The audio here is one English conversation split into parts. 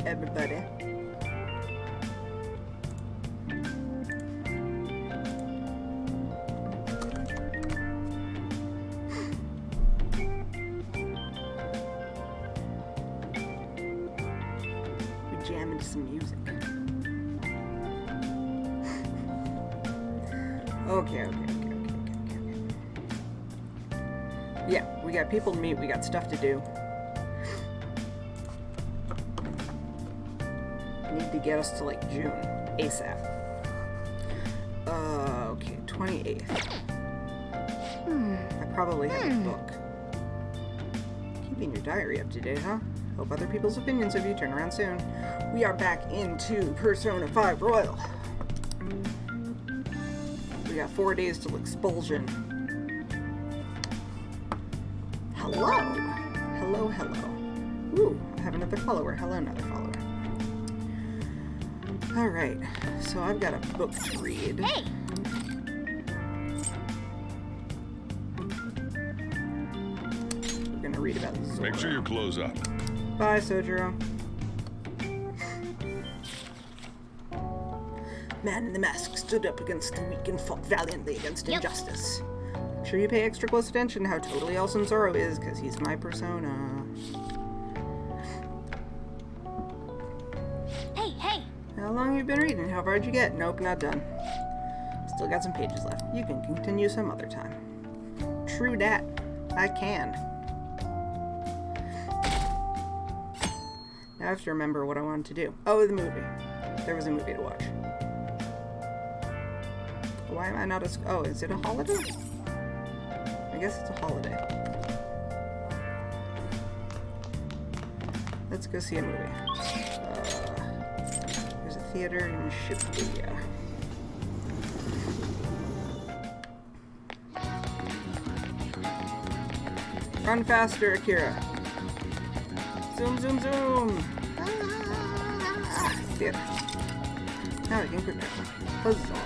everybody. We jam into some music. Okay. Yeah, we got people to meet, we got stuff to do. Need to get us to like June, ASAP. Okay, 28th. I probably have a book. Keeping your diary up to date, huh? Hope other people's opinions of you turn around soon. We are back into Persona 5 Royal. We got 4 days till expulsion. Hello. Ooh, I have another follower. Hello, another follower. Alright, so I've got a book to read. Hey! We're gonna read about Zora. Make sure you close up. Bye, Sojiro. Man in the mask stood up against the weak and fought valiantly against injustice. Make sure you pay extra close attention to how totally awesome Zoro is, because he's my persona. Hey! How long have you been reading? How far'd you get? Nope, not done. Still got some pages left. You can continue some other time. True dat. I can. Now I have to remember what I wanted to do. Oh, the movie. There was a movie to watch. Why am I not a... Oh, is it a holiday? I guess it's a holiday. Let's go see a movie. There's a theater in Shibuya. Run faster, Akira. Zoom, zoom, zoom. Theater. Now we can prepare. Huzzah.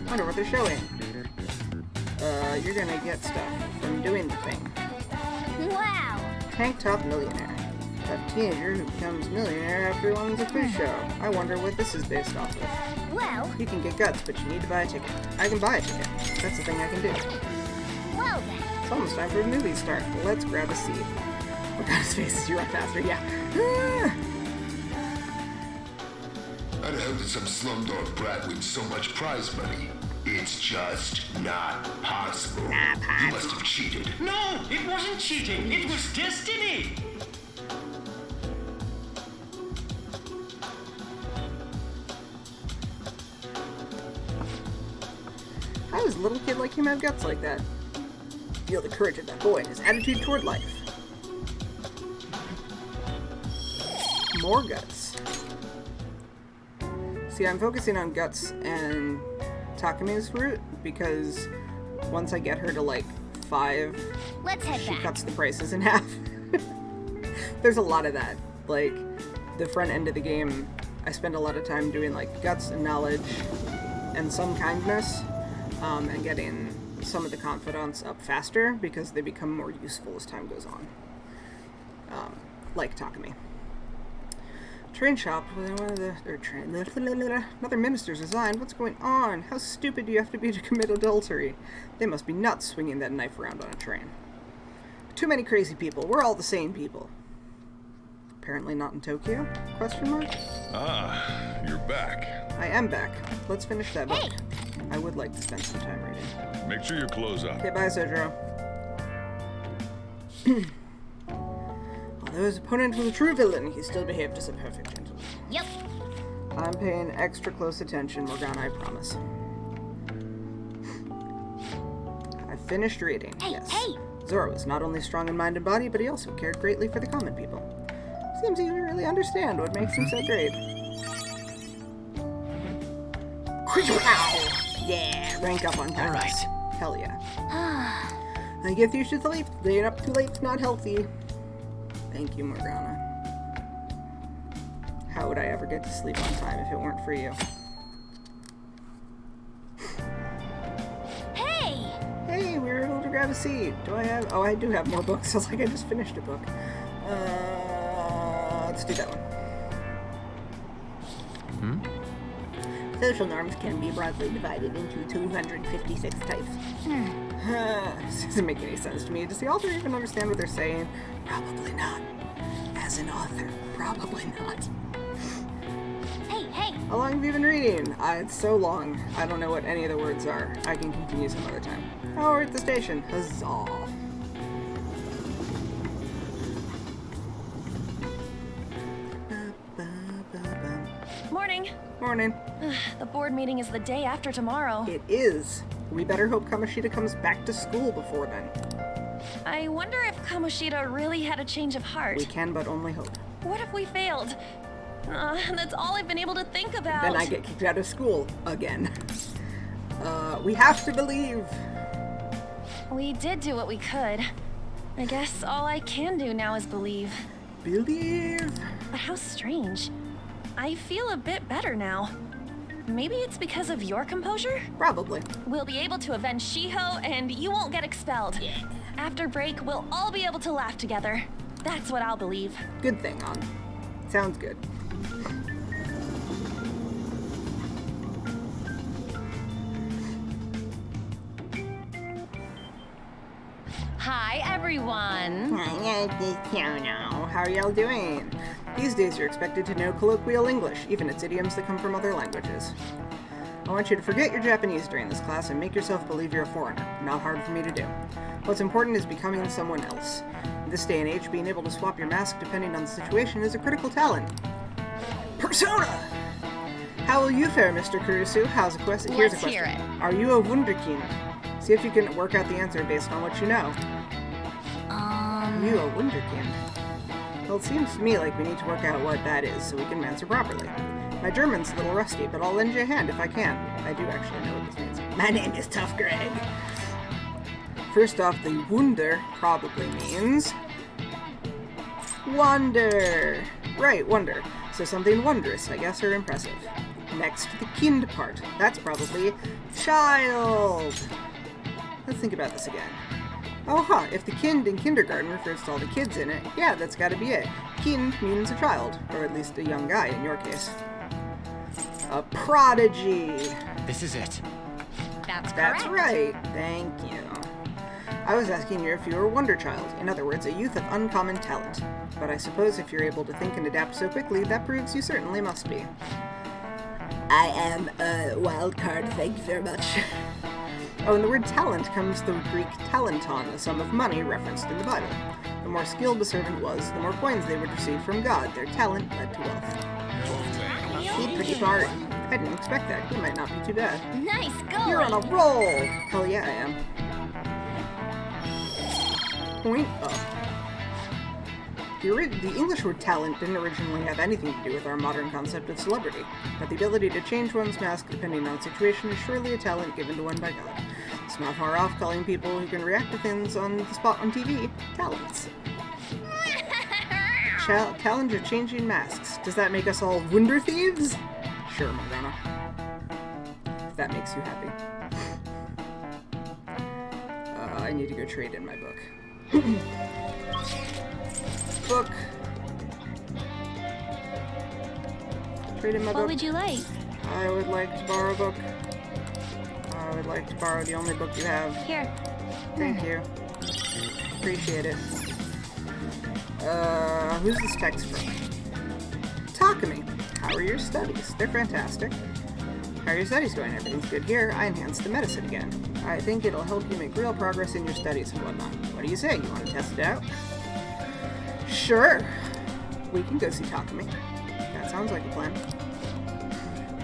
Wonder what they're showing. You're gonna get stuff from doing the thing. Wow! Tank Top Millionaire. A teenager who becomes millionaire after he wins a quiz show. I wonder what this is based off of. Well, You can get guts, but you need to buy a ticket. I can buy a ticket. That's the thing I can do. well then. It's almost time for the movie to start. Let's grab a seat. Look on his face as you run faster. Yeah. How the hell did some slumdog brat win so much prize money? It's just not possible. You must have cheated. No, it wasn't cheating. It was destiny. How does a little kid like him have guts like that? Feel the courage of that boy and his attitude toward life. More guts. See, I'm focusing on guts and Takami's route because once I get her to like 5, Let's head she back. cuts the prices in half. There's a lot of that. Like, the front end of the game, I spend a lot of time doing like guts and knowledge and some kindness, and getting some of the confidants up faster because they become more useful as time goes on. Like Takami. Train shop with one of the another minister's resigned. What's going on? How stupid do you have to be to commit adultery? They must be nuts swinging that knife around on a train. Too many crazy people. We're all the same people. Apparently not in Tokyo? Question mark? Ah, you're back. I am back. Let's finish that book. Hey! I would like to spend some time reading. Make sure you close up. Okay, bye, Sojiro. Although his opponent was a true villain, he still behaved as a perfect gentleman. Yep. I'm paying extra close attention, Morgana, I promise. I finished reading, yes. Hey! Zoro was not only strong in mind and body, but he also cared greatly for the common people. Seems he didn't really understand what makes him so great. Yeah, rank up on practice. right. Hell yeah. I guess you should sleep. Staying up too late's not healthy. Thank you, Morgana. How would I ever get to sleep on time if it weren't for you? Hey! Hey, we were able to grab a seat. Do I have... Oh, I do have more books. I was like, I just finished a book. Let's do that one. Social norms can be broadly divided into 256 types. This doesn't make any sense to me. Does the author even understand what they're saying? Probably not. As an author, probably not. Hey, How long have you been reading? It's so long, I don't know what any of the words are. I can continue some other time. Oh, we're at the station. Huzzah. Morning. Morning. The board meeting is the day after tomorrow. It is. We better hope Kamoshida comes back to school before then. I wonder if Kamoshida really had a change of heart. We can but only hope. What if we failed? That's all I've been able to think about. Then I get kicked out of school again. We have to believe. We did do what we could. I guess all I can do now is believe. Believe. But how strange. I feel a bit better now. Maybe it's because of your composure? Probably. We'll be able to avenge Shiho, and you won't get expelled. After break, we'll all be able to laugh together. That's what I'll believe. Good thing, On. Sounds good. hi everyone. How are y'all doing? These days you're expected to know colloquial English, even its idioms that come from other languages. I want you to forget your Japanese during this class and make yourself believe you're a foreigner. Not hard for me to do. What's important is becoming someone else. In this day and age, being able to swap your mask depending on the situation is a critical talent. Persona! How will you fare, Mr. Kurusu? Here's a question. Let's hear it. Are you a Wunderkind? See if you can work out the answer based on what you know. You a Wunderkind? Well, it seems to me like we need to work out what that is so we can answer properly. My German's a little rusty, but I'll lend you a hand if I can. I do actually know what this means. My name is Tough Greg. First off, the Wunder probably means wonder. Right, wonder. So something wondrous, I guess, or impressive. Next, the kind part. That's probably child. Let's think about this again. Oh, if the kind in kindergarten refers to all the kids in it, yeah, that's gotta be it. Kind means a child, or at least a young guy in your case. A prodigy. This is it. That's correct. That's right. Thank you. I was asking you if you were a wonder child, in other words, a youth of uncommon talent. But I suppose if you're able to think and adapt so quickly, that proves you certainly must be. I am a wild card, thank you very much. Oh, and the word talent comes from the Greek talenton, a sum of money referenced in the Bible. The more skilled the servant was, the more coins they would receive from God. Their talent led to wealth. He's pretty smart. I didn't expect that. He might not be too bad. Nice going. You're on a roll! Hell yeah, I am. Point up. The English word talent didn't originally have anything to do with our modern concept of celebrity, but the ability to change one's mask depending on situation is surely a talent given to one by God. It's not far off calling people who can react to things on the spot on TV talents. Challenge of changing masks. Does that make us all Wunder Thieves? Sure, Morgana. If that makes you happy. I need to go trade in my book. Book. Trade in my book. What would you like? I would like to borrow a book. I would like to borrow the only book you have. Here. Thank you. Appreciate it. Who's this text from? Takumi. How are your studies? They're fantastic. How are your studies going? Everything's good here. I enhanced the medicine again. I think it'll help you make real progress in your studies and whatnot. What do you say? You want to test it out? Sure. We can go see Takumi. That sounds like a plan.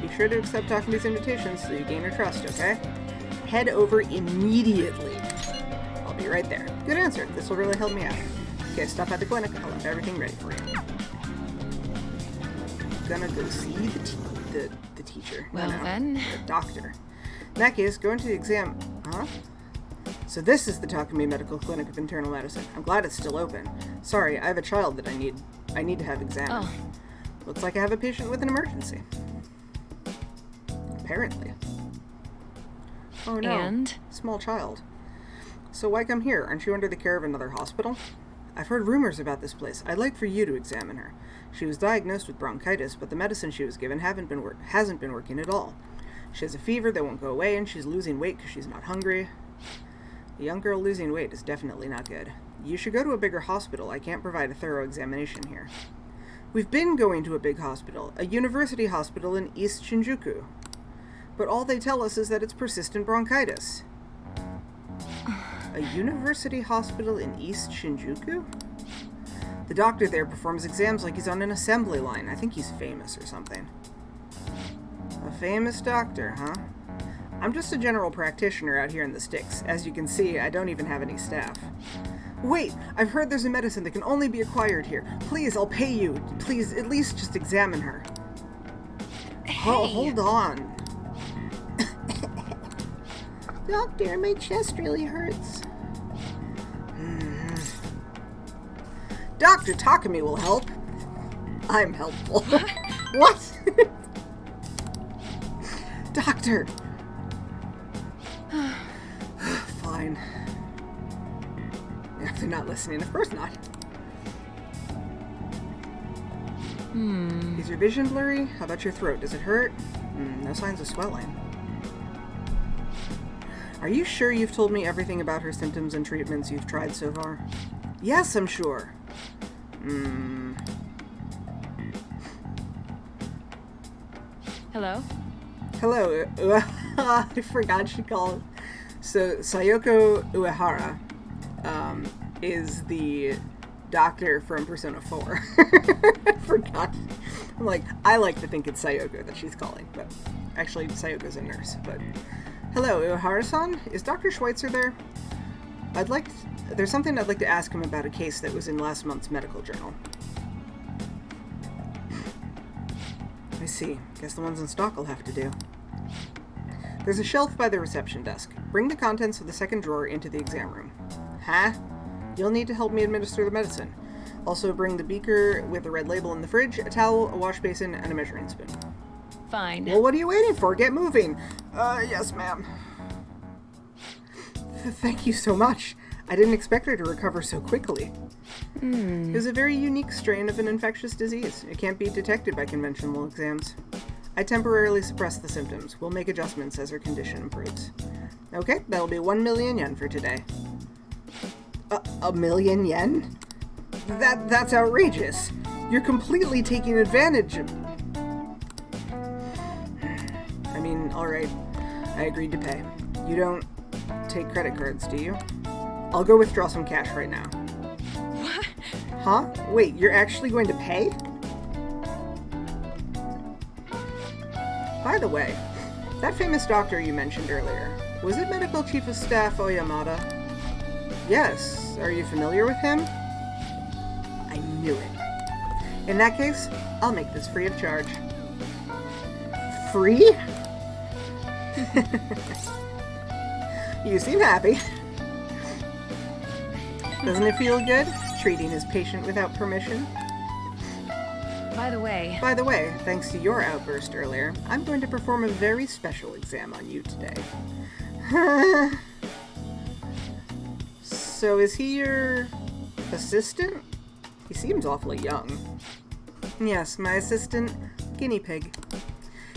Be sure to accept Takumi's invitations so you gain her trust, okay? Head over immediately. I'll be right there. Good answer. This will really help me out. Okay, stop at the clinic. I'll have everything ready for you. Gonna go see the teacher. Well, then. The doctor. In that case, go into the exam. Huh? So this is the Takumi Medical Clinic of Internal Medicine. I'm glad it's still open. Sorry, I have a child that I need to have examined. Oh. Looks like I have a patient with an emergency. Apparently. Oh no. And? Small child. So why come here? Aren't you under the care of another hospital? I've heard rumors about this place. I'd like for you to examine her. She was diagnosed with bronchitis, but the medicine she was given hasn't been working at all. She has a fever that won't go away, and she's losing weight because she's not hungry. A young girl losing weight is definitely not good. You should go to a bigger hospital. I can't provide a thorough examination here. We've been going to a big hospital, a university hospital in East Shinjuku. But all they tell us is that it's persistent bronchitis. A university hospital in East Shinjuku? The doctor there performs exams like he's on an assembly line. I think he's famous or something. A famous doctor, huh? I'm just a general practitioner out here in the sticks. As you can see, I don't even have any staff. Wait, I've heard there's a medicine that can only be acquired here. Please, I'll pay you. Please, at least just examine her. Hey. Oh, hold on. Doctor, my chest really hurts. Dr. Takumi will help. I'm helpful. What? Doctor. Fine. If they're not listening, of course not. Is your vision blurry? How about your throat? Does it hurt? No signs of swelling. Are you sure you've told me everything about her symptoms and treatments you've tried so far? Yes, I'm sure. Hello? Hello. I forgot she called. So, Sayoko Uehara is the doctor from Persona 4. I forgot. I'm like, I like to think it's Sayoko that she's calling, but actually Sayoko's a nurse. But hello, Uehara-san? Is Dr. Schweitzer there? There's something I'd like to ask him about a case that was in last month's medical journal. I see. Guess the ones in stock will have to do. There's a shelf by the reception desk. Bring the contents of the second drawer into the exam room. Huh? You'll need to help me administer the medicine. Also bring the beaker with the red label in the fridge, a towel, a wash basin, and a measuring spoon. Fine. Well, what are you waiting for? Get moving. Yes, ma'am. Thank you so much. I didn't expect her to recover so quickly. It was a very unique strain of an infectious disease. It can't be detected by conventional exams. I temporarily suppress the symptoms. We'll make adjustments as her condition improves. Okay, that'll be 1 million yen for today. A million yen? That's outrageous. You're completely taking advantage of... I mean, alright. I agreed to pay. You don't take credit cards, do you? I'll go withdraw some cash right now. What? Huh? Wait, you're actually going to pay? By the way, that famous doctor you mentioned earlier, was it Medical Chief of Staff Oyamada? Yes. Are you familiar with him? I knew it. In that case, I'll make this free of charge. Free? You seem happy. Doesn't it feel good, treating his patient without permission? By the way, thanks to your outburst earlier, I'm going to perform a very special exam on you today. So is he your assistant? He seems awfully young. Yes, my assistant, Guinea Pig.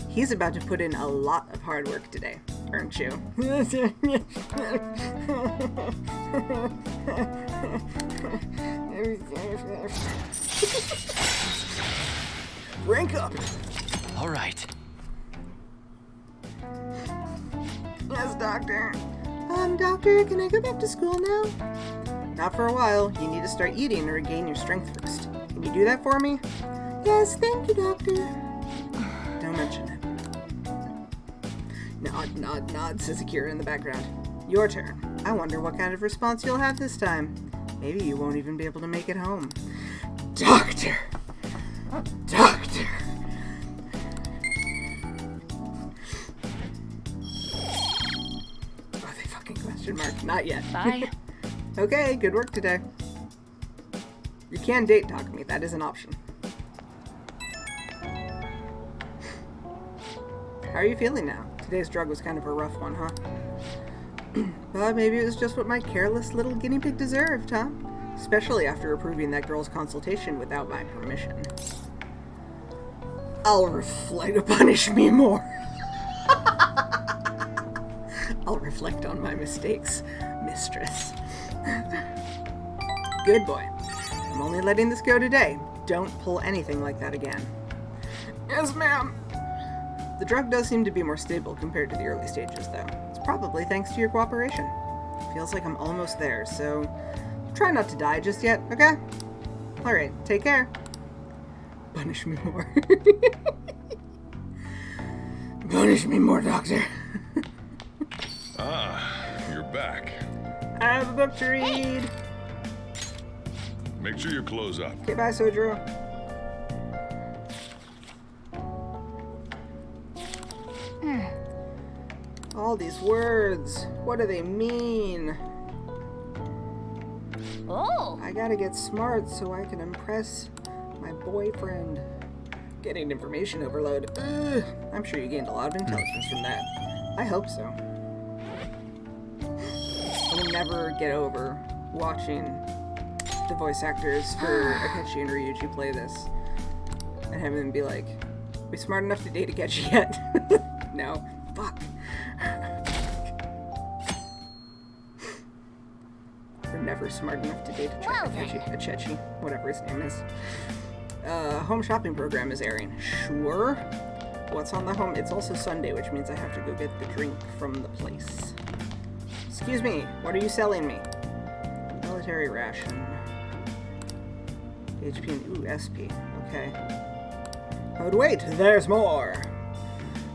He's about to put in a lot of hard work today, aren't you? Rank up! All right. Yes, Doctor. Doctor, can I go back to school now? Not for a while. You need to start eating to regain your strength first. Can you do that for me? Yes, thank you, Doctor. Don't mention it. Nod, nod, nod, says Akira in the background. Your turn. I wonder what kind of response you'll have this time. Maybe you won't even be able to make it home. Doctor! Doctor! Are they fucking question mark? Not yet. Bye. Okay, good work today. You can date Takumi, that is an option. How are you feeling now? Today's drug was kind of a rough one, huh? But maybe it was just what my careless little guinea pig deserved, huh? Especially after approving that girl's consultation without my permission. I'll reflect. Punish me more. I'll reflect on my mistakes, mistress. Good boy. I'm only letting this go today. Don't pull anything like that again. Yes, ma'am. The drug does seem to be more stable compared to the early stages, though. It's probably thanks to your cooperation. Feels like I'm almost there, so try not to die just yet, okay? Alright, take care. Punish me more. Punish me more, Doctor. You're back. I have a book to read. Make sure your clothes up. Okay, bye, Sojiro. All these words, what do they mean? Oh, I gotta get smart so I can impress my boyfriend. Getting information overload. Ugh. I'm sure you gained a lot of intelligence from that. I hope so. I will never get over watching the voice actors for Akechi and Ryuji play this and having them be like, we smart enough to date Akechi yet? No. Fuck. We're never smart enough to date Akechi, whatever his name is. Home shopping program is airing. Sure. What's on the home? It's also Sunday, which means I have to go get the drink from the place. Excuse me, what are you selling me? Military ration. HP and SP. Okay. Oh, wait, there's more.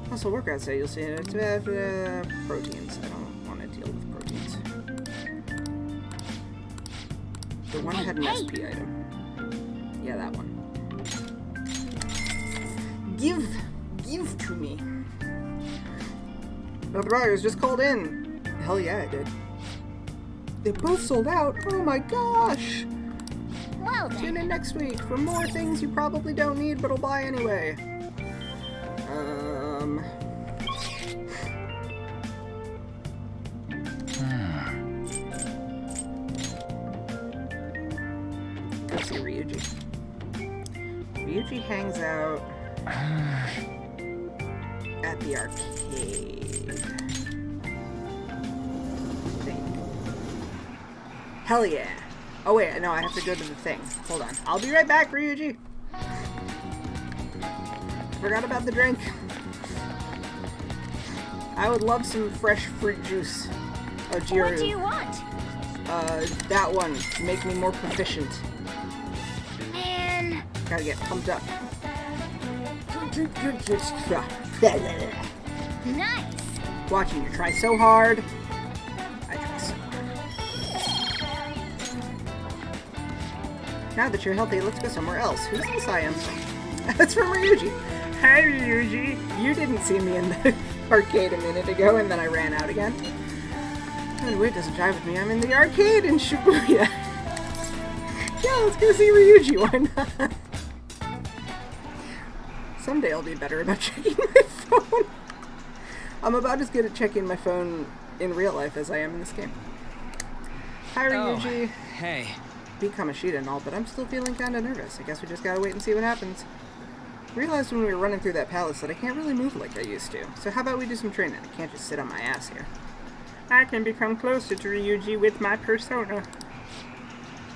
Also, workout say you'll see it. Proteins. I don't want to deal with proteins. The one had an SP item. Yeah, that one. Give to me. No, the Briars just called in. Hell yeah, I did. They both sold out. Oh my gosh. well Tune then. in next week for more things you probably don't need but will buy anyway. Go see Ryuji. Ryuji hangs out at the arcade. Thing. Hell yeah. Oh wait, no, I have to go to the thing. Hold on. I'll be right back, Ryuji. Forgot about the drink. I would love some fresh fruit juice. Oh, Jiru. What do you want? That one. To make me more proficient. Man. Gotta get pumped up. Nice. Watching you try so hard. I try so hard. Now that you're healthy, let's go somewhere else. Who's this I am from? That's from Ryuji. Hi, Ryuji. You didn't see me in the arcade a minute ago, and then I ran out again. Oh, wait, doesn't jive with me. I'm in the arcade in Shibuya. Yeah, let's go see Ryuji. Why not? Someday I'll be better about checking my phone. I'm about as good at checking my phone in real life as I am in this game. Hi, Ryuji. Hey. Beat Kamoshida and all, but I'm still feeling kind of nervous. I guess we just gotta wait and see what happens. I realized when we were running through that palace that I can't really move like I used to. So how about we do some training? I can't just sit on my ass here. I can become closer to Ryuji with my persona.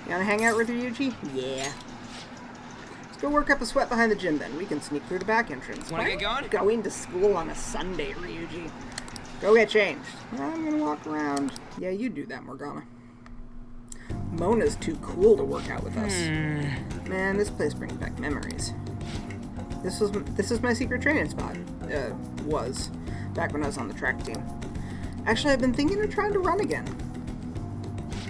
You wanna hang out with Ryuji? Yeah. Let's go work up a sweat behind the gym then. We can sneak through the back entrance. Wanna get going? Going to school on a Sunday, Ryuji. Go get changed. I'm gonna walk around. Yeah, you do that, Morgana. Mona's too cool to work out with us. Man, this place brings back memories. This is my secret training spot. Was. Back when I was on the track team. Actually, I've been thinking of trying to run again.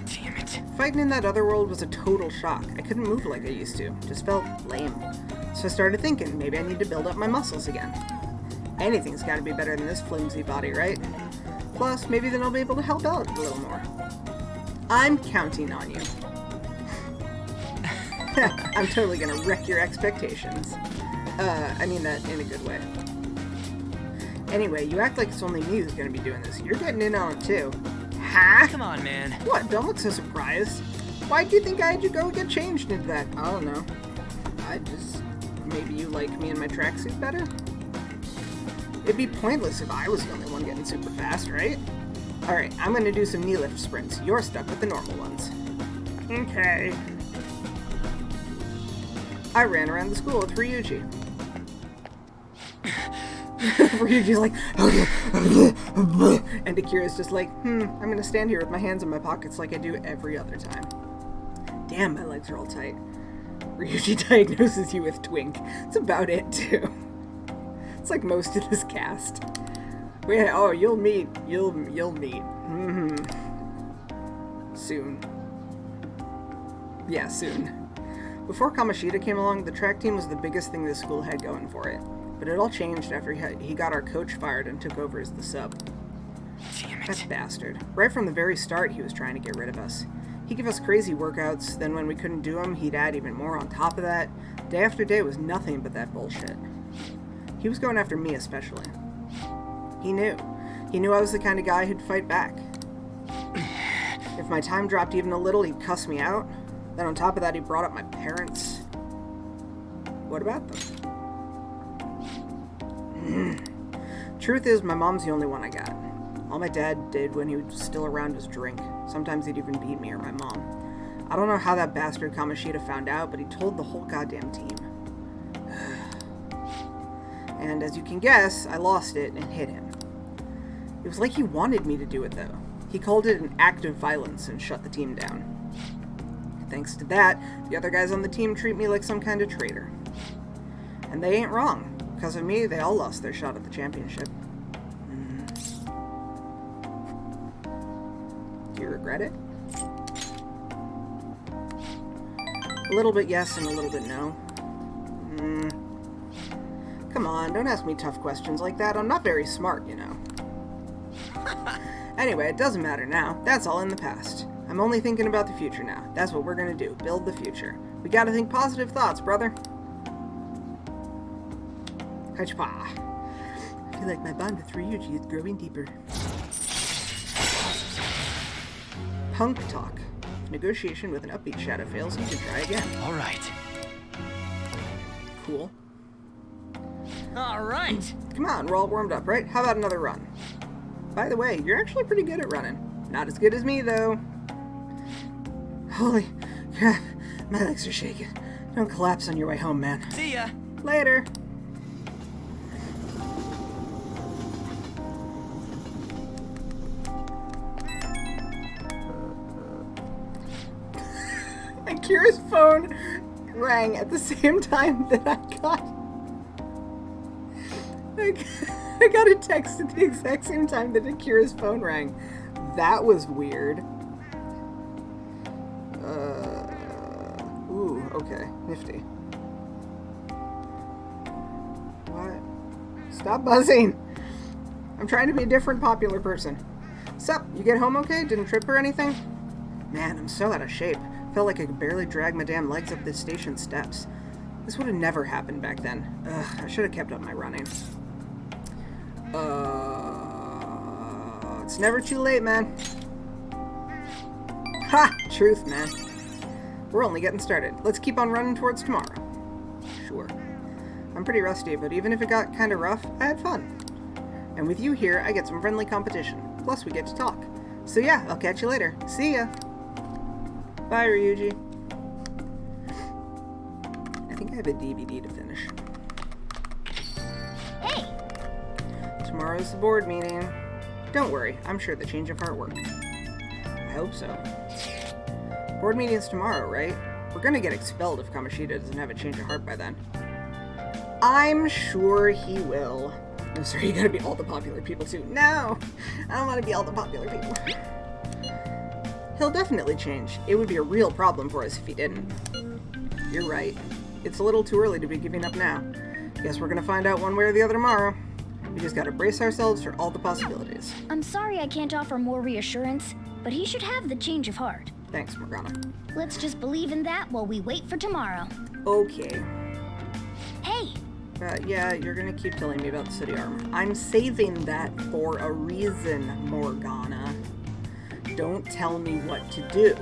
Damn it. Fighting in that other world was a total shock. I couldn't move like I used to. Just felt lame. So I started thinking, maybe I need to build up my muscles again. Anything's gotta be better than this flimsy body, right? Plus, maybe then I'll be able to help out a little more. I'm counting on you. I'm totally gonna wreck your expectations. I mean that in a good way. Anyway, you act like it's only me who's gonna be doing this. You're getting in on it too. Huh? Come on, man. What? Don't look so surprised. Why do you think I had to go get changed into that? I don't know. Maybe you like me in my tracksuit better? It'd be pointless if I was the only one getting super fast, right? Alright, I'm gonna do some knee lift sprints. You're stuck with the normal ones. Okay. I ran around the school with Ryuji. Ryuji's like, and Akira's just like, I'm gonna stand here with my hands in my pockets like I do every other time. Damn, my legs are all tight. Ryuji diagnoses you with twink. That's about it, too. It's like most of this cast. Wait, oh, you'll meet. Soon. Yeah, soon. Before Kamoshida came along, the track team was the biggest thing this school had going for it. But it all changed after he got our coach fired and took over as the sub. Damn it. That bastard. Right from the very start, he was trying to get rid of us. He'd give us crazy workouts, then when we couldn't do them, he'd add even more on top of that. Day after day was nothing but that bullshit. He was going after me especially. He knew. He knew I was the kind of guy who'd fight back. If my time dropped even a little, he'd cuss me out. Then on top of that, he brought up my parents. What about them? Truth is, my mom's the only one I got. All my dad did when he was still around was drink. Sometimes he'd even beat me or my mom. I don't know how that bastard Kamoshida found out, but he told the whole goddamn team. And as you can guess, I lost it and hit him. It was like he wanted me to do it, though. He called it an act of violence and shut the team down. Thanks to that, the other guys on the team treat me like some kind of traitor. And they ain't wrong. Because of me, they all lost their shot at the championship. Do you regret it? A little bit yes and a little bit no. Come on, don't ask me tough questions like that. I'm not very smart, you know. Anyway, it doesn't matter now. That's all in the past. I'm only thinking about the future now. That's what we're gonna do. Build the future. We gotta think positive thoughts, brother. Hachpa. I feel like my bond with Ryuji is growing deeper. Punk talk. If negotiation with an upbeat shadow fails, you can try again. All right. Cool. All right. Come on, we're all warmed up, right? How about another run? By the way, you're actually pretty good at running. Not as good as me, though. Holy crap, my legs are shaking. Don't collapse on your way home, man. See ya. Later. Akira's phone rang at the same time that I got a text at the exact same time that Akira's phone rang. That was weird. Ooh, okay. Nifty. What? Stop buzzing! I'm trying to be a different popular person. Sup, you get home okay? Didn't trip or anything? Man, I'm so out of shape. Felt like I could barely drag my damn legs up the station steps. This would have never happened back then. Ugh, I should have kept up my running. It's never too late, man. Ha! Truth, man. We're only getting started. Let's keep on running towards tomorrow. Sure. I'm pretty rusty, but even if it got kinda rough, I had fun. And with you here, I get some friendly competition. Plus, we get to talk. So yeah, I'll catch you later. See ya! Bye, Ryuji. I think I have a DVD to finish. Hey! Tomorrow's the board meeting. Don't worry, I'm sure the change of heart worked. I hope so. Board meeting's tomorrow, right? We're gonna get expelled if Kamoshida doesn't have a change of heart by then. I'm sure he will. No, sorry, you gotta be all the popular people too. No! I don't want to be all the popular people. He'll definitely change. It would be a real problem for us if he didn't. You're right. It's a little too early to be giving up now. Guess we're gonna find out one way or the other tomorrow. We just gotta brace ourselves for all the possibilities. I'm sorry I can't offer more reassurance, but he should have the change of heart. Thanks, Morgana. Let's just believe in that while we wait for tomorrow. Okay. Hey! Yeah, you're gonna keep telling me about the city armor. I'm saving that for a reason, Morgana. Don't tell me what to do.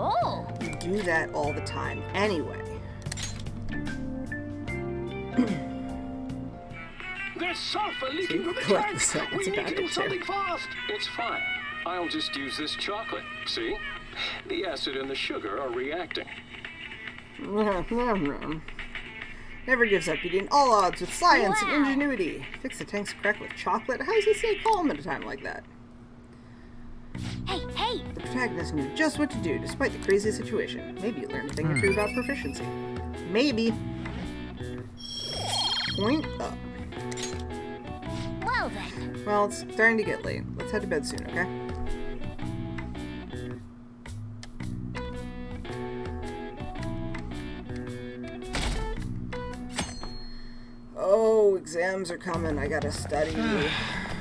Oh, You do that all the time anyway. There's sulfur leaking from the collect tank. this up. We It's a need to bad do idea. something fast. It's fine. I'll just use this chocolate. See? The acid and the sugar are reacting. Never gives up, beating all odds with science and Wow. ingenuity. Fix the tank's crack with chocolate? How does he stay calm at a time like that? hey, hey! The protagonist knew just what to do despite the crazy situation. Maybe you learned a thing or two about proficiency. Maybe. Point up. Well then. Well, it's starting to get late. Let's head to bed soon, okay? Oh, exams are coming. I gotta study.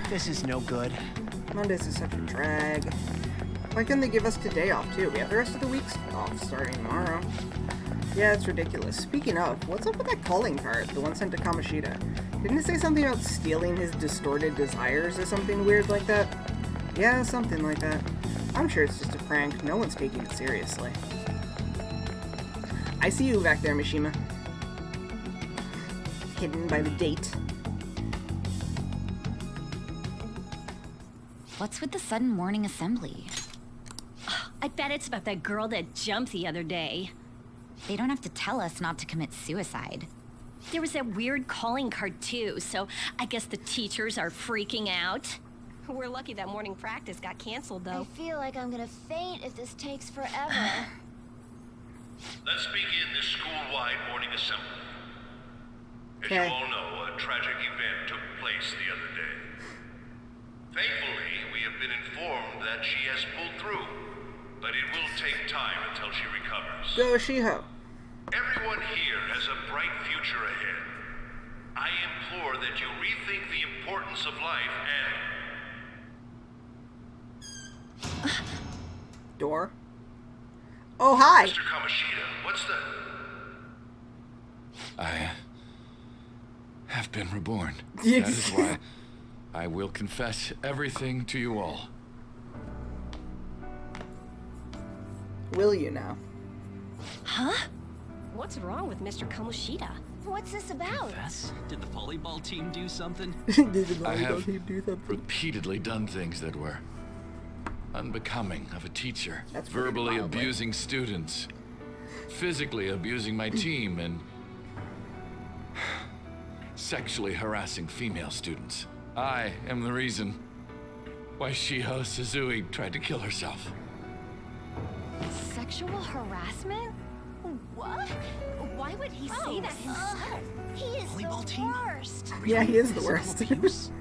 This is no good. Mondays is such a drag. Why couldn't they give us today off too? We have the rest of the week off starting tomorrow. Yeah, it's ridiculous. Speaking of, what's up with that calling card? The one sent to Kamoshida. Didn't it say something about stealing his distorted desires or something weird like that? Yeah, something like that. I'm sure it's just a prank. No one's taking it seriously. I see you back there, Mishima. Hidden by the date. What's with the sudden morning assembly? I bet it's about that girl that jumped the other day. They don't have to tell us not to commit suicide. There was that weird calling card too, so I guess the teachers are freaking out. We're lucky that morning practice got canceled I though. feel like I'm gonna faint if this takes forever. Let's begin this school-wide morning assembly. As Okay. you all know, a tragic event took place the other day. Thankfully, we have been informed that she has pulled through, but it will take time until she recovers. Go, Shiho. Everyone here has a bright future ahead. I implore that you rethink the importance of life and... Door. Oh, hi. Mr. Kamoshida, what's the... I have been reborn. Yes. That is why I will confess everything to you all. Will you now? What's wrong with Mr. Kamoshida? What's this about? Confess? Did the volleyball team do something? Did the I volleyball have team do something? repeatedly done things that were unbecoming of a teacher. That's pretty Verbally mildly. abusing students, physically abusing my team, and sexually harassing female students. I am the reason why Shiho Suzui tried to kill herself. Sexual harassment? What? Why would he say that himself? He is Volleyball the team? worst. Yeah, he is the Physical worst. abuse?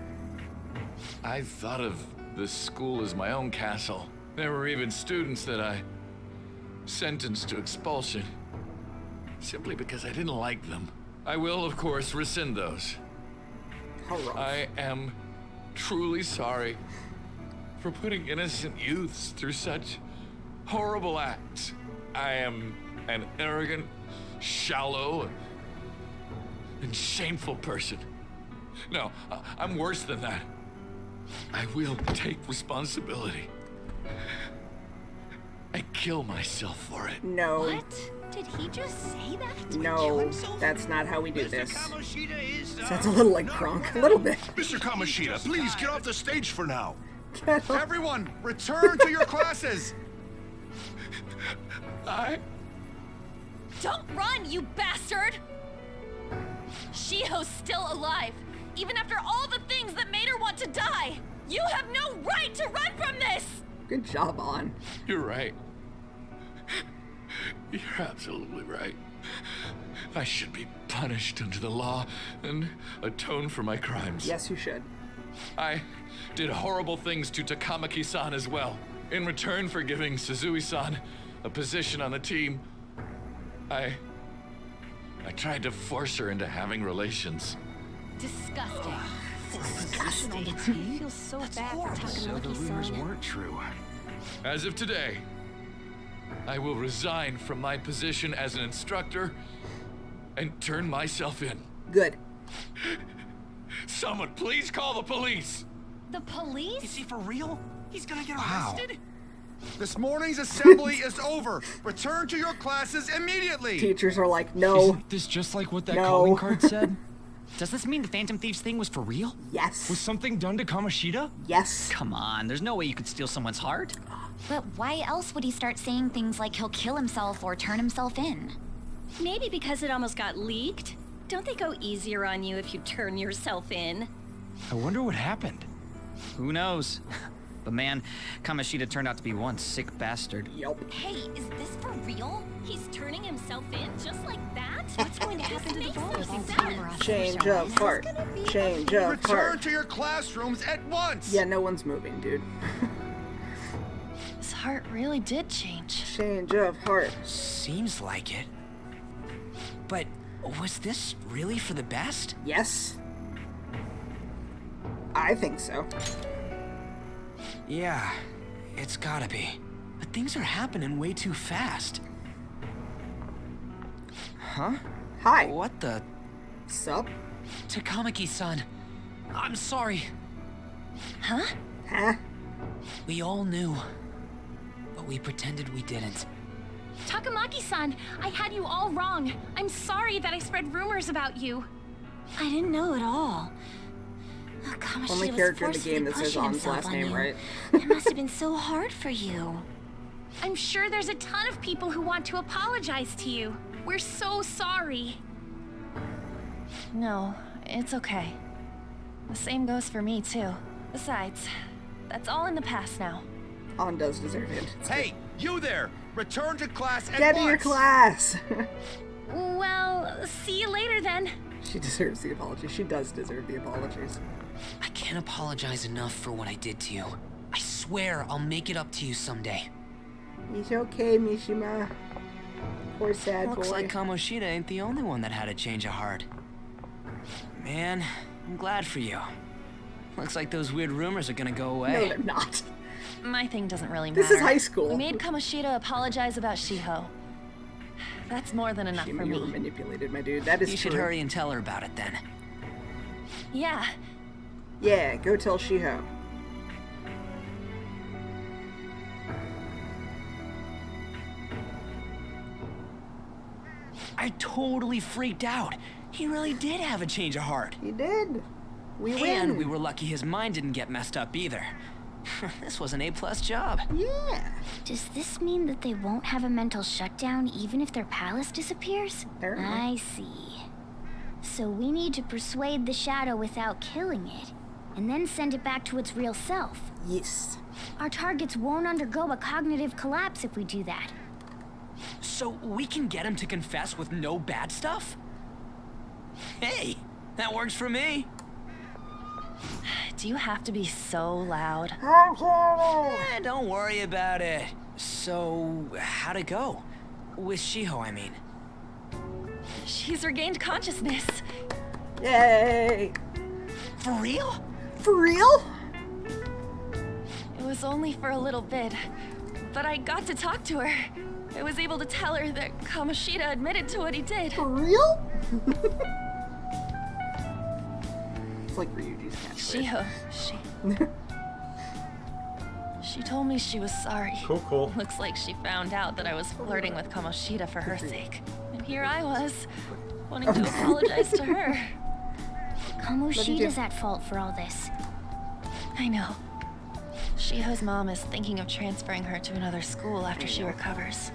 I thought of this school as my own castle. There were even students that I sentenced to expulsion simply because I didn't like them. I will, of course, rescind those. How rough. I am truly sorry for putting innocent youths through such horrible acts. I am an arrogant, shallow, and shameful person. No, I'm worse than that. I will take responsibility. I kill myself for it. No. What? Did he just say that? No, that's not how we do this. Sounds a little like Kronk. A little bit. Mr. Kamoshida, please get off the stage for now. Get off. Everyone, return to your classes. Don't run, you bastard! Shiho's still alive, even after all the things that made her want to die! You have no right to run from this! Good job, On. You're right. You're absolutely right. I should be punished under the law and atone for my crimes. Yes, you should. I did horrible things to Takamaki-san as well. In return for giving Suzui-san a position on the team, I tried to force her into having relations. Disgusting. Disgusting. I feel so bad for So the rumors Takamaki-san. weren't true. As of today, I will resign from my position as an instructor and turn myself in. Good. Someone please call the police! The police? Is he for real? He's gonna get Wow. arrested? This morning's assembly is over. Return to your classes immediately. Teachers are like, no. Isn't this just like what that calling card said? Does this mean the Phantom Thieves thing was for real? Yes. Was something done to Kamoshida? Yes. Come on, there's no way you could steal someone's heart. But why else would he start saying things like he'll kill himself or turn himself in? Maybe because it almost got leaked. Don't they go easier on you if you turn yourself in? I wonder what happened. Who knows? But man, Kamoshida turned out to be one sick bastard. Yup. Hey, is this for real? He's turning himself in just like that? What's going to happen to the bowlers? Change of heart. Change of Return heart. to your classrooms at once. Yeah, no one's moving, dude. His heart really did change. Change of heart. Seems like it. But was this really for the best? Yes. I think so. Yeah, it's gotta be. But things are happening way too fast. Huh? Hi. What the? Sup? Takamaki-san, I'm sorry. Huh? Huh? We all knew, but we pretended we didn't. Takamaki-san, I had you all wrong. I'm sorry that I spread rumors about you. I didn't know at all. Kamoshida Only was character in the forcefully game that says pushing On's himself last on name, you. right? It must have been so hard for you. I'm sure there's a ton of people who want to apologize to you. We're so sorry. No, it's okay. The same goes for me, too. Besides, that's all in the past now. On does deserve it. Hey, you there! Return to class at Get once. to your class! Well, see you later then. She deserves the apology. She does deserve the apologies. I can't apologize enough for what I did to you. I swear I'll make it up to you someday. It's okay, Mishima. Poor sad Looks boy. like Kamoshida ain't the only one that had a change of heart. Man, I'm glad for you. Looks like those weird rumors are gonna go away. No, they're not. My thing doesn't really matter. This is high school. We made Kamoshida apologize about Shiho. That's more than enough for You were me. manipulated, my dude. That is You true. should hurry and tell her about it then. Yeah, Yeah, go tell Shiho. I totally freaked out. He really did have a change of heart. He did. We win. And we were lucky his mind didn't get messed up either. This was an A+ job. Yeah. Does this mean that they won't have a mental shutdown even if their palace disappears? Apparently. I see. So we need to persuade the shadow without killing it, and then send it back to its real self. Yes. Our targets won't undergo a cognitive collapse if we do that. So we can get him to confess with no bad stuff? Hey, that works for me. do you have to be so loud? Don't worry about it. So, how'd it go? With Shiho, I mean. She's regained consciousness. Yay! For real? For real? It was only for a little bit, but I got to talk to her. I was able to tell her that Kamoshida admitted to what he did. For real? It's like Ryuji's catchphrase. Shiho, she told me she was sorry. Cool. Looks like she found out that I was flirting with Kamoshida for her sake. And here I was, wanting to apologize to her. Kamoshida's at fault for all this. I know. Shiho's mom is thinking of transferring her to another school after she recovers.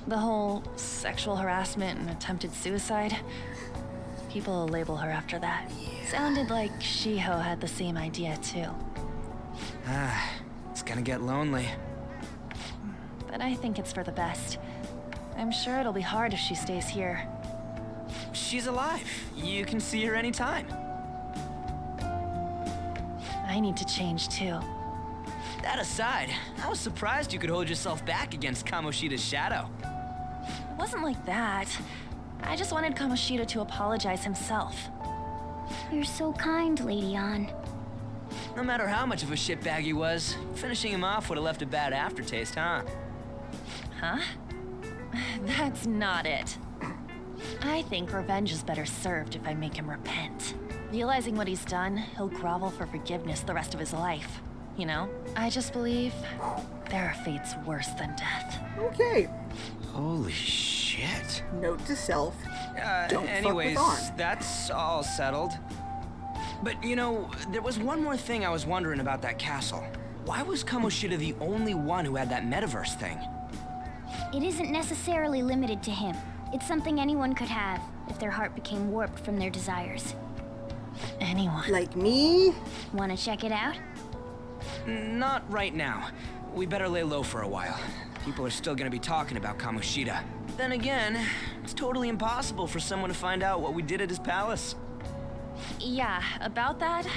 The whole sexual harassment and attempted suicide, people will label her after that. Sounded like Shiho had the same idea too. It's gonna get lonely. But I think it's for the best. I'm sure it'll be hard if she stays here. She's alive. You can see her anytime. I need to change too. That aside, I was surprised you could hold yourself back against Kamoshida's shadow. It wasn't like that. I just wanted Kamoshida to apologize himself. You're so kind, Lady Ann. No matter how much of a shitbag he was, finishing him off would have left a bad aftertaste, huh? Huh? That's not it. I think revenge is better served if I make him repent. Realizing what he's done, he'll grovel for forgiveness the rest of his life. you know? I just believe there are fates worse than death. Okay. Holy shit. Note to self. Don't Anyways, fuck with On. that's all settled. But, you know, there was one more thing I was wondering about that castle. Why was Kamoshida the only one who had that metaverse thing? It isn't necessarily limited to him. It's something anyone could have if their heart became warped from their desires. Anyone. Like me? Want to check it out? Not right now. We better lay low for a while. People are still gonna be talking about Kamoshida. Then again, it's totally impossible for someone to find out what we did at his palace. Yeah, about that,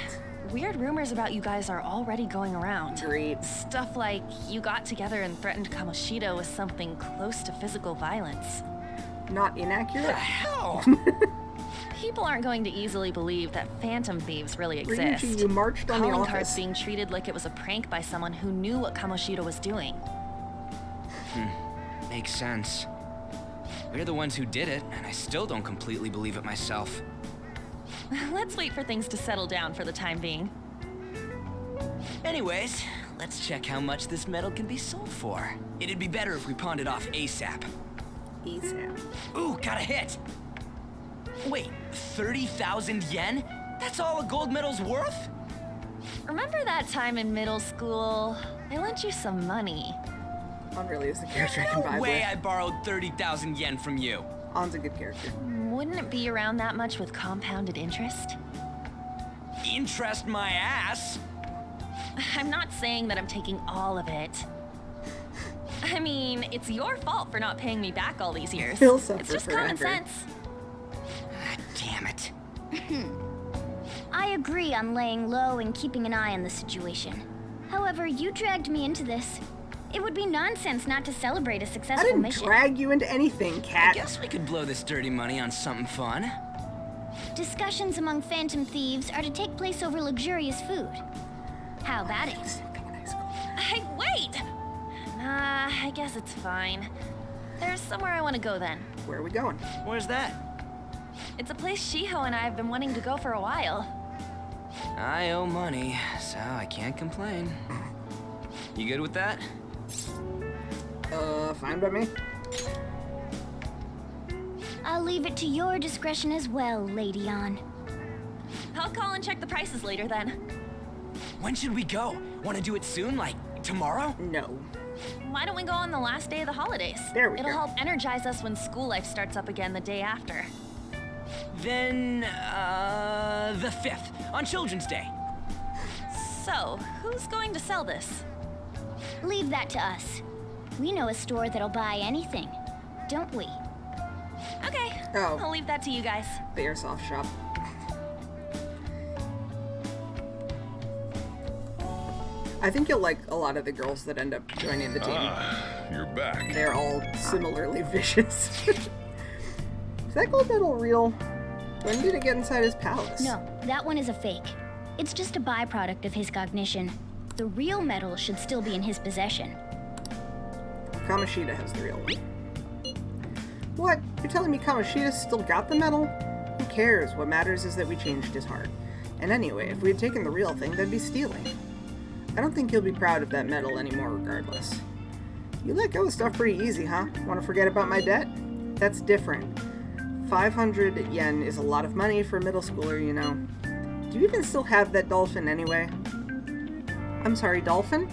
weird rumors about you guys are already going around. Great. Stuff like you got together and threatened Kamoshida with something close to physical violence. Not inaccurate? The hell? People aren't going to easily believe that phantom thieves really exist. Ryuji, you marched on the Calling office. cards being treated like it was a prank by someone who knew what Kamoshida was doing. Makes sense. We're the ones who did it, and I still don't completely believe it myself. Let's wait for things to settle down for the time being. Anyways, let's check how much this metal can be sold for. It'd be better if we pawned it off ASAP. ASAP. Ooh, got a hit! Wait, 30,000 yen? That's all a gold medal's worth? Remember that time in middle school? I lent you some money. On really is the character I can No vibe way with. I borrowed 30,000 yen from you. On's a good character. Wouldn't it be around that much with compounded interest? Interest my ass? I'm not saying that I'm taking all of it. I mean, it's your fault for not paying me back all these years. He'll suffer It's just forever. common sense. Ah, damn it. I agree on laying low and keeping an eye on the situation. However, you dragged me into this. It would be nonsense not to celebrate a I successful didn't mission. drag you into anything, I cat. guess we could blow this dirty money on something fun. Discussions among phantom thieves are to take place over luxurious food. How about it? Hey, wait! Nah, I guess it's fine. There's somewhere I want to go then. Where are we going? Where's that? It's a place Shiho and I have been wanting to go for a while. I owe money, so I can't complain. You good with that? Fine by me. I'll leave it to your discretion as well, Lady On. I'll call and check the prices later then. When should we go? Want to do it soon, like tomorrow? No. Why don't we go on the last day of the holidays? There we It'll go. help energize us when school life starts up again the day after. Then, the 5th, on Children's Day. So, who's going to sell this? Leave that to us. We know a store that'll buy anything, don't we? Okay, Oh. I'll leave that to you guys. The airsoft shop. I think you'll like a lot of the girls that end up joining the team. You're back. They're all similarly vicious. Is that gold medal real? When did it get inside his palace? No, that one is a fake. It's just a byproduct of his cognition. The real medal should still be in his possession. Kamoshida has the real one. What? You're telling me Kamoshida still got the medal? Who cares? What matters is that we changed his heart. And anyway, if we had taken the real thing, that'd be stealing. I don't think he'll be proud of that medal anymore regardless. You let go of stuff pretty easy, huh? Want to forget about my debt? That's different. 500 yen is a lot of money for a middle schooler, you know. Do you even still have that dolphin anyway? I'm sorry, dolphin?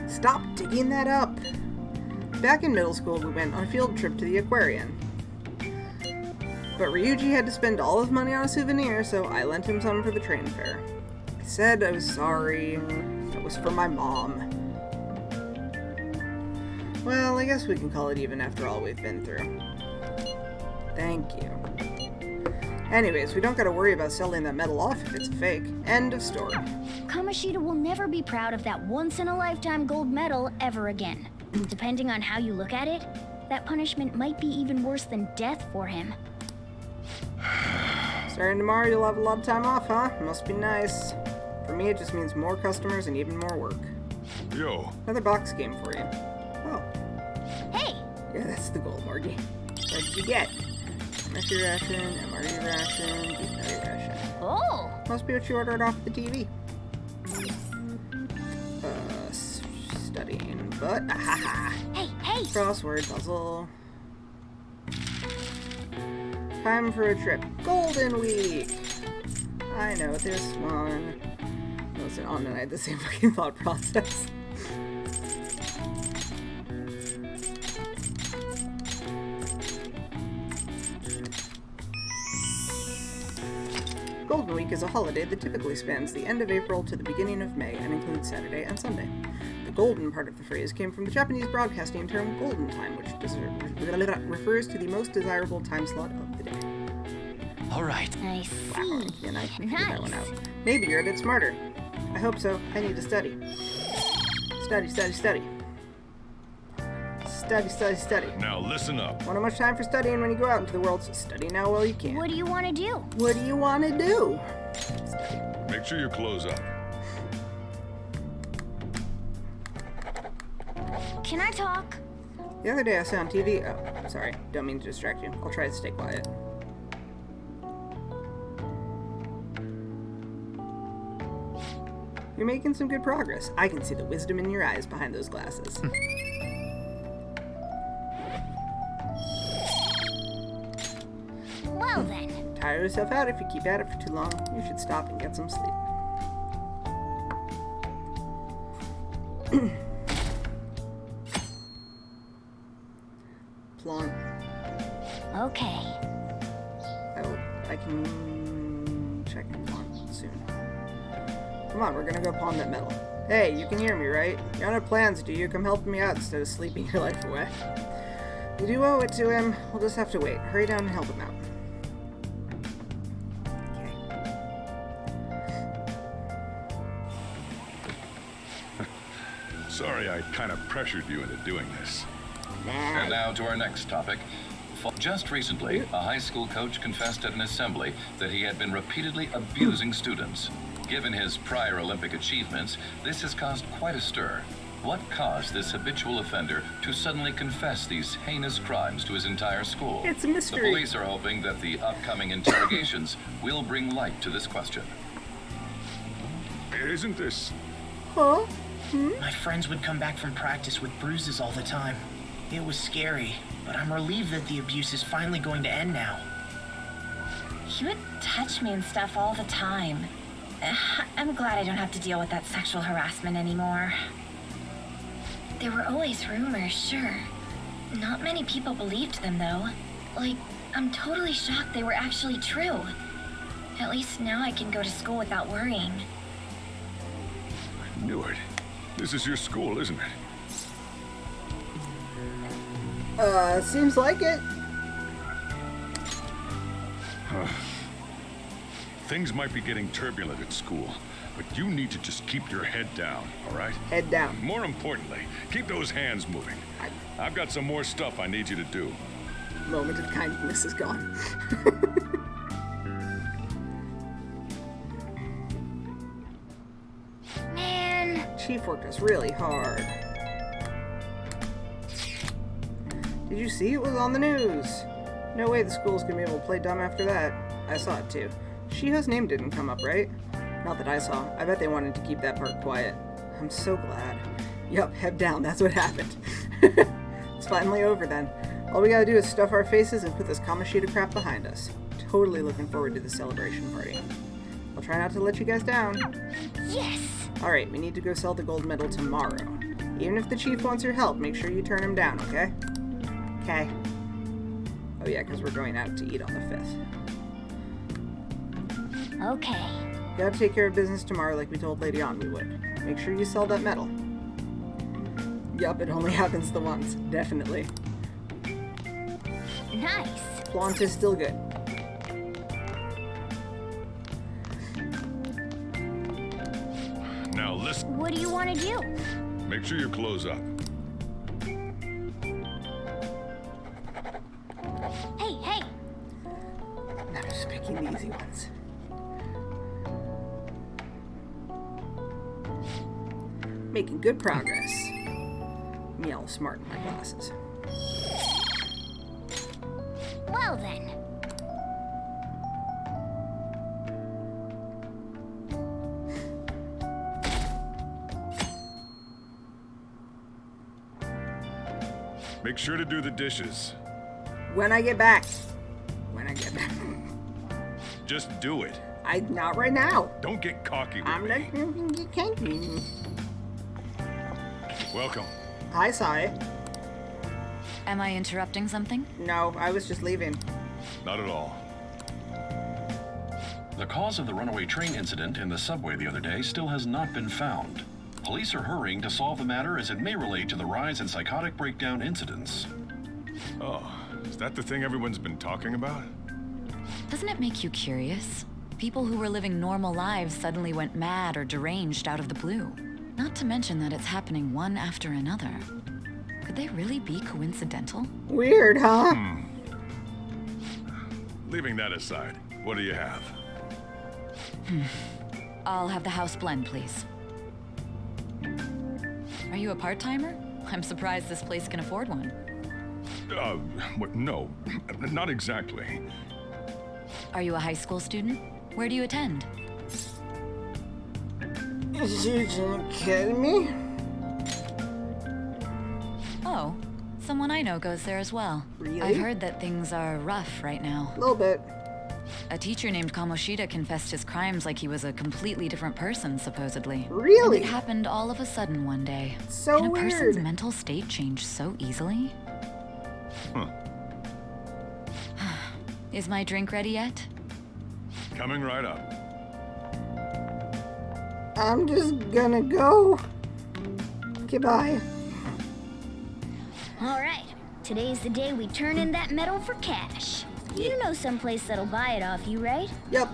Stop digging that up! Back in middle school, we went on a field trip to the aquarium. But Ryuji had to spend all his money on a souvenir, so I lent him some for the train fare. I said I was sorry. It was for my mom. Well, I guess we can call it even after all we've been through. Thank you. Anyways, we don't gotta worry about selling that medal off if it's a fake. End of story. Kamoshida will never be proud of that once-in-a-lifetime gold medal ever again. Depending on how you look at it, that punishment might be even worse than death for him. Starting tomorrow, you'll have a lot of time off, huh? Must be nice. For me, it just means more customers and even more work. Yo. Another box game for you. Oh. Hey! Yeah, that's the goal, Morgie. What did you get? Mercury ration, MRE ration, beef nutty ration. Oh! Must be what you ordered off the TV. Studying, but Hey, hey! crossword puzzle. Time for a trip. Golden Week! I know this one. Listen, on and I had the same fucking thought process. Golden Week is a holiday that typically spans the end of April to the beginning of May and includes Saturday and Sunday. The golden part of the phrase came from the Japanese broadcasting term golden time, which refers to the most desirable time slot of the day. All right. I see. Wow, and I figured that one out. Maybe you're a bit smarter. I hope so. I need to study. Study, study, study. Study, study, study. Now listen up. Won't have much time for studying when you go out into the world, so study now while you can. What do you want to do? What do you want to do? Study. Make sure you close up. Can I talk? The other day I saw on TV. Oh, sorry. Don't mean to distract you. I'll try to stay quiet. You're making some good progress. I can see the wisdom in your eyes behind those glasses. Well then. Tire yourself out if you keep at it for too long. You should stop and get some sleep. Plon. Okay. I can check Plon soon. Come on, we're gonna go pawn that metal. Hey, you can hear me, right? You don't have plans, do you? Come help me out instead of sleeping your life away. You do owe it to him. We'll just have to wait. Hurry down and help him out. Sorry I kind of pressured you into doing this. And now to our next topic. Just recently, a high school coach confessed at an assembly that he had been repeatedly abusing students. Given his prior Olympic achievements, this has caused quite a stir. What caused this habitual offender to suddenly confess these heinous crimes to his entire school? It's a mystery. The police are hoping that the upcoming interrogations will bring light to this question. Isn't this... Huh? My friends would come back from practice with bruises all the time. It was scary, but I'm relieved that the abuse is finally going to end now. He would touch me and stuff all the time. I'm glad I don't have to deal with that sexual harassment anymore. There were always rumors, sure. Not many people believed them, though. Like, I'm totally shocked they were actually true. At least now I can go to school without worrying. I knew it. This is your school, isn't it? Seems like it. Things might be getting turbulent at school, but you need to just keep your head down, all right? Head down. More importantly, keep those hands moving. I've got some more stuff I need you to do. Moment of kindness is gone. Man. Chief worked us really hard. Did you see it was on the news? No way the school's gonna be able to play dumb after that. I saw it too. Shiho's name didn't come up, right? Not that I saw. I bet they wanted to keep that part quiet. I'm so glad. Yup, head down, that's what happened. It's finally over then. All we gotta do is stuff our faces and put this Kamoshida crap behind us. Totally looking forward to the celebration party. I'll try not to let you guys down. Yes! Alright, we need to go sell the gold medal tomorrow. Even if the chief wants your help, make sure you turn him down, okay? Okay. Oh yeah, because we're going out to eat on the 5th. Okay. Gotta take care of business tomorrow like we told Lady On we would. Make sure you sell that medal. Yup, it only happens the once. Definitely. Nice. Flaunt is still good. Now listen. What do you want to do? Make sure you close up. Hey, hey! Now just picking the easy ones. Making good progress. Me all smart in my glasses. Well then. Make sure to do the dishes. When I get back. When I get back. Just do it. Not right now. Don't get cocky with I'm me. not going to get cocky. Welcome. Hi, Sai. Am I interrupting something? No, I was just leaving. Not at all. The cause of the runaway train incident in the subway the other day still has not been found. Police are hurrying to solve the matter as it may relate to the rise in psychotic breakdown incidents. Oh, is that the thing everyone's been talking about? Doesn't it make you curious? People who were living normal lives suddenly went mad or deranged out of the blue. Not to mention that it's happening one after another. Could they really be coincidental? Weird, huh? Leaving that aside, what do you have? I'll have the house blend, please. Are you a part-timer? I'm surprised this place can afford one. No, not exactly. Are you a high school student? Where do you attend? Eugene Academy? Oh, someone I know goes there as well. Really? I've heard that things are rough right now. A little bit. A teacher named Kamoshida confessed his crimes like he was a completely different person, supposedly. Really? And it happened all of a sudden one day. So Can a weird. person's mental state change so easily? Huh. Is my drink ready yet? Coming right up. I'm just gonna go. Goodbye. Alright, today's the day we turn in that medal for cash. You know someplace that'll buy it off you, right? Yep.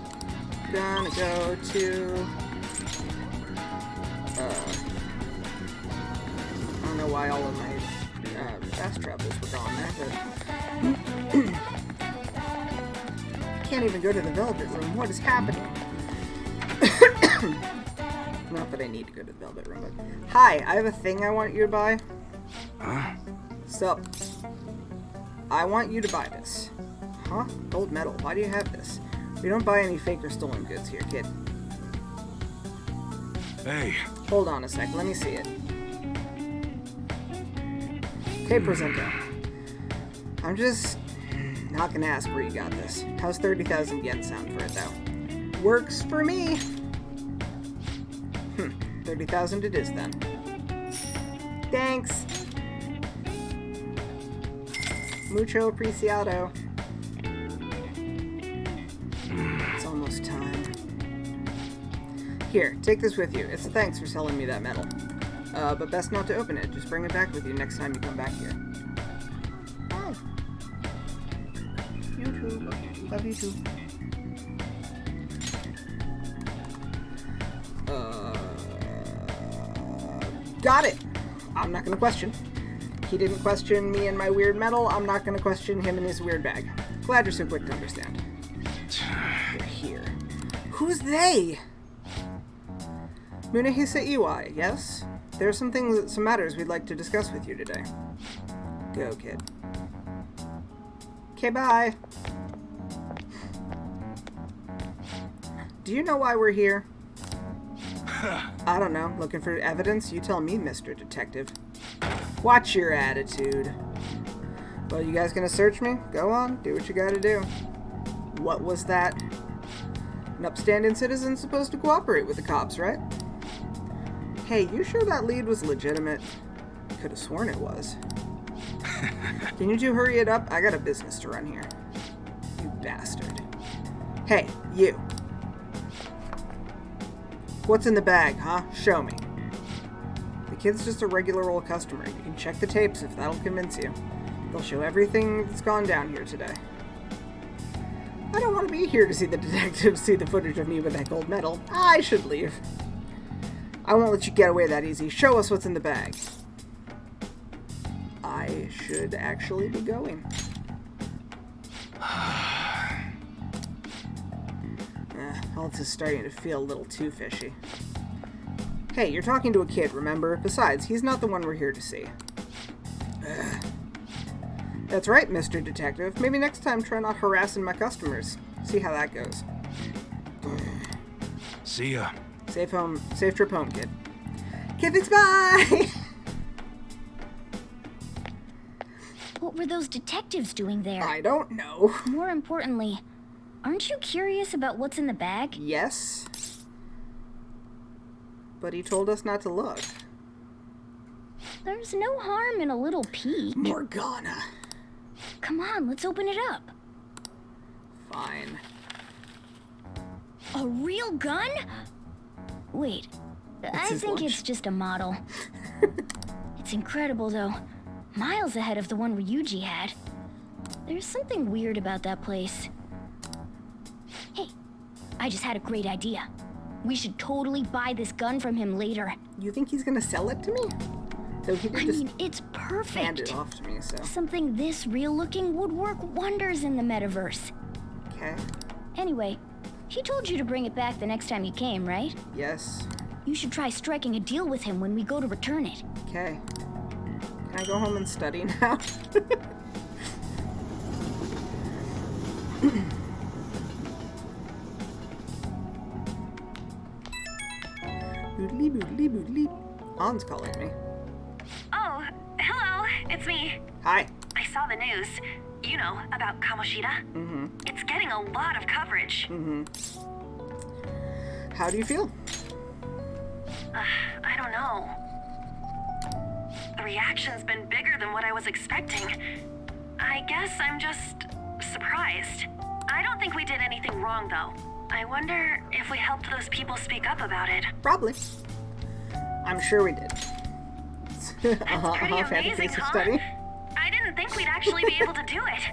Gonna go to... I don't know why all of my fast travelers were gone there, but... Can't even go to the Velvet Room. What is happening? Not that I need to go to the Velvet Room, but... Hi, I have a thing I want you to buy. Huh? So, I want you to buy this. Huh? Gold medal. Why do you have this? We don't buy any fake or stolen goods here, kid. Hey. Hold on a sec. Let me see it. Okay, Presento. I'm just not gonna ask where you got this. How's 30,000 yen sound for it, though? Works for me! 30,000 it is, then. Thanks! Mucho apreciado. It's almost time. Here, take this with you. It's a thanks for selling me that medal. But best not to open it. Just bring it back with you next time you come back here. Bye. You too. Love you too. Got it! I'm not gonna question. He didn't question me and my weird medal. I'm not gonna question him and his weird bag. Glad you're so quick to understand. You're here. Who's they? Munehisa Iwai, yes? There are some matters we'd like to discuss with you today. Go, kid. Okay, bye. Do you know why we're here? I don't know. Looking for evidence? You tell me, Mr. Detective. Watch your attitude. Well, you guys gonna search me? Go on. Do what you gotta do. What was that? An upstanding citizen supposed to cooperate with the cops, right? Hey, you sure that lead was legitimate? Could have sworn it was. Can you two hurry it up? I got a business to run here. You bastard. Hey, you. What's in the bag, huh? Show me. The kid's just a regular old customer. You can check the tapes if that'll convince you. They'll show everything that's gone down here today. I don't want to be here to see the detectives see the footage of me with that gold medal. I should leave. I won't let you get away that easy. Show us what's in the bag. I should actually be going. All this is starting to feel a little too fishy. Hey, you're talking to a kid, remember? Besides, he's not the one we're here to see. That's right, Mr. Detective. Maybe next time try not harassing my customers. See how that goes. See ya. Safe trip home, kid. Kid, thanks, bye! What were those detectives doing there? I don't know. More importantly, aren't you curious about what's in the bag? Yes. But he told us not to look. There's no harm in a little peek. Morgana. Come on, let's open it up. Fine. A real gun? Wait, I think lunch. it's just a model. It's incredible, though. Miles ahead of the one Ryuji had. There's something weird about that place. Hey, I just had a great idea. We should totally buy this gun from him later. You think he's gonna sell it to me? So he I mean, it's perfect. hand it off to me, so. Something this real-looking would work wonders in the metaverse. Okay. Anyway, he told you to bring it back the next time you came, right? Yes. You should try striking a deal with him when we go to return it. Okay. Can I go home and study now? Boodly boodly boodly. An's calling me. Oh, hello, it's me. Hi. I saw the news. You know, about Kamoshida. Mm-hmm. It's getting a lot of coverage. Mm-hmm. How do you feel? I don't know. The reaction's been bigger than what I was expecting. I guess I'm just surprised. I don't think we did anything wrong, though. I wonder if we helped those people speak up about it. Probably. I'm sure we did. That's pretty amazing, case of huh? study. I didn't think we'd actually be able to do it.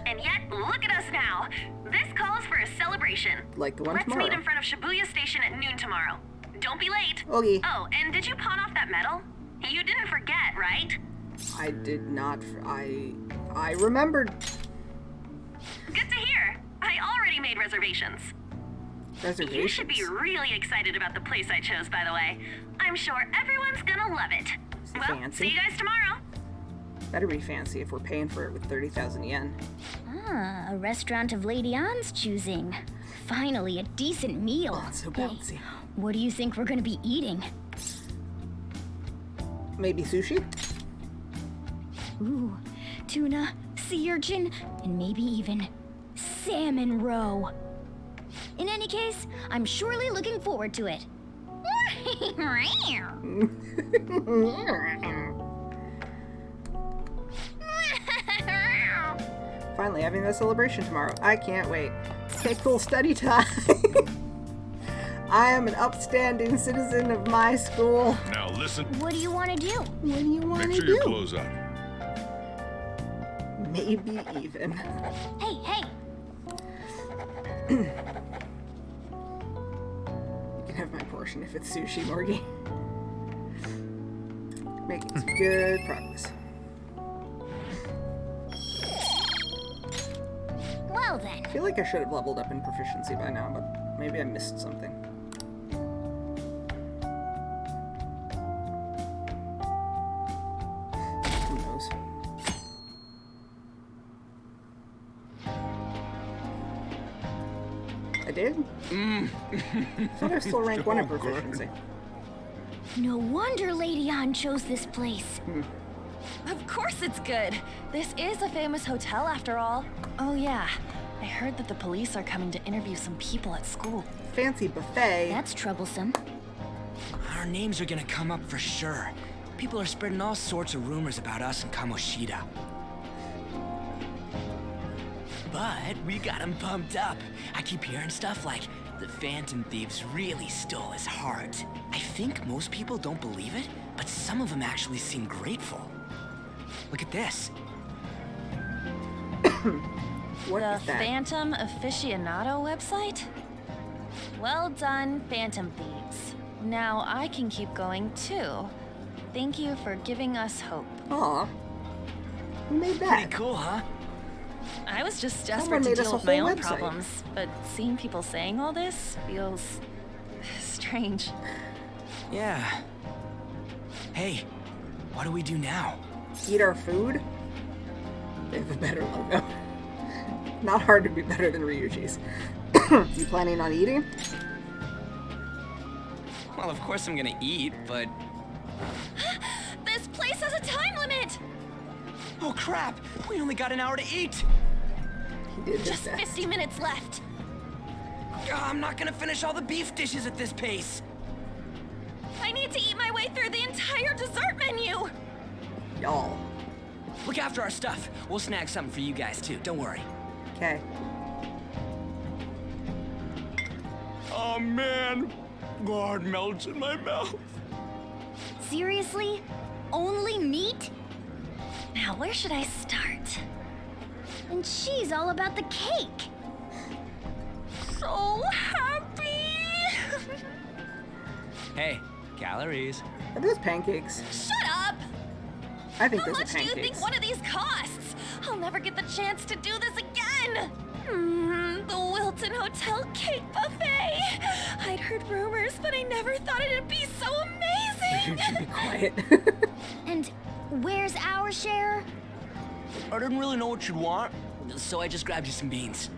And yet, look at us now. This calls for a celebration. Like the one Let's tomorrow. meet in front of Shibuya Station at noon tomorrow. Don't be late. Okay. Oh, and did you pawn off that medal? You didn't forget, right? I did not. I remembered. Good to hear. I already made reservations. Reservations? You should be really excited about the place I chose, by the way. I'm sure everyone's gonna love it. Well, fancy? see you guys tomorrow. Better be fancy if we're paying for it with 30,000 yen. Ah, a restaurant of Lady Ann's choosing. Finally, a decent meal. Oh, it's so Hey, bouncy. what do you think we're gonna be eating? Maybe sushi? Ooh, tuna, sea urchin, and maybe even salmon roe. In any case, I'm surely looking forward to it. Finally having the celebration tomorrow. I can't wait. Okay, cool. Study time. I am an upstanding citizen of my school. Now listen. What do you want to do? What do you want Make to sure do? your clothes up. Maybe even. Hey, hey! You can have my portion if it's sushi, Morgie. Making some good progress. Well then. I feel like I should have leveled up in proficiency by now, but maybe I missed something. Who knows? I did? I thought I was still rank 1 in proficiency. No wonder Lady Ann chose this place. Of course it's good. This is a famous hotel after all. Oh yeah, I heard that the police are coming to interview some people at school. Fancy buffet. That's troublesome. Our names are gonna come up for sure. People are spreading all sorts of rumors about us and Kamoshida. But we got him pumped up. I keep hearing stuff like the Phantom Thieves really stole his heart. I think most people don't believe it, but some of them actually seem grateful. Look at this. What The is that? Phantom Aficionado website? Well done, Phantom Thieves. Now I can keep going too. Thank you for giving us hope. Aw. Who made that? Pretty cool, huh? I was just Someone desperate to made us deal a with my whole own website. problems, but seeing people saying all this feels strange. Yeah. Hey, what do we do now? Eat our food? They have a better logo. Not hard to be better than Ryuji's. You planning on eating? Well, of course I'm gonna eat, but... This place has a time limit! Oh crap! We only got an hour to eat! Just 50 minutes left. I'm not gonna finish all the beef dishes at this pace. I need to eat my way through the entire dessert menu. Y'all. Look after our stuff. We'll snag something for you guys too, don't worry. Okay. Oh man, God melts in my mouth. Seriously? Only meat? Now, where should I start? And she's all about the cake. So happy! Hey, calories. Are those pancakes? Shut up! I think How those are much do you pancakes. think one of these costs? I'll never get the chance to do this again! The Wilton Hotel Cake Buffet! I'd heard rumors, but I never thought it'd be so amazing! You should be quiet. And where's our share? I didn't really know what you'd want, so I just grabbed you some beans.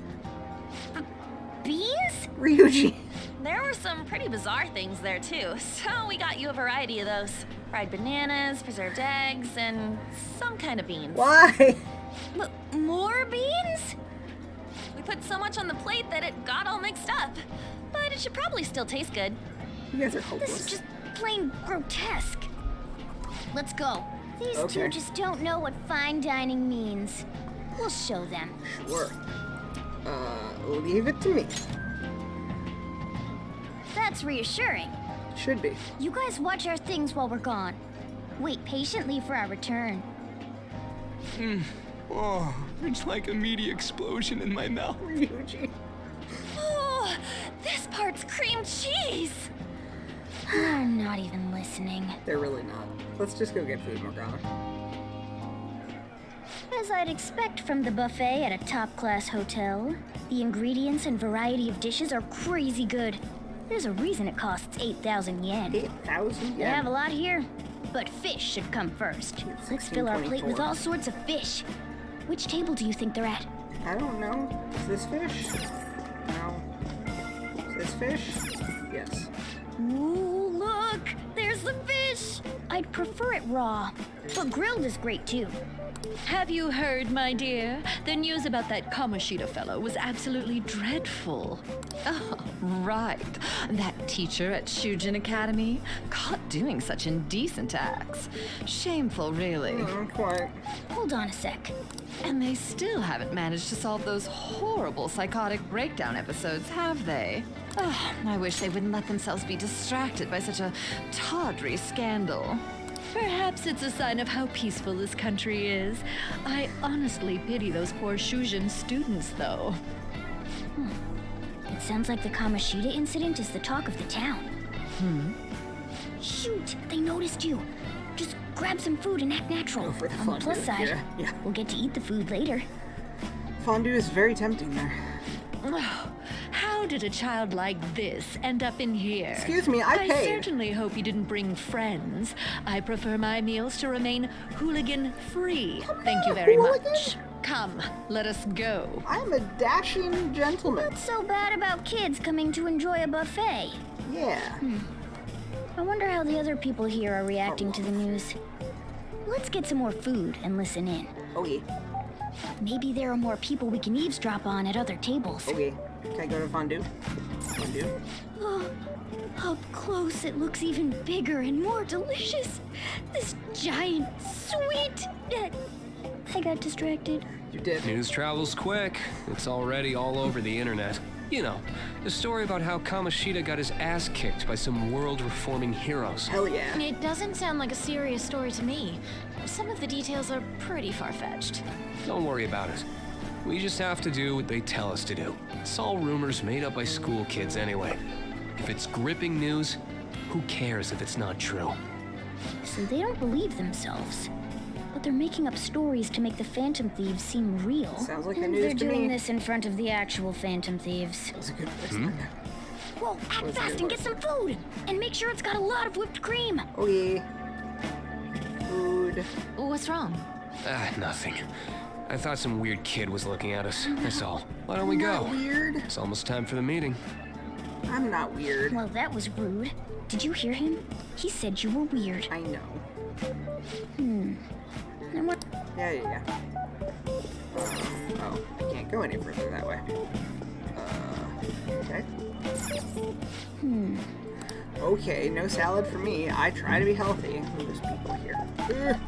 Beans? Ryuji. There were some pretty bizarre things there too, so we got you a variety of those. Fried bananas, preserved eggs, and some kind of beans. Why? More beans? We put so much on the plate that it got all mixed up. But it should probably still taste good. You guys are hopeless. This is just plain grotesque. Let's go. These Okay. two just don't know what fine dining means. We'll show them. Sure. Leave it to me. That's reassuring. Should be. You guys watch our things while we're gone. Wait patiently for our return. Oh, it's like a meaty explosion in my mouth. Ryuji. Oh, this part's cream cheese. I'm not even listening. They're really not. Let's just go get food, Morgana. As I'd expect from the buffet at a top-class hotel, the ingredients and variety of dishes are crazy good. There's a reason it costs 8,000 yen. 8,000 yen? They have a lot here, but fish should come first. Let's fill our plate with all sorts of fish. Which table do you think they're at? I don't know. Is this fish? No. Is this fish? Yes. Ooh, look! There's the fish! I'd prefer it raw, but grilled is great too. Have you heard, my dear? The news about that Kamoshida fellow was absolutely dreadful. Oh, right. That teacher at Shujin Academy, caught doing such indecent acts. Shameful, really. Quite. Hold on a sec. And they still haven't managed to solve those horrible psychotic breakdown episodes, have they? Oh, I wish they wouldn't let themselves be distracted by such a tawdry scandal. Perhaps it's a sign of how peaceful this country is. I honestly pity those poor Shujin students, though. It sounds like the Kamoshida incident is the talk of the town. Shoot, they noticed you. Just grab some food and act natural. For the On the fondue, plus side, yeah. we'll get to eat the food later. Fondue is very tempting there. How did a child like this end up in here? Excuse me, I paid. Certainly hope you didn't bring friends. I prefer my meals to remain hooligan-free. Thank you very much. Come, let us go. I'm a dashing gentleman. What's so bad about kids coming to enjoy a buffet? Yeah. I wonder how the other people here are reacting to the news. Let's get some more food and listen in. Okay. Maybe there are more people we can eavesdrop on at other tables. Okay. Can I go to fondue? Fondue? Oh, up close it looks even bigger and more delicious. This giant, sweet... I got distracted. You did. News travels quick. It's already all over the internet. You know, the story about how Kamoshida got his ass kicked by some world-reforming heroes. Hell yeah. It doesn't sound like a serious story to me. Some of the details are pretty far-fetched. Don't worry about it. We just have to do what they tell us to do. It's all rumors made up by school kids anyway. If it's gripping news, who cares if it's not true? So they don't believe themselves. But they're making up stories to make the Phantom Thieves seem real. Sounds like the and news they're to doing me. this in front of the actual Phantom Thieves. That was a good Whoa, act fast and get some food! And make sure it's got a lot of whipped cream! Okay. Food. What's wrong? Nothing. I thought some weird kid was looking at us. That's all. Why don't we Not go? weird. It's almost time for the meeting. I'm not weird. Well, that was rude. Did you hear him? He said you were weird. I know. Yeah. Oh, I can't go any further that way. Okay. Okay, no salad for me. I try to be healthy. There's people here.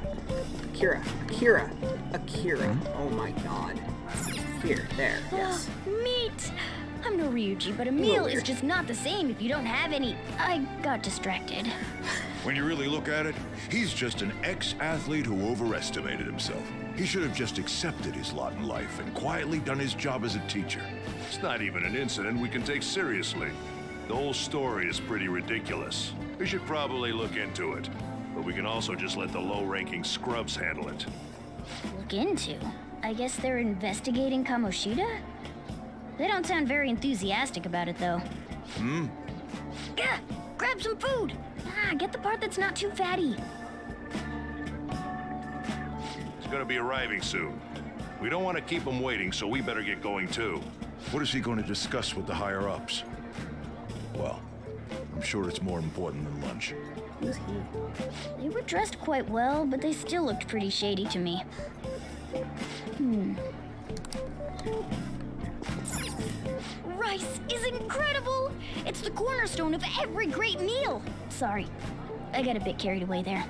Akira. Oh my god. Here, there, yes. Meat! I'm no Ryuji, but a meal is just not the same if you don't have any. I got distracted. When you really look at it, he's just an ex-athlete who overestimated himself. He should have just accepted his lot in life and quietly done his job as a teacher. It's not even an incident we can take seriously. The whole story is pretty ridiculous. We should probably look into it. But we can also just let the low-ranking scrubs handle it. Look into? I guess they're investigating Kamoshida? They don't sound very enthusiastic about it, though. Yeah, grab some food! Get the part that's not too fatty. He's gonna be arriving soon. We don't want to keep him waiting, so we better get going too. What is he going to discuss with the higher-ups? Well, I'm sure it's more important than lunch. Who's he? They were dressed quite well, but they still looked pretty shady to me. Rice is incredible! It's the cornerstone of every great meal! Sorry, I got a bit carried away there.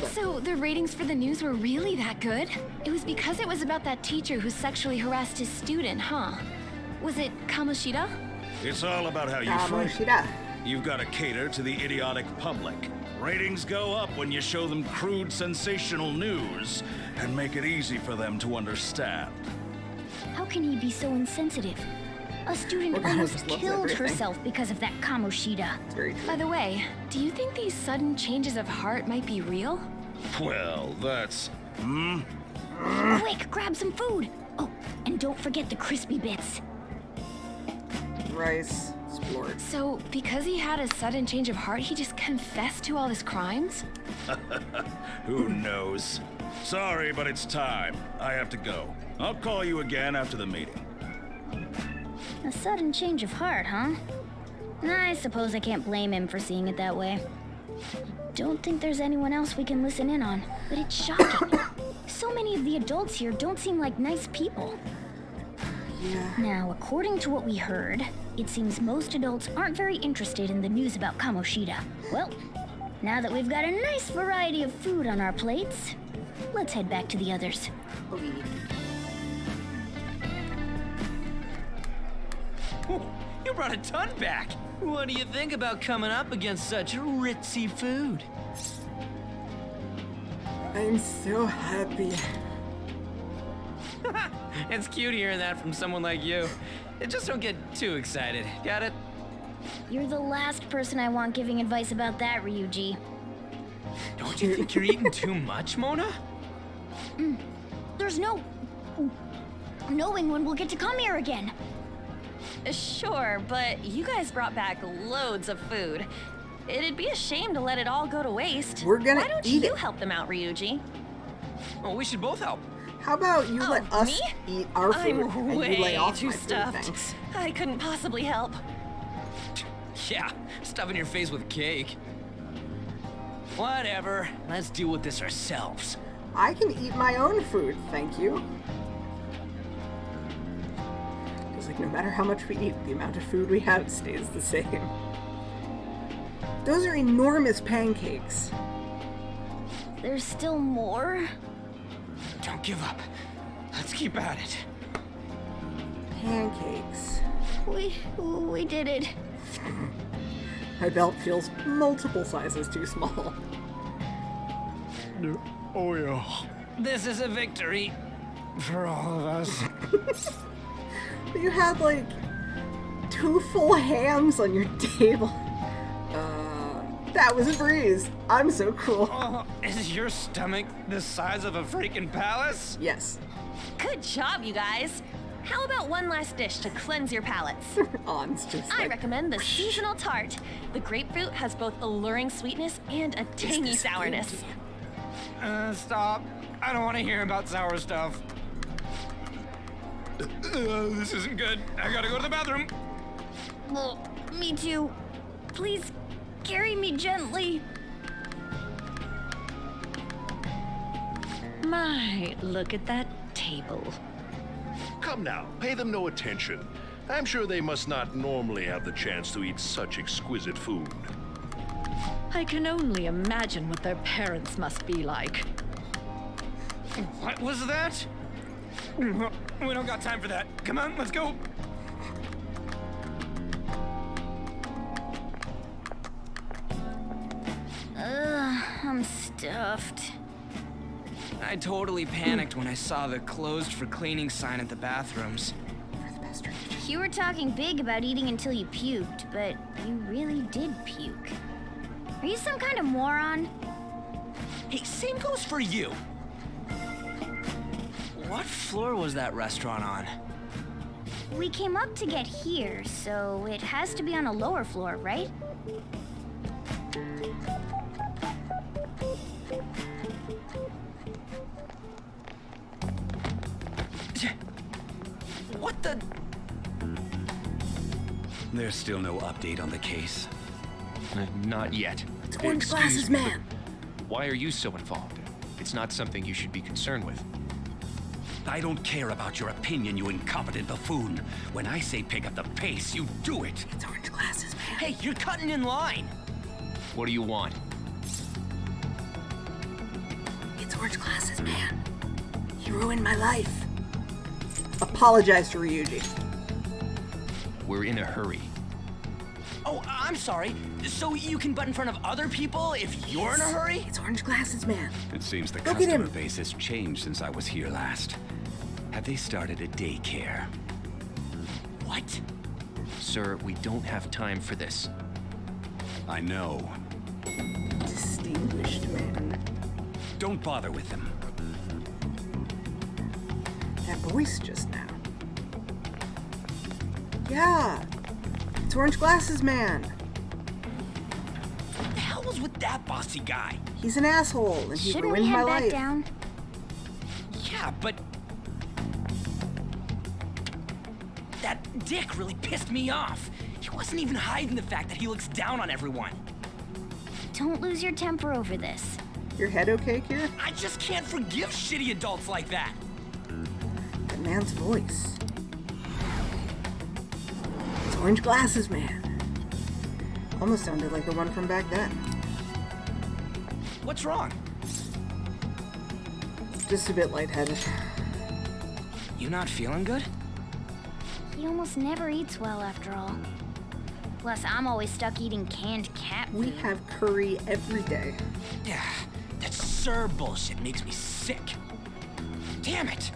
So the ratings for the news were really that good? It was because it was about that teacher who sexually harassed his student, huh? Was it Kamoshida? It's all about how you frame it. You've got to cater to the idiotic public. Ratings go up when you show them crude, sensational news and make it easy for them to understand. How can he be so insensitive? A student almost killed herself because of that Kamoshida. By the way, do you think these sudden changes of heart might be real? Well, that's... Quick, grab some food! Oh, and don't forget the crispy bits. Rice, splort. So, because he had a sudden change of heart, he just confessed to all his crimes? Who knows? Sorry, but it's time. I have to go. I'll call you again after the meeting. A sudden change of heart, huh? I suppose I can't blame him for seeing it that way. Don't think there's anyone else we can listen in on, but it's shocking. So many of the adults here don't seem like nice people. Yeah. Now, according to what we heard, it seems most adults aren't very interested in the news about Kamoshida. Well, now that we've got a nice variety of food on our plates, let's head back to the others. You brought a ton back. What do you think about coming up against such ritzy food? I'm so happy. It's cute hearing that from someone like you. Just don't get too excited. Got it? You're the last person I want giving advice about that, Ryuji. Don't you think you're eating too much, Mona? There's no knowing when we'll get to come here again. Sure, but you guys brought back loads of food. It'd be a shame to let it all go to waste. We're gonna Why don't eat you it. help them out, Ryuji? Well, we should both help. How about you let us me? eat our food I'm and way you lay off too my food, stuffed. thanks. I couldn't possibly help. Yeah, stuffing your face with cake. Whatever. Let's deal with this ourselves. I can eat my own food, thank you. Because like no matter how much we eat, the amount of food we have stays the same. Those are enormous pancakes. There's still more? Don't give up. Let's keep at it. Pancakes. We did it. My belt feels multiple sizes too small. Oh yeah. This is a victory for all of us. You had like 2 full hams on your table. That was a breeze. I'm so cool. Oh, is your stomach the size of a freaking palace? Yes. Good job, you guys. How about one last dish to cleanse your palates? On's just I like, recommend the seasonal tart. The grapefruit has both alluring sweetness and a tangy sourness. Stop. I don't want to hear about sour stuff. This isn't good. I gotta go to the bathroom. Well, me too. Please carry me gently. My, look at that table. Come now, pay them no attention. I'm sure they must not normally have the chance to eat such exquisite food. I can only imagine what their parents must be like. What was that? We don't got time for that. Come on, let's go. I'm stuffed. I totally panicked when I saw the closed for cleaning sign at the bathrooms. You were talking big about eating until you puked, but you really did puke. Are you some kind of moron? Hey, same goes for you. What floor was that restaurant on? We came up to get here, so it has to be on a lower floor, right? What the? There's still no update on the case. Not yet. It's Orange Glasses Man. Why are you so involved? It's not something you should be concerned with. I don't care about your opinion, you incompetent buffoon. When I say pick up the pace, you do it. It's Orange Glasses Man. Hey, you're cutting in line. What do you want? It's Orange Glasses Man. He ruined my life. Apologize to Ryuji. We're in a hurry. Oh, I'm sorry. So you can butt in front of other people if you're in a hurry? It's Orange Glasses Man. It seems the Look at customer him. base has changed since I was here last. Have they started a daycare? What? Sir, we don't have time for this. I know. Distinguished man. Don't bother with them. That voice just now. Yeah. It's Orange Glasses Man. What the hell was with that bossy guy? He's an asshole, and he Shouldn't ruined we my head life. back down? Yeah, but that dick really pissed me off. He wasn't even hiding the fact that he looks down on everyone. Don't lose your temper over this. Your head okay, Kira? I just can't forgive shitty adults like that. That man's voice. It's Orange Glasses Man. Almost sounded like the one from back then. What's wrong? Just a bit lightheaded. You not feeling good? He almost never eats well after all. Plus, I'm always stuck eating canned cat food. We have curry every day. Yeah, that Sir bullshit makes me sick. Damn it!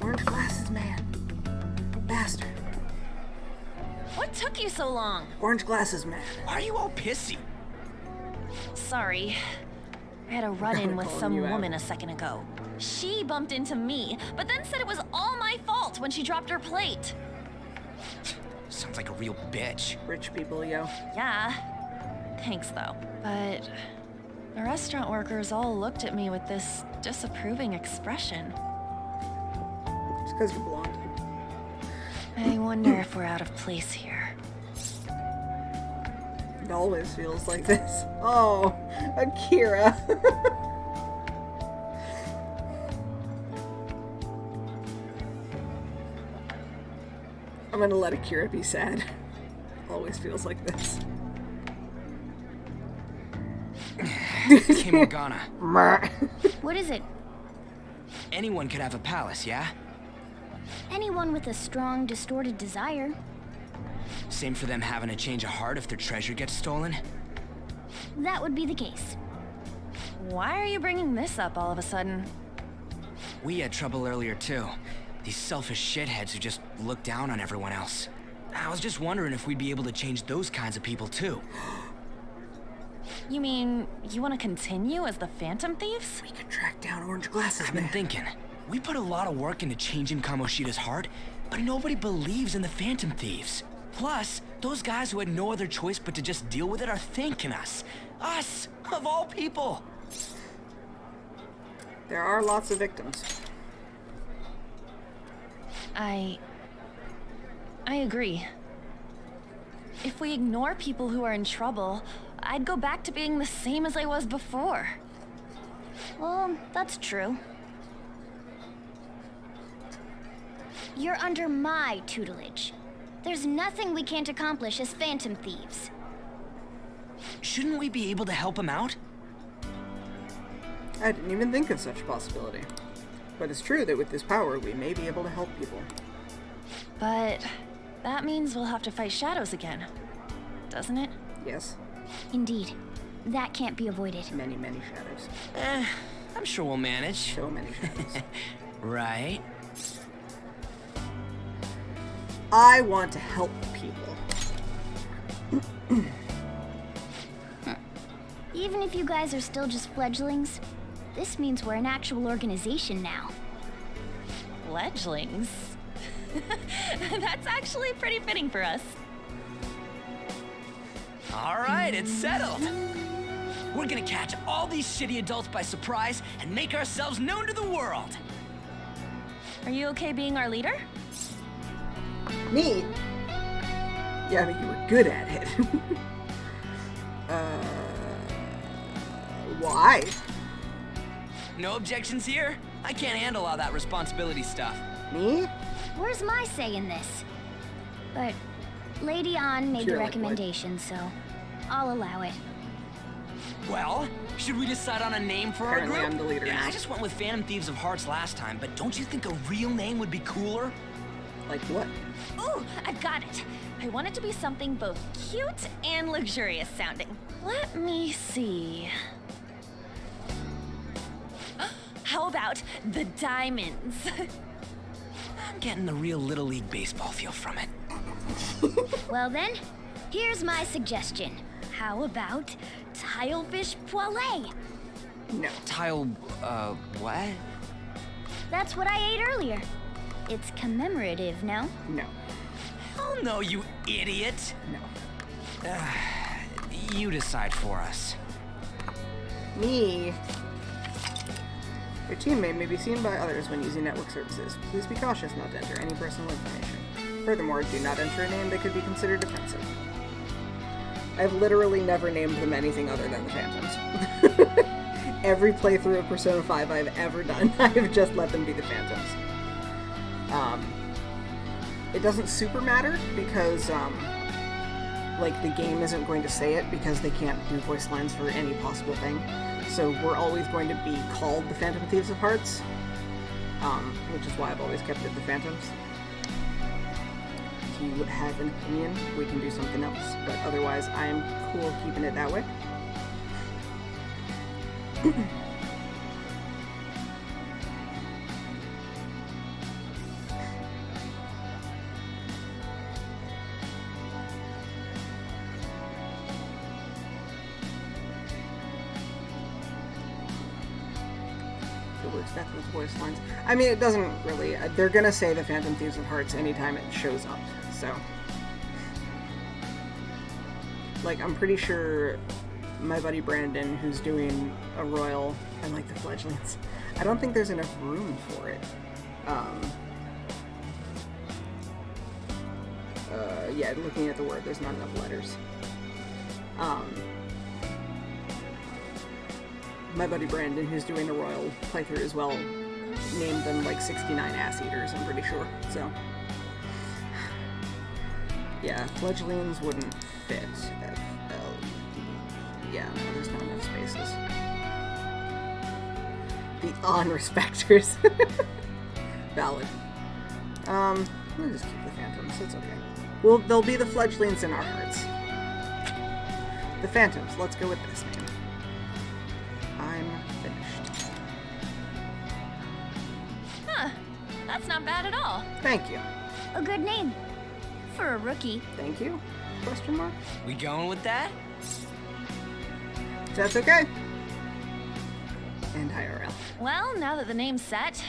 Orange Glasses Man. Bastard. What took you so long? Orange Glasses Man. Why are you all pissy? Sorry. I had a run-in with some woman a second ago. She bumped into me, but then said it was all my fault when she dropped her plate. Sounds like a real bitch. Rich people, yo. Yeah. Thanks, though. But the restaurant workers all looked at me with this disapproving expression. It's because you're blonde. I wonder if we're out of place here. It always feels like this. Oh, Akira. I'm gonna let Akira be sad. Always feels like this. Hey, Morgana. What is it? Anyone could have a palace, yeah? Anyone with a strong, distorted desire. Same for them having a change of heart if their treasure gets stolen? That would be the case. Why are you bringing this up all of a sudden? We had trouble earlier, too. These selfish shitheads who just look down on everyone else. I was just wondering if we'd be able to change those kinds of people, too. You mean, you want to continue as the Phantom Thieves? We could track down Orange Glasses I've been thinking. We put a lot of work into changing Kamoshida's heart, but nobody believes in the Phantom Thieves. Plus, those guys who had no other choice but to just deal with it are thanking us. Us, of all people. There are lots of victims. I agree. If we ignore people who are in trouble, I'd go back to being the same as I was before. Well, that's true. You're under my tutelage. There's nothing we can't accomplish as Phantom Thieves. Shouldn't we be able to help him out? I didn't even think of such a possibility. But it's true that with this power, we may be able to help people. But that means we'll have to fight shadows again, doesn't it? Yes. Indeed. That can't be avoided. Many, many shadows. I'm sure we'll manage. So many shadows. Right? I want to help people. Even if you guys are still just fledglings, this means we're an actual organization now. Fledglings? That's actually pretty fitting for us. All right, it's settled. We're gonna catch all these shitty adults by surprise and make ourselves known to the world. Are you okay being our leader? Me? Yeah, but you were good at it. Why? No objections here? I can't handle all that responsibility stuff. Me? Where's my say in this? But Lady An made the recommendation, so I'll allow it. Well, should we decide on a name for our group? I'm the leader. Yeah, I just went with Phantom Thieves of Hearts last time, but don't you think a real name would be cooler? Like what? Ooh, I've got it. I want it to be something both cute and luxurious sounding. Let me see. How about the Diamonds? I'm getting the real Little League Baseball feel from it. Well then, here's my suggestion. How about Tilefish Poêlée? No. What? That's what I ate earlier. It's commemorative, no? No. Hell no, you idiot! No. You decide for us. Me. Your teammate may be seen by others when using network services. Please be cautious not to enter any personal information. Furthermore, do not enter a name that could be considered offensive. I've literally never named them anything other than the Phantoms. Every playthrough of Persona 5 I've ever done, I've just let them be the Phantoms. It doesn't super matter because, like, the game isn't going to say it because they can't do voice lines for any possible thing. So we're always going to be called the Phantom Thieves of Hearts, which is why I've always kept it the Phantoms. If you have an opinion, we can do something else, but otherwise I am cool keeping it that way. With voice lines. I mean, it doesn't really. They're gonna say the Phantom Thieves of Hearts anytime it shows up, so. Like, I'm pretty sure my buddy Brandon, who's doing a royal, and like the fledglings, I don't think there's enough room for it. Yeah, looking at the word, there's not enough letters. My buddy Brandon, who's doing a royal playthrough as well, named them like 69 ass eaters, I'm pretty sure, so. Yeah, fledglings wouldn't fit. F-L-E-D. Yeah, no, there's not enough spaces. The on-respecters. Valid. We'll just keep the Phantoms, it's okay. Well, they'll be the fledglings in our hearts. The Phantoms, let's go with this name. I'm finished. Huh. That's not bad at all. Thank you. A good name. For a rookie. Thank you? Question mark? We going with that? That's okay. And IRL. Well, now that the name's set,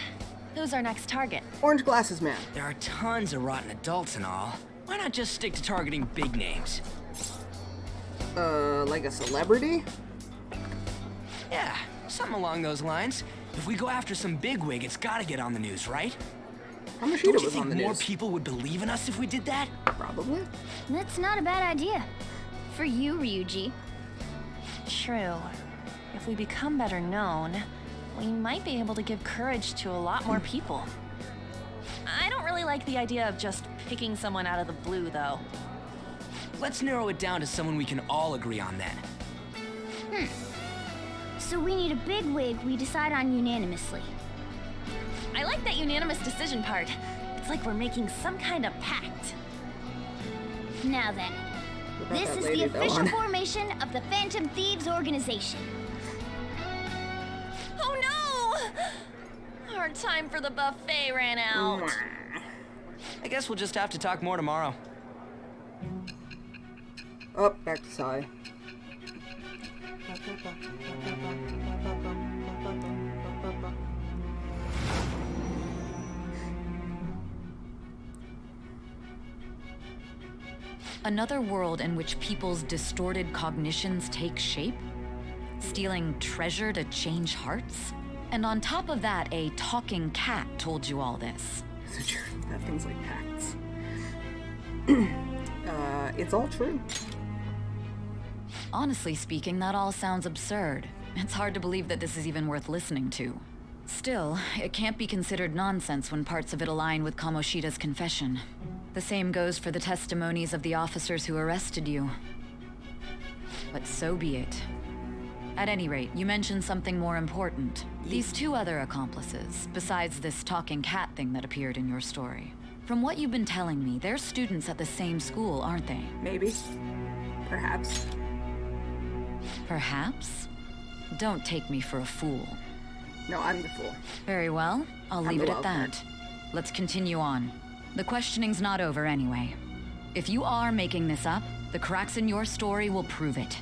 who's our next target? Orange Glasses Man. There are tons of rotten adults and all. Why not just stick to targeting big names? Like a celebrity? Yeah, something along those lines. If we go after some bigwig, it's gotta get on the news, right? Kamoshida was on the news. More people would believe in us if we did that? Probably. That's not a bad idea. For you, Ryuji. True. If we become better known, we might be able to give courage to a lot more people. I don't really like the idea of just picking someone out of the blue, though. Let's narrow it down to someone we can all agree on then. So we need a big wig we decide on unanimously. I like that unanimous decision part. It's like we're making some kind of pact. Now then, this is the official formation of the Phantom Thieves organization. Oh no! Our time for the buffet ran out. I guess we'll just have to talk more tomorrow. Oh, back to Sai. Another world in which people's distorted cognitions take shape? Stealing treasure to change hearts? And on top of that, a talking cat told you all this. That thing's like pacts. It's all true. Honestly speaking, that all sounds absurd. It's hard to believe that this is even worth listening to. Still, it can't be considered nonsense when parts of it align with Kamoshida's confession. The same goes for the testimonies of the officers who arrested you. But so be it. At any rate, you mentioned something more important. These two other accomplices, besides this talking cat thing that appeared in your story. From what you've been telling me, they're students at the same school, aren't they? Maybe. Perhaps. Perhaps? Don't take me for a fool. No, I'm the fool. Very well. I'll leave it at that. Let's continue on. The questioning's not over anyway. If you are making this up, the cracks in your story will prove it.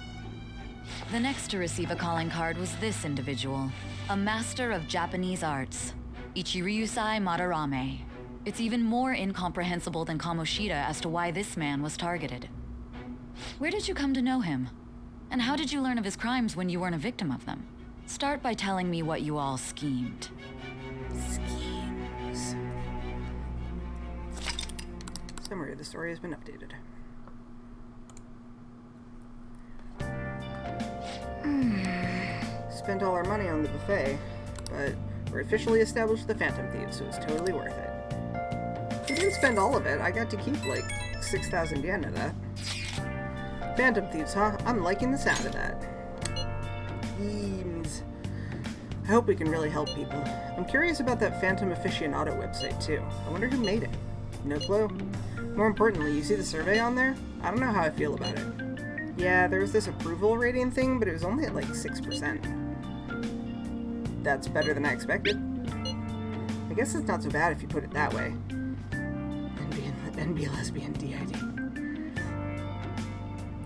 The next to receive a calling card was this individual, a master of Japanese arts, Ichiryusai Madarame. It's even more incomprehensible than Kamoshida as to why this man was targeted. Where did you come to know him? And how did you learn of his crimes when you weren't a victim of them? Start by telling me what you all schemed. Schemes. Summary of the story has been updated. Spent all our money on the buffet, but we're officially established the Phantom Thieves, so it's totally worth it. We didn't spend all of it. I got to keep like 6,000 yen of that. Phantom Thieves, huh? I'm liking the sound of that. Themes. I hope we can really help people. I'm curious about that Phantom Aficionado website too. I wonder who made it. No clue. More importantly, you see the survey on there? I don't know how I feel about it. Yeah, there was this approval rating thing, but it was only at like 6%. That's better than I expected. I guess it's not so bad if you put it that way. NB lesbian DID.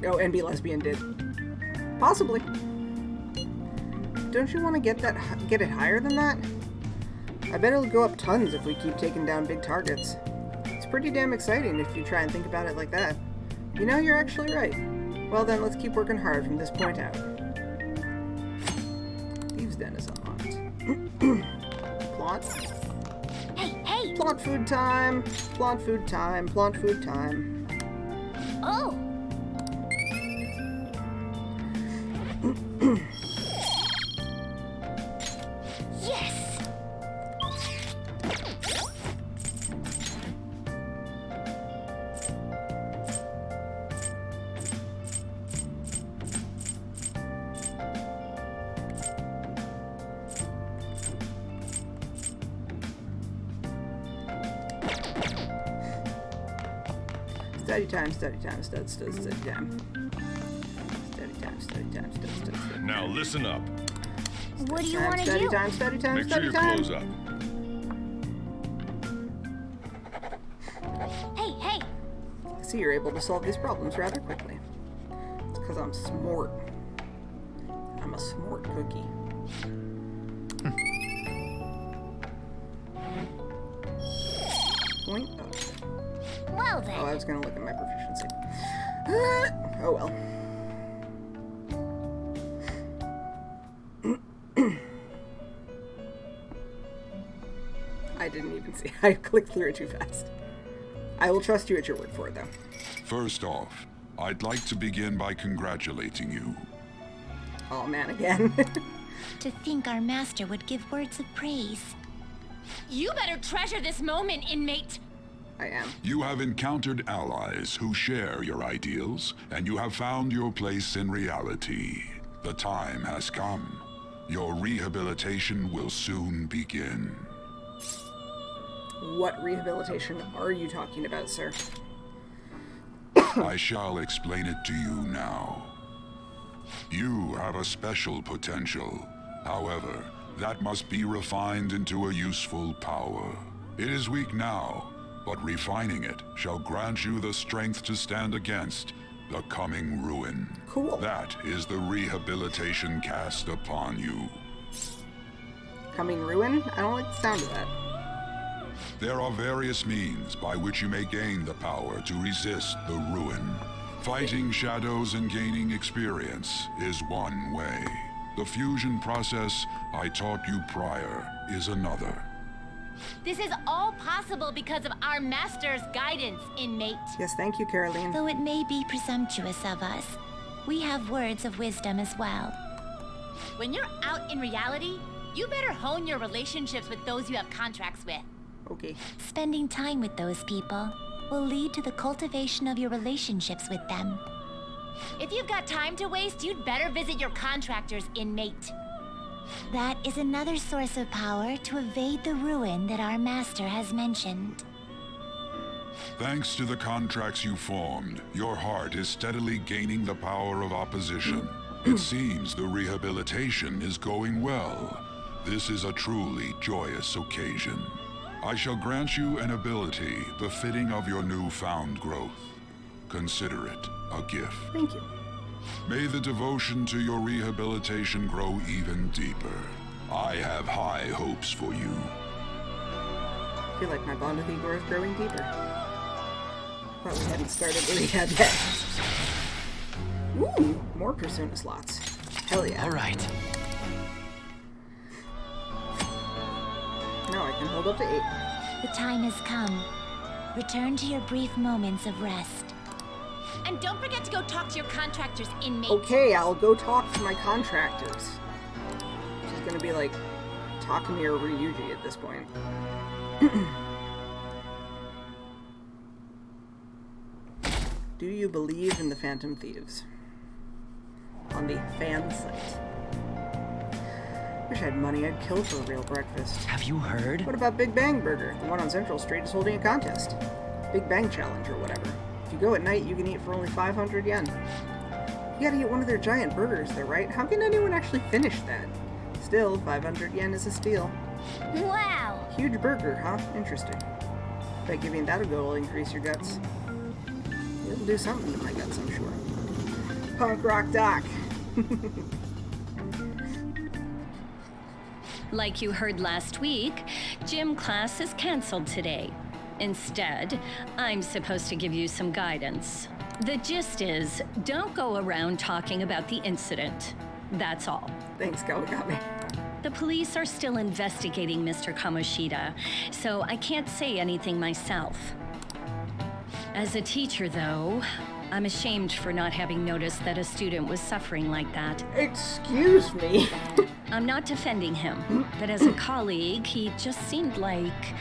Oh, NB lesbian did. Possibly. Don't you want to get it higher than that? I bet it'll go up tons if we keep taking down big targets. It's pretty damn exciting if you try and think about it like that. You know, you're actually right. Well then, let's keep working hard from this point out. Thieves' Den is unlocked. Plot? Hey! Plot food time! Plot food time! Plot food time! Oh! Yes! Study time, study time, study time. Study time, study time, study time. Now listen up. What do you want to do? Study time, study time, Make sure study your time. clothes up. Hey! I see you're able to solve these problems rather quickly. It's because I'm smart. I'm a smart cookie. Point up. Well then. Oh, I was gonna look at my proficiency. Oh well. I didn't even see. I clicked through it too fast. I will trust you at your word for it, though. First off, I'd like to begin by congratulating you. Oh man, again. To think our master would give words of praise. You better treasure this moment, inmate. I am. You have encountered allies who share your ideals, and you have found your place in reality. The time has come. Your rehabilitation will soon begin. What rehabilitation are you talking about, sir? I shall explain it to you now. You have a special potential. However, that must be refined into a useful power. It is weak now, but refining it shall grant you the strength to stand against the coming ruin. Cool. That is the rehabilitation cast upon you. Coming ruin? I don't like the sound of that. There are various means by which you may gain the power to resist the ruin. Fighting shadows and gaining experience is one way. The fusion process I taught you prior is another. This is all possible because of our master's guidance, inmate. Yes, thank you, Caroline. Though it may be presumptuous of us, we have words of wisdom as well. When you're out in reality, you better hone your relationships with those you have contracts with. Okay. Spending time with those people will lead to the cultivation of your relationships with them. If you've got time to waste, you'd better visit your contractors, inmate. That is another source of power to evade the ruin that our master has mentioned. Thanks to the contracts you formed, your heart is steadily gaining the power of opposition. It seems the rehabilitation is going well. This is a truly joyous occasion. I shall grant you an ability befitting of your newfound growth. Consider it a gift. Thank you. May the devotion to your rehabilitation grow even deeper. I have high hopes for you. I feel like my bond with Igor is growing deeper. Thought we hadn't started the rehab yet. Ooh, more Persona slots. Hell yeah. Alright. Now I can hold up to 8. The time has come. Return to your brief moments of rest. And don't forget to go talk to your contractors, inmate. Okay, I'll go talk to my contractors. She's gonna be like Takumi or Ryuji at this point. Do you believe in the Phantom Thieves? On the fan site. Wish I had money, I'd kill for a real breakfast. Have you heard? What about Big Bang Burger? The one on Central Street is holding a contest. Big Bang Challenge or whatever. If you go at night, you can eat for only 500 yen. You gotta eat one of their giant burgers though, right? How can anyone actually finish that? Still, 500 yen is a steal. Wow! Huge burger, huh? Interesting. Bet giving that a go will increase your guts. It'll do something to my guts, I'm sure. Punk Rock Doc. Like you heard last week, gym class is canceled today. Instead, I'm supposed to give you some guidance. The gist is, don't go around talking about the incident. That's all. Thanks, Kawakami. The police are still investigating Mr. Kamoshida, so I can't say anything myself. As a teacher, though, I'm ashamed for not having noticed that a student was suffering like that. Excuse me? I'm not defending him, but as a colleague, he just seemed like,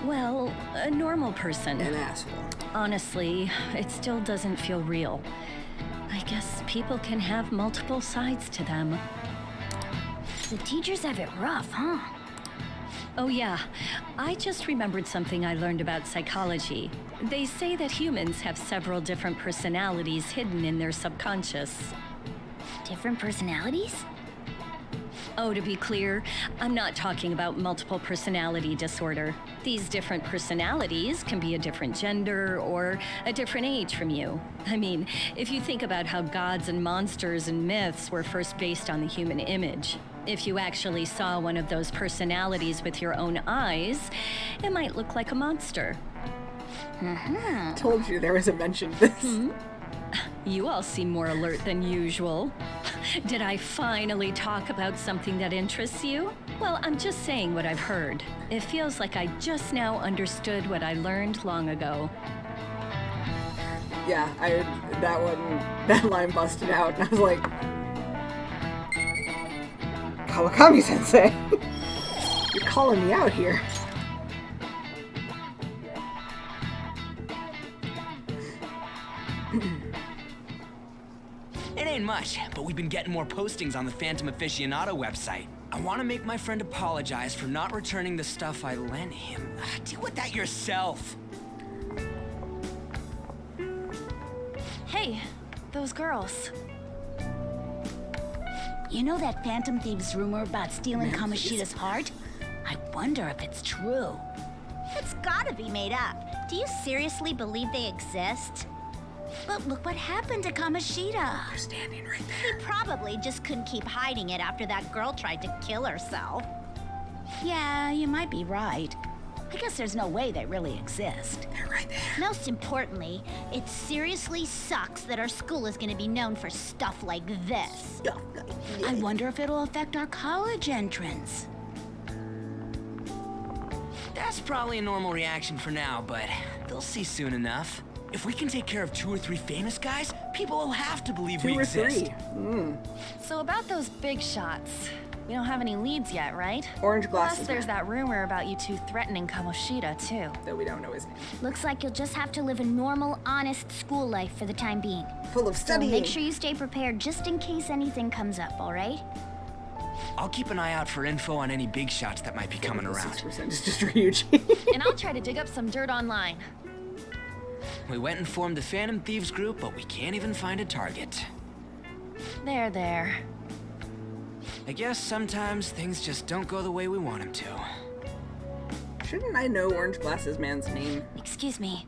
well, a normal person. An asshole. Honestly, it still doesn't feel real. I guess people can have multiple sides to them. The teachers have it rough, huh? Oh yeah, I just remembered something I learned about psychology. They say that humans have several different personalities hidden in their subconscious. Different personalities? Oh, to be clear, I'm not talking about multiple personality disorder. These different personalities can be a different gender or a different age from you. I mean, if you think about how gods and monsters and myths were first based on the human image, if you actually saw one of those personalities with your own eyes, it might look like a monster. Told you there was a mention of this. You all seem more alert than usual. Did I finally talk about something that interests you? Well, I'm just saying what I've heard. It feels like I just now understood what I learned long ago. Yeah, that line busted out, and I was like... Kawakami-sensei. You're calling me out here. It ain't much, but we've been getting more postings on the Phantom Aficionado website. I want to make my friend apologize for not returning the stuff I lent him. Deal with that yourself. Hey, those girls. You know that Phantom Thieves rumor about stealing Kamoshida's heart? I wonder if it's true. It's gotta be made up. Do you seriously believe they exist? But look what happened to Kamoshida. They're standing right there. He probably just couldn't keep hiding it after that girl tried to kill herself. Yeah, you might be right. I guess there's no way they really exist. They're right there. Most importantly, it seriously sucks that our school is gonna be known for stuff like this. I wonder if it'll affect our college entrance. That's probably a normal reaction for now, but they'll see soon enough. If we can take care of 2 or 3 famous guys, people will have to believe we exist. 2 or 3. So about those big shots, we don't have any leads yet, right? Orange glasses. Plus, there's that rumor about you two threatening Kamoshida, too. Though we don't know his name. Looks like you'll just have to live a normal, honest school life for the time being. Full of studying. So make sure you stay prepared just in case anything comes up, all right? I'll keep an eye out for info on any big shots that might be coming around. 6% is just Ryuji. And I'll try to dig up some dirt online. We went and formed the Phantom Thieves group, but we can't even find a target. There. I guess sometimes things just don't go the way we want them to. Shouldn't I know Orange Glasses Man's name? Excuse me.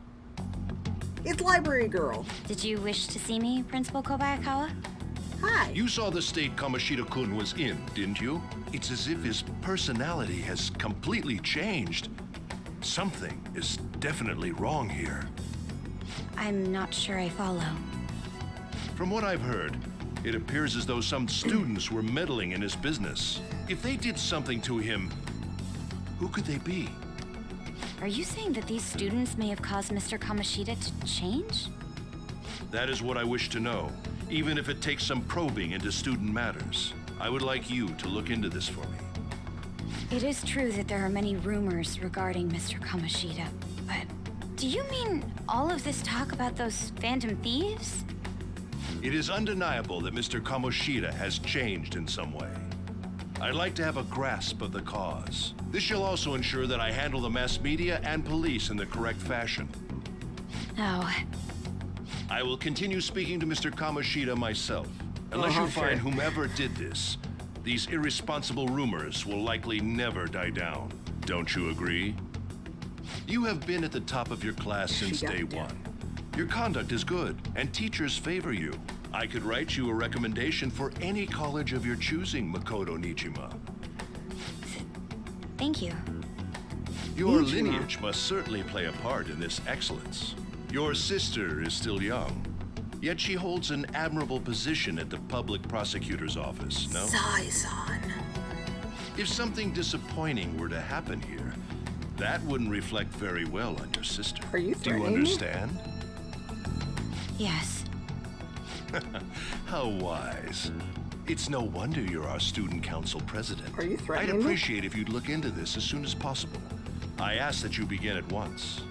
It's Library Girl. Did you wish to see me, Principal Kobayakawa? Hi. You saw the state Kamoshida-kun was in, didn't you? It's as if his personality has completely changed. Something is definitely wrong here. I'm not sure I follow. From what I've heard, it appears as though some students were meddling in his business. If they did something to him, who could they be? Are you saying that these students may have caused Mr. Kamoshida to change? That is what I wish to know, even if it takes some probing into student matters. I would like you to look into this for me. It is true that there are many rumors regarding Mr. Kamoshida, but do you mean all of this talk about those Phantom Thieves? It is undeniable that Mr. Kamoshida has changed in some way. I'd like to have a grasp of the cause. This shall also ensure that I handle the mass media and police in the correct fashion. Oh. I will continue speaking to Mr. Kamoshida myself. Unless you find whomever did this, these irresponsible rumors will likely never die down. Don't you agree? You have been at the top of your class since day one. Your conduct is good, and teachers favor you. I could write you a recommendation for any college of your choosing, Makoto Nijima. Thank you. Your lineage must certainly play a part in this excellence. Your sister is still young, yet she holds an admirable position at the public prosecutor's office, no? Sai-san. If something disappointing were to happen here, that wouldn't reflect very well on your sister. Are you Do you threatening me? understand? Yes. How wise. It's no wonder you're our student council president. Are you threatening I'd me? appreciate if you'd look into this as soon as possible. I ask that you begin at once.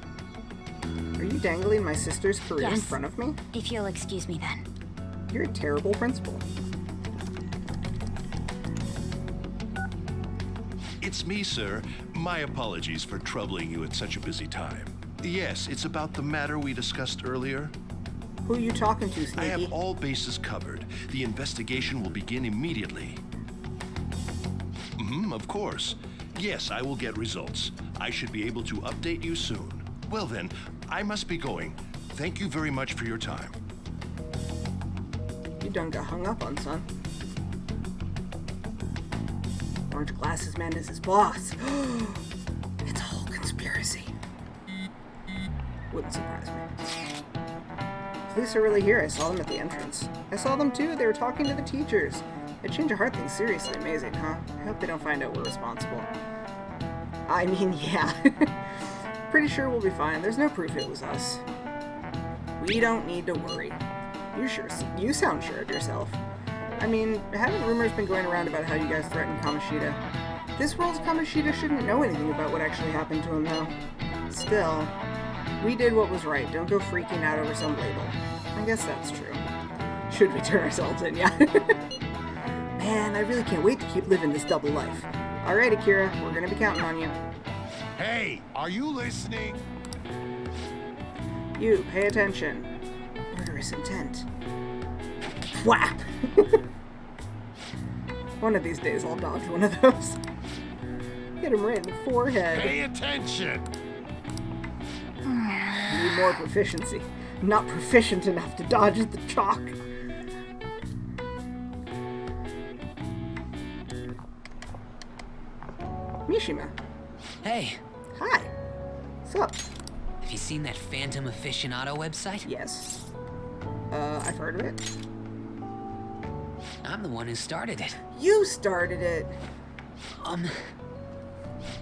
Are you dangling my sister's career in Yes. front of me? If you'll excuse me then. You're a terrible principal. It's me, sir. My apologies for troubling you at such a busy time. Yes, it's about the matter we discussed earlier. Who are you talking to, Sneaky? I have all bases covered. The investigation will begin immediately. Of course. Yes, I will get results. I should be able to update you soon. Well then, I must be going. Thank you very much for your time. You done got hung up on, son. Orange Glasses Man is his boss. It's a whole conspiracy. Wouldn't surprise me. Police are really here. I saw them at the entrance. I saw them too. They were talking to the teachers. A change of heart thing's seriously amazing, huh? I hope they don't find out we're responsible. I mean, yeah. Pretty sure we'll be fine. There's no proof it was us. We don't need to worry. You sound sure of yourself. I mean, haven't rumors been going around about how you guys threatened Kamoshida? This world's Kamoshida shouldn't know anything about what actually happened to him, though. Still, we did what was right. Don't go freaking out over some label. I guess that's true. Should we turn ourselves in, yeah? Man, I really can't wait to keep living this double life. Alright, Akira, we're gonna be counting on you. Hey, are you listening? You, pay attention. Murderous intent. Whap! One of these days I'll dodge one of those. Hit him right in the forehead. Pay attention! Need more proficiency. I'm not proficient enough to dodge the chalk. Mishima. Hey. Hi. What's up? Have you seen that Phantom Aficionado website? Yes. I've heard of it. I'm the one who started it. You started it!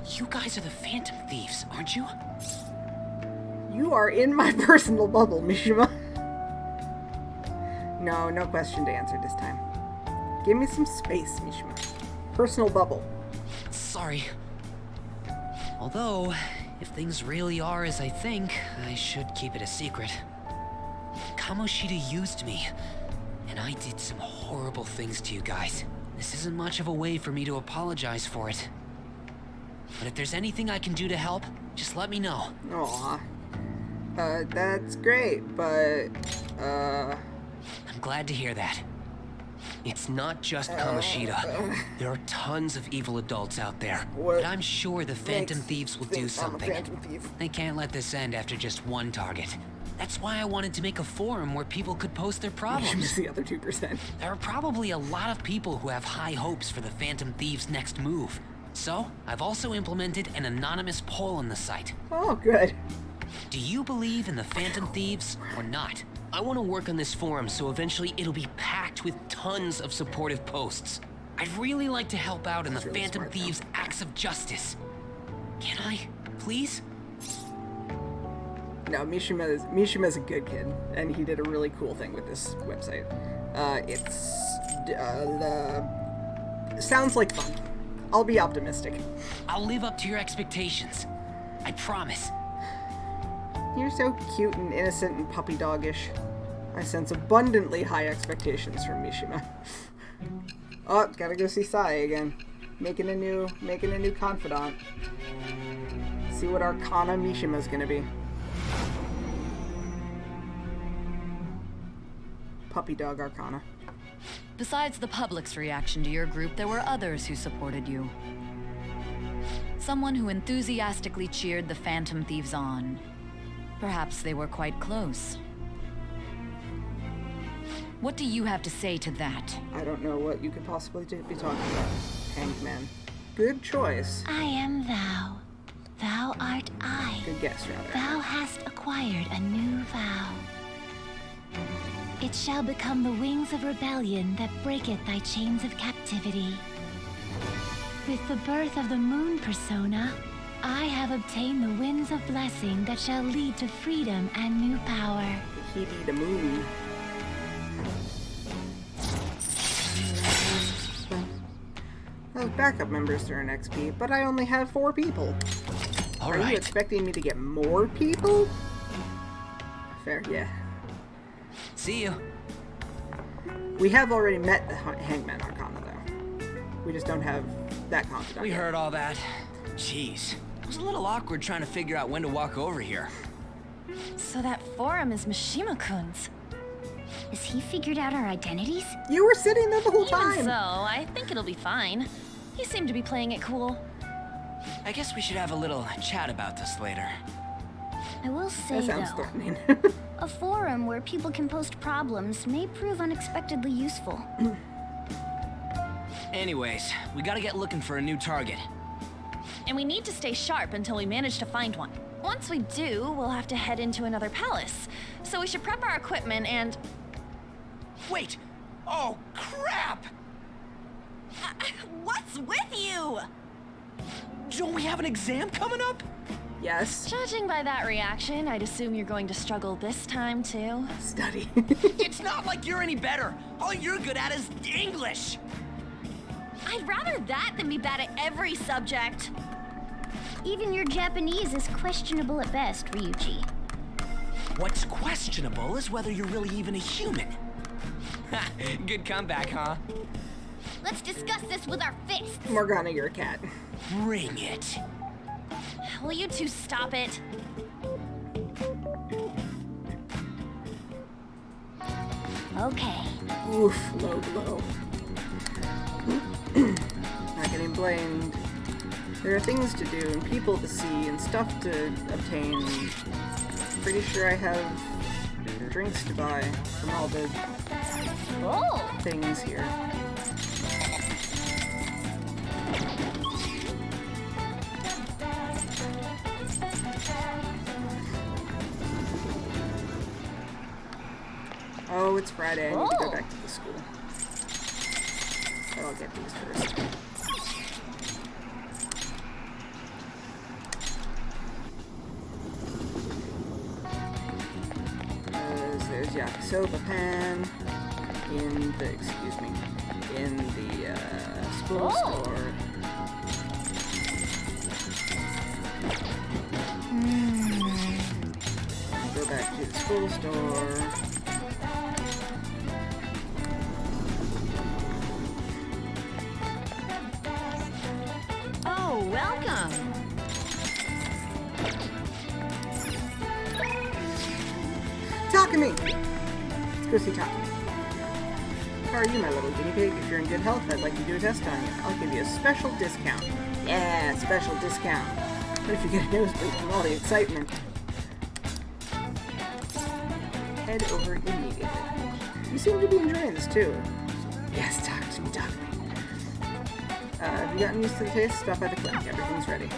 You guys are the Phantom Thieves, aren't you? You are in my personal bubble, Mishima. No question to answer this time. Give me some space, Mishima. Personal bubble. Sorry. Although, if things really are as I think, I should keep it a secret. Kamoshida used me, and I did some horrible things to you guys. This isn't much of a way for me to apologize for it. But if there's anything I can do to help, just let me know. Aw. That's great, but, I'm glad to hear that. It's not just Kamoshida. There are tons of evil adults out there. But I'm sure the Phantom Thieves will do something. They can't let this end after just one target. That's why I wanted to make a forum where people could post their problems. The other 2%. There are probably a lot of people who have high hopes for the Phantom Thieves' next move. So, I've also implemented an anonymous poll on the site. Oh, good. Do you believe in the Phantom Thieves or not? I want to work on this forum so eventually it'll be packed with tons of supportive posts. I'd really like to help out in the Phantom Thieves' acts of justice. Can I, please? No, Mishima's a good kid, and he did a really cool thing with this website. Sounds like fun. I'll be optimistic. I'll live up to your expectations. I promise. You're so cute and innocent and puppy doggish. I sense abundantly high expectations from Mishima. Oh, gotta go see Sai again. Making a new confidant. See what Arcana Mishima's gonna be. Puppy dog Arcana. Besides the public's reaction to your group, there were others who supported you. Someone who enthusiastically cheered the Phantom Thieves on. Perhaps they were quite close. What do you have to say to that? I don't know what you could possibly be talking about. Hangman. Good choice. I am thou. Thou art I. Good guess, rather. Thou hast acquired a new vow. It shall become the wings of rebellion that breaketh thy chains of captivity. With the birth of the moon persona, I have obtained the winds of blessing that shall lead to freedom and new power. He be the moon. Those backup members to earn XP, but I only have 4 people. Are you expecting me to get more people? Fair, yeah. See you. We have already met the Hangman Arcana, though. We just don't have that confidant. We heard all that. Jeez. It was a little awkward trying to figure out when to walk over here. So that forum is Mishima-kun's. Has he figured out our identities? You were sitting there the whole time. Even so, I think it'll be fine. He seemed to be playing it cool. I guess we should have a little chat about this later. I will say, that sounds though, threatening. a forum where people can post problems may prove unexpectedly useful. Anyways, we gotta get looking for a new target. And we need to stay sharp until we manage to find one. Once we do, we'll have to head into another palace. So we should prep our equipment and... Wait! Oh, crap! What's with you? Don't we have an exam coming up? Yes? Judging by that reaction, I'd assume you're going to struggle this time, too. Study. It's not like you're any better. All you're good at is English. I'd rather that than be bad at every subject. Even your Japanese is questionable at best, Ryuji. What's questionable is whether you're really even a human. Good comeback, huh? Let's discuss this with our fists. Morgana, you're a cat. Bring it. Will you two stop it? Okay. Oof, low blow. Not getting blamed. There are things to do and people to see and stuff to obtain. Pretty sure I have drinks to buy from all the things here. Oh, it's Friday. I need to go back to the school. But I'll get these first. There's yakisoba pan in the, in the school store. Go back to the school store. Oh, welcome. Takumi! Let's go see Takumi. How are you, my little guinea pig? If you're in good health, I'd like to do a test on you. I'll give you a special discount. Yeah, special discount. What if you get a nosebleed from all the excitement? Head over immediately. You seem to be enjoying this too. Yes, talk to me, talk to me. Have you gotten used to the taste? Stop by the clinic. Everything's ready.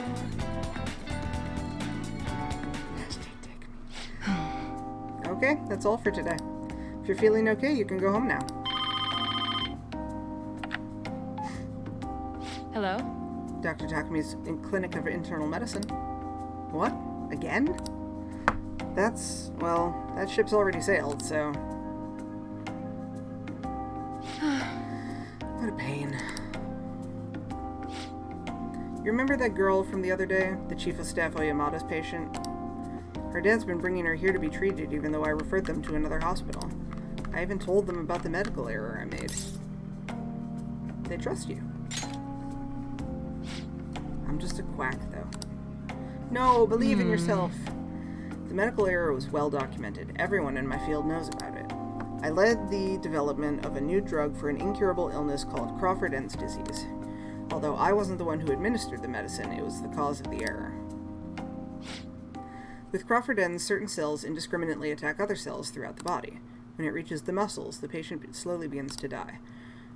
Okay, that's all for today. If you're feeling okay, you can go home now. Hello? Dr. Takumi's Clinic of Internal Medicine. What? Again? That's, well, that ship's already sailed, so... What a pain. You remember that girl from the other day? The Chief of Staff Oyamada's patient? Her dad's been bringing her here to be treated, even though I referred them to another hospital. I even told them about the medical error I made. They trust you. I'm just a quack, though. No, believe in yourself. The medical error was well documented. Everyone in my field knows about it. I led the development of a new drug for an incurable illness called Crawford-Enz disease. Although I wasn't the one who administered the medicine, it was the cause of the error. With Crawford-Enz, certain cells indiscriminately attack other cells throughout the body. When it reaches the muscles, the patient slowly begins to die.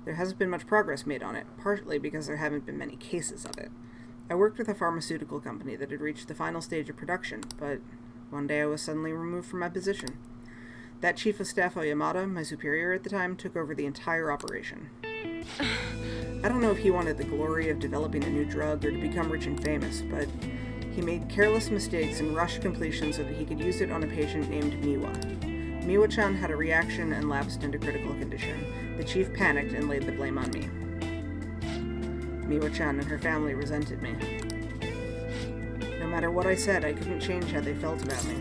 There hasn't been much progress made on it, partly because there haven't been many cases of it. I worked with a pharmaceutical company that had reached the final stage of production, but one day I was suddenly removed from my position. That Chief of Staff Oyamada, my superior at the time, took over the entire operation. I don't know if he wanted the glory of developing a new drug or to become rich and famous, but he made careless mistakes and rushed completion so that he could use it on a patient named Miwa. Miwa-chan had a reaction and lapsed into critical condition. The chief panicked and laid the blame on me. Miwa-chan and her family resented me. No matter what I said, I couldn't change how they felt about me.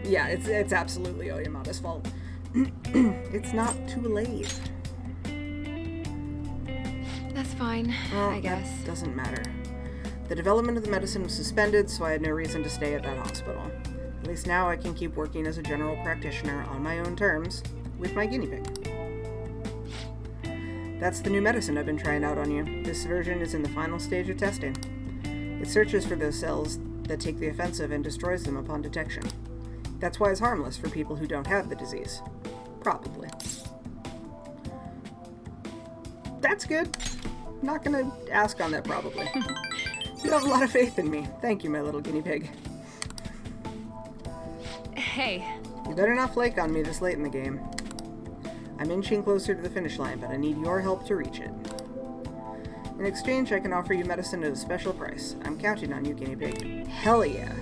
Yeah, it's absolutely Oyamada's fault. It's not too late. That's fine, I guess. That doesn't matter. The development of the medicine was suspended, so I had no reason to stay at that hospital. At least now I can keep working as a general practitioner on my own terms with my guinea pig. That's the new medicine I've been trying out on you. This version is in the final stage of testing. It searches for those cells that take the offensive and destroys them upon detection. That's why it's harmless for people who don't have the disease. Probably. That's good. I'm not gonna ask on that, probably. You have a lot of faith in me. Thank you, my little guinea pig. Hey. You better not flake on me this late in the game. I'm inching closer to the finish line, but I need your help to reach it. In exchange, I can offer you medicine at a special price. I'm counting on you, guinea pig. Hell yeah.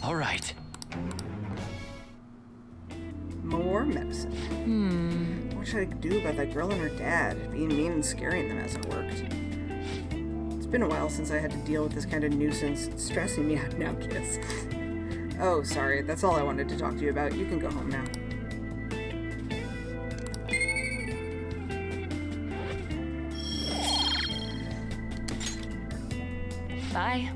All right. More medicine. What should I do about that girl and her dad? Being mean and scaring them hasn't worked. It's been a while since I had to deal with this kind of nuisance. It's stressing me out now, Kiss. Oh, sorry. That's all I wanted to talk to you about. You can go home now. Bye.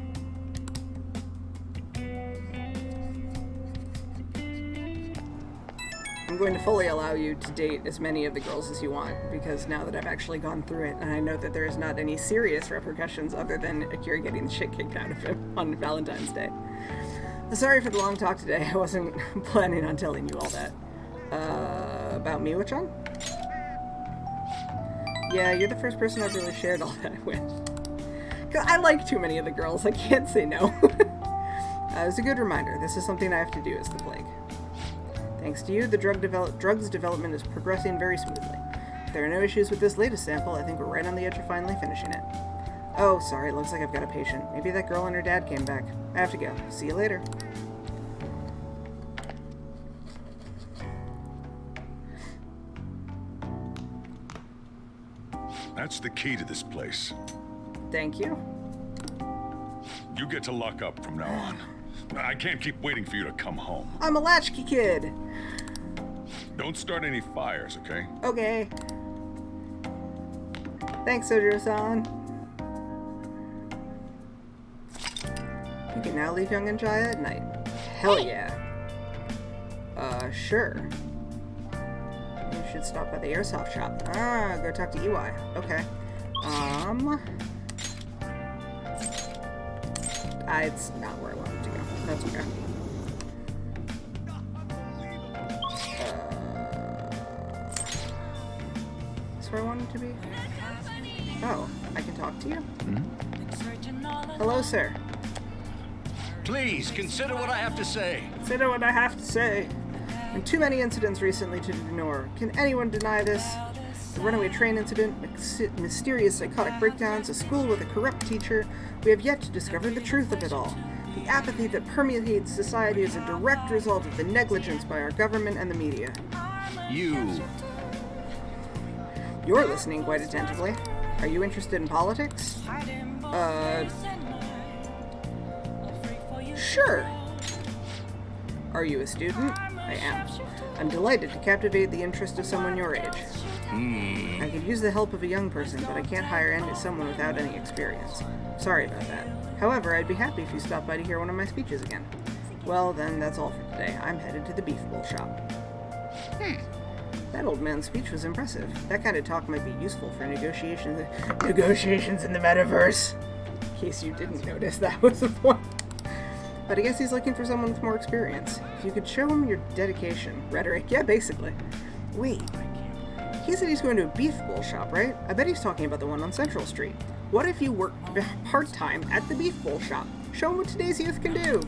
I'm going to fully allow you to date as many of the girls as you want, because now that I've actually gone through it, and I know that there is not any serious repercussions other than Akira getting the shit kicked out of him on Valentine's Day. Sorry for the long talk today. I wasn't planning on telling you all that. About Miwa-chan? Yeah, you're the first person I've really shared all that with. I like too many of the girls. I can't say no. It was a good reminder. This is something I have to do as the plague. Thanks to you, the drug's development is progressing very smoothly. If there are no issues with this latest sample, I think we're right on the edge of finally finishing it. Oh, sorry, it looks like I've got a patient. Maybe that girl and her dad came back. I have to go. See you later. That's the key to this place. Thank you. You get to lock up from now on. I can't keep waiting for you to come home. I'm a latchkey kid. Don't start any fires, okay? Okay. Thanks, Sojiro-san. You can now leave young and Jaya at night. Hell yeah. Sure. You should stop by the airsoft shop. Ah, go talk to Iwai. Okay. It's not where I wanted to go. That's okay. That's where I wanted to be? Oh, I can talk to you? Hello, sir. Please, consider what I have to say. Consider what I have to say. And too many incidents recently to ignore. Can anyone deny this? The runaway train incident, mysterious psychotic breakdowns, a school with a corrupt teacher. We have yet to discover the truth of it all. The apathy that permeates society is a direct result of the negligence by our government and the media. You're listening quite attentively. Are you interested in politics? Sure. Are you a student? I am. I'm delighted to captivate the interest of someone your age. I could use the help of a young person, but I can't hire someone without any experience. Sorry about that. However, I'd be happy if you stopped by to hear one of my speeches again. Well, then, that's all for today. I'm headed to the beef bowl shop. That old man's speech was impressive. That kind of talk might be useful for negotiations in the metaverse. In case you didn't notice, that was the point. But I guess he's looking for someone with more experience. If you could show him your dedication. Rhetoric, yeah, basically. Wait. He said he's going to a beef bowl shop, right? I bet he's talking about the one on Central Street. What if you work part-time at the beef bowl shop? Show him what today's youth can do.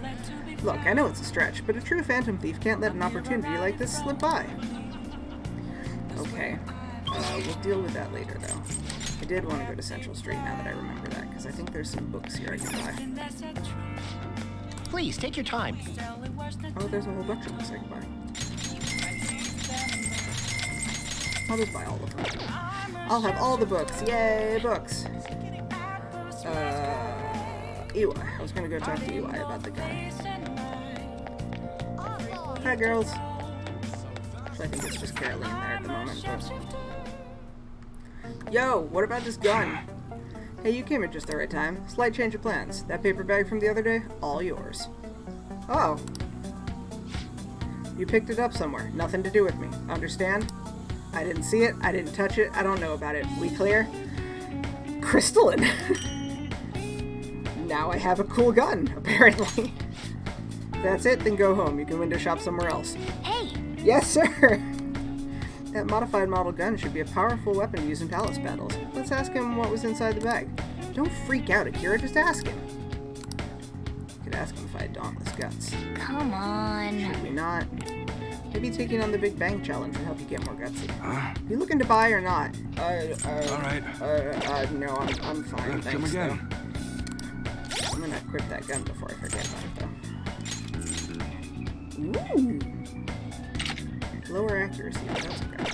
Look, I know it's a stretch, but a true phantom thief can't let an opportunity like this slip by. Okay. We'll deal with that later, though. I did want to go to Central Street now that I remember that, because I think there's some books here I can buy. Please, take your time. Oh, there's a whole bunch of books I can buy. I'll just buy all of them. I'll have all the books. Yay, books. Iwai. I was gonna go talk to Iwai about the gun. Hi, girls. Actually, I think it's just Caroline there at the moment. But... Yo, what about this gun? Hey, you came at just the right time. Slight change of plans. That paper bag from the other day, all yours. Oh. You picked it up somewhere. Nothing to do with me. Understand? I didn't see it. I didn't touch it. I don't know about it. We clear? Crystalline. Now I have a cool gun, apparently. If that's it, then go home. You can window shop somewhere else. Hey! Yes, sir! That modified model gun should be a powerful weapon to use in palace battles. Let's ask him what was inside the bag. Don't freak out, Akira. Just ask him. You could ask him if I had dauntless guts. Come on. Should we not? Maybe taking on the Big Bang Challenge will help you get more gutsy. You looking to buy or not? Alright. No, I'm fine. Come Thanks, again. though. I'm gonna equip that gun before I forget about it, though. Ooh! Lower accuracy, that's okay.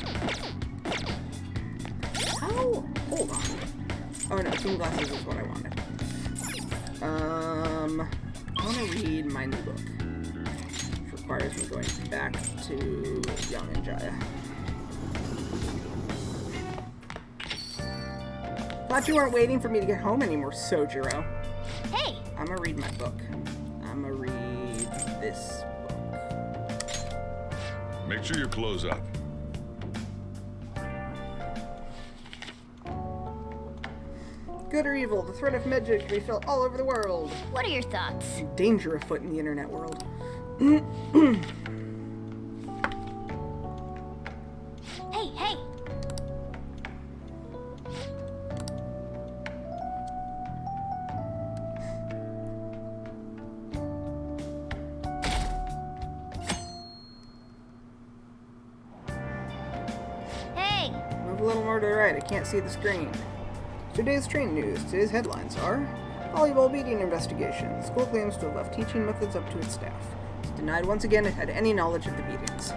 How? Hold on. Oh no, team glasses is what I wanted. I want to read my new book, which requires me going back to Young and Jaya. Thought you weren't waiting for me to get home anymore, Sojiro. Hey! I'm gonna read my book. I'm gonna read this book. Make sure you close up. Good or evil, the threat of magic can be felt all over the world. What are your thoughts? Danger afoot in the internet world. Hey, hey! Hey! Move a little more to the right, I can't see the screen. Today's train news. Today's headlines are: volleyball beating investigation. The school claims to have left teaching methods up to its staff. It's denied once again it had any knowledge of the beatings.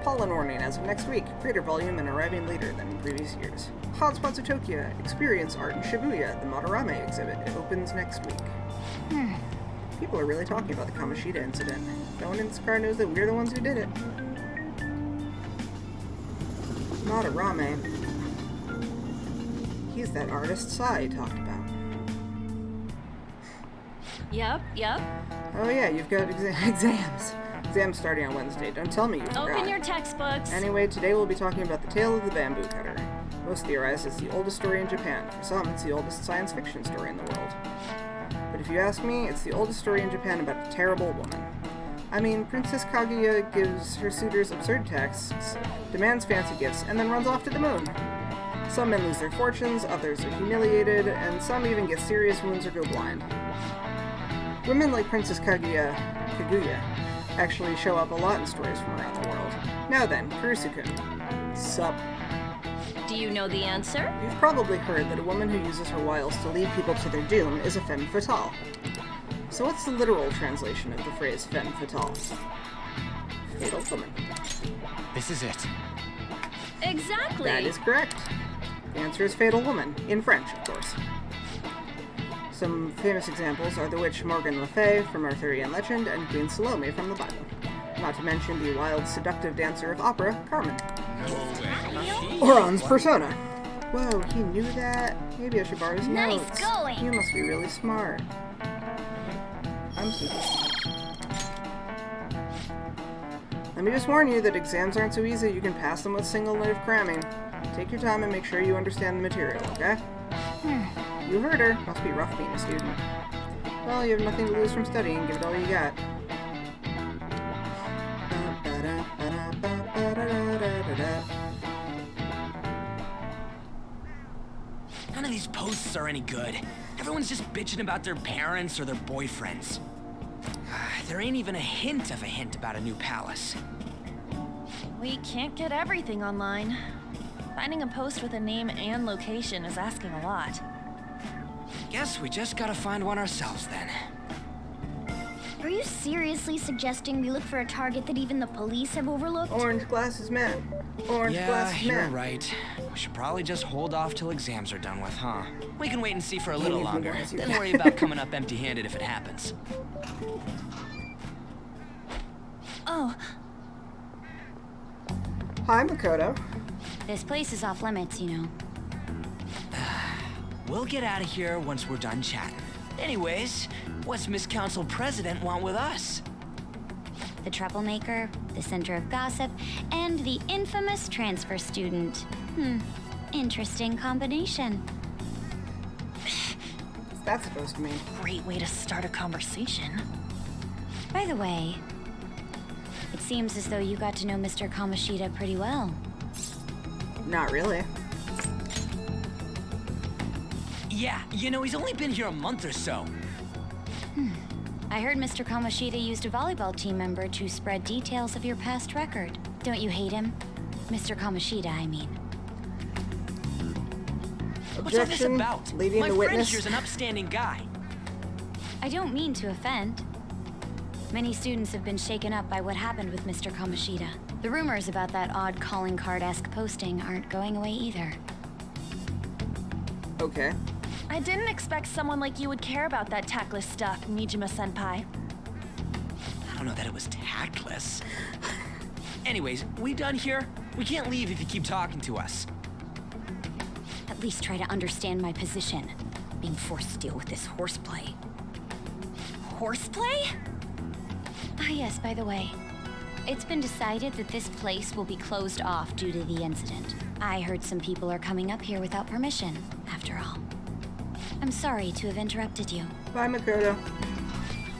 Pollen warning as of next week. Greater volume and arriving later than in previous years. Hotspots of Tokyo. Experience art in Shibuya. The Madarame exhibit. It opens next week. People are really talking about the Kamoshida incident. No one in this car knows that we're the ones who did it. Madarame. He's that artist Sai talked about. Yep. Oh yeah, you've got exams. Exams starting on Wednesday. Don't tell me you forgot. Open your textbooks. Anyway, today we'll be talking about the tale of the bamboo cutter. Most theorize it's the oldest story in Japan. For some, it's the oldest science fiction story in the world. But if you ask me, it's the oldest story in Japan about a terrible woman. I mean, Princess Kaguya gives her suitors absurd tasks, demands fancy gifts, and then runs off to the moon. Some men lose their fortunes, others are humiliated, and some even get serious wounds or go blind. Women like Princess Kaguya actually show up a lot in stories from around the world. Now then, Kurusu-kun. Sup? Do you know the answer? You've probably heard that a woman who uses her wiles to lead people to their doom is a femme fatale. So what's the literal translation of the phrase femme fatale? Fatal woman. This is it. Exactly. That is correct. The answer is fatal woman, in French, of course. Some famous examples are the witch Morgan Le Fay from Arthurian legend and Queen Salome from the Bible. Not to mention the wild, seductive dancer of opera, Carmen. Oron's persona. Whoa, he knew that? Maybe I should borrow his notes. Nice going! You must be really smart. I'm super smart. Let me just warn you that exams aren't so easy you can pass them with single note of cramming. Take your time and make sure you understand the material, okay? You heard her. Must be rough being a student. Well, you have nothing to lose from studying. Give it all you got. None of these posts are any good. Everyone's just bitching about their parents or their boyfriends. There ain't even a hint of a hint about a new palace. We can't get everything online. Finding a post with a name and location is asking a lot. Guess we just gotta find one ourselves then. Are you seriously suggesting we look for a target that even the police have overlooked? Orange glasses man. Orange glasses man. Yeah, you're right. We should probably just hold off till exams are done with, huh? We can wait and see for a little longer, then worry about coming up empty-handed if it happens. Oh. Hi, Makoto. This place is off limits, you know. We'll get out of here once we're done chatting. Anyways, what's Miss Council President want with us? The troublemaker, the center of gossip, and the infamous transfer student. Interesting combination. What's that supposed to mean? Great way to start a conversation. By the way, it seems as though you got to know Mr. Kamoshida pretty well. Not really. Yeah, you know, he's only been here a month or so. I heard Mr. Kamoshida used a volleyball team member to spread details of your past record. Don't you hate him? Mr. Kamoshida, I mean. What's all this about? Leading My the friend witness. here's an upstanding guy. I don't mean to offend. Many students have been shaken up by what happened with Mr. Kamoshida. The rumors about that odd calling card-esque posting aren't going away either. Okay. I didn't expect someone like you would care about that tactless stuff, Mijima-senpai. I don't know that it was tactless. Anyways, we done here? We can't leave if you keep talking to us. At least try to understand my position. Being forced to deal with this horseplay. Horseplay? Ah yes, by the way. It's been decided that this place will be closed off due to the incident. I heard some people are coming up here without permission, after all. I'm sorry to have interrupted you. Bye, Makoto.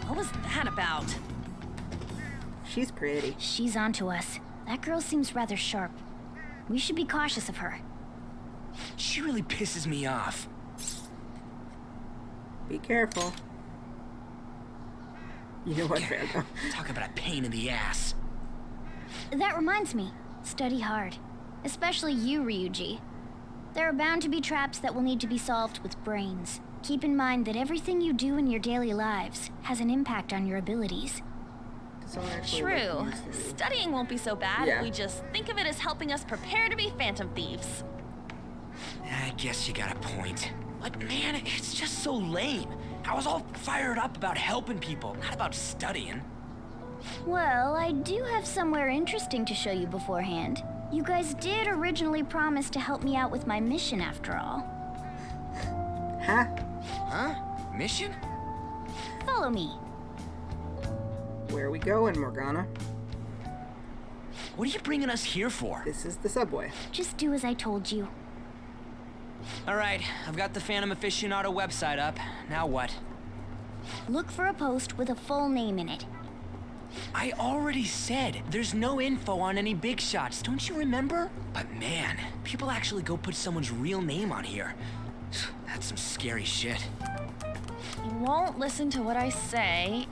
What was that about? She's pretty. She's onto us. That girl seems rather sharp. We should be cautious of her. She really pisses me off. Be careful. You know what, fair though. Talk about a pain in the ass. That reminds me. Study hard. Especially you, Ryuji. There are bound to be traps that will need to be solved with brains. Keep in mind that everything you do in your daily lives has an impact on your abilities. True. Studying won't be so bad Yeah. if we just think of it as helping us prepare to be phantom thieves. I guess you got a point. But man, it's just so lame. I was all fired up about helping people, not about studying. Well, I do have somewhere interesting to show you beforehand. You guys did originally promise to help me out with my mission after all. Huh? Huh? Mission? Follow me. Where are we going, Morgana? What are you bringing us here for? This is the subway. Just do as I told you. Alright, I've got the Phantom Aficionado website up. Now what? Look for a post with a full name in it. I already said there's no info on any big shots, don't you remember? But man, people actually go put someone's real name on here. That's some scary shit. You won't listen to what I say.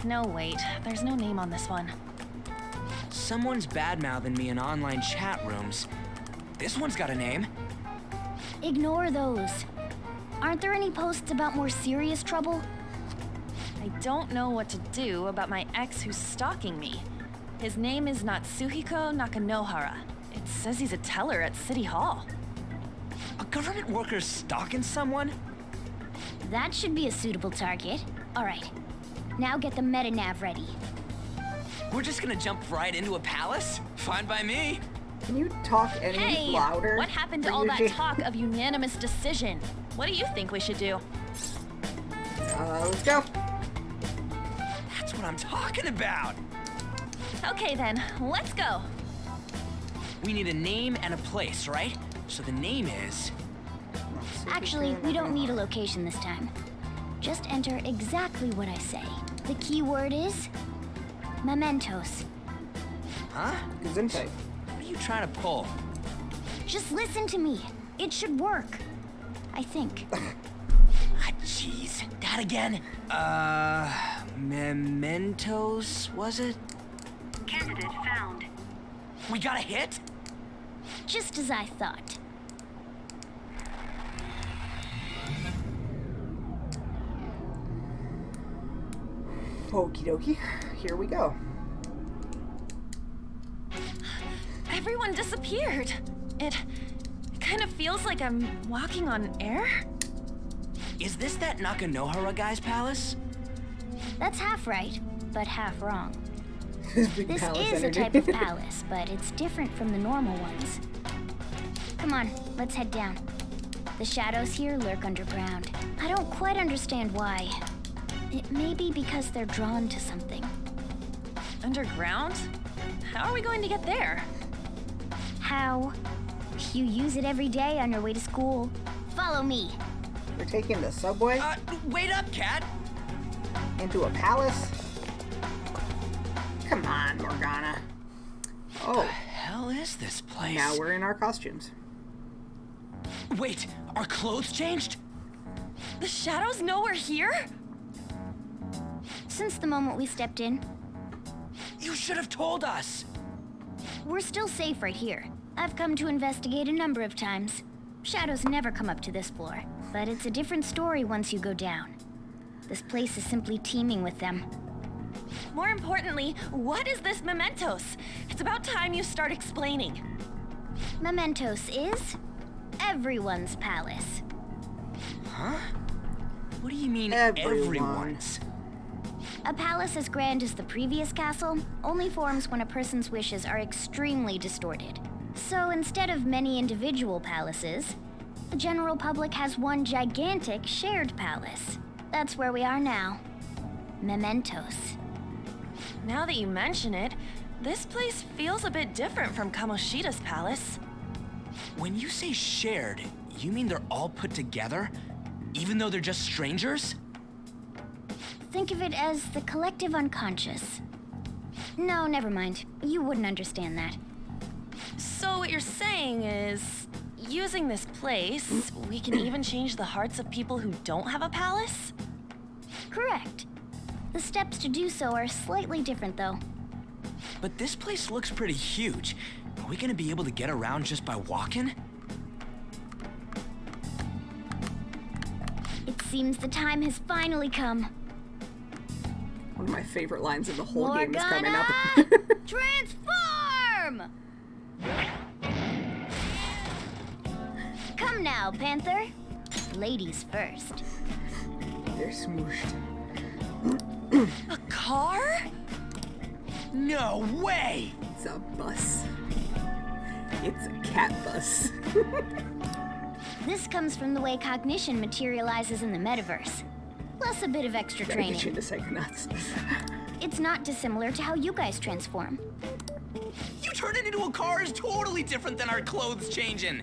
No, wait. There's no name on this one. Someone's bad-mouthing me in online chat rooms. This one's got a name. Ignore those. Aren't there any posts about more serious trouble? I don't know what to do about my ex who's stalking me. His name is Natsuhiko Nakanohara. It says he's a teller at City Hall. A government worker stalking someone? That should be a suitable target. Alright. Now get the metanav ready. We're just gonna jump right into a palace? Fine by me. Can you talk any Hey, louder? what happened to all that talk of unanimous decision? What do you think we should do? Let's go. That's what I'm talking about. Okay then, let's go. We need a name and a place, right? So the name is... Actually, we don't need a location this time. Just enter exactly what I say. The key word is... mementos. Huh? Gesundheit. What are you trying to pull? Just listen to me. It should work. I think. Ah, jeez. That again? Mementos, was it? Candidate found. We got a hit? Just as I thought. Okie dokie. Here we go. Everyone disappeared. It kind of feels like I'm walking on air. Is this that Nakanohara guy's palace? That's half right, but half wrong. Big This palace is a energy. type of palace, but it's different from the normal ones. Come on, let's head down. The shadows here lurk underground. I don't quite understand why. It may be because they're drawn to something. Underground? How are we going to get there? How? You use it every day on your way to school. Follow me. We're taking the subway Wait up, Cat! into a palace? Come on, Morgana. Oh. What the hell is this place? Now we're in our costumes. Wait, our clothes changed? The shadows know we're here? since the moment we stepped in. You should have told us! We're still safe right here. I've come to investigate a number of times. Shadows never come up to this floor, but it's a different story once you go down. This place is simply teeming with them. More importantly, what is this Mementos? It's about time you start explaining. Mementos is everyone's palace. Huh? What do you mean, everyone's? A palace as grand as the previous castle only forms when a person's wishes are extremely distorted. So instead of many individual palaces, the general public has one gigantic shared palace. That's where we are now. Mementos. Now that you mention it, this place feels a bit different from Kamoshida's palace. When you say shared, you mean they're all put together? Even though they're just strangers? Think of it as the collective unconscious. No, never mind. You wouldn't understand that. So what you're saying is, using this place, we can even change the hearts of people who don't have a palace? Correct. The steps to do so are slightly different, though. But this place looks pretty huge. Are we gonna be able to get around just by walking? It seems the time has finally come. One of my favorite lines of the whole game is coming up. Transform! Come now, Panther. Ladies first. They're smooshed. A car? No way! It's a bus. It's a cat bus. This comes from the way cognition materializes in the metaverse. Plus a bit of extra training. Get you into Psychonauts. It's not dissimilar to how you guys transform. You turning into a car is totally different than our clothes changing.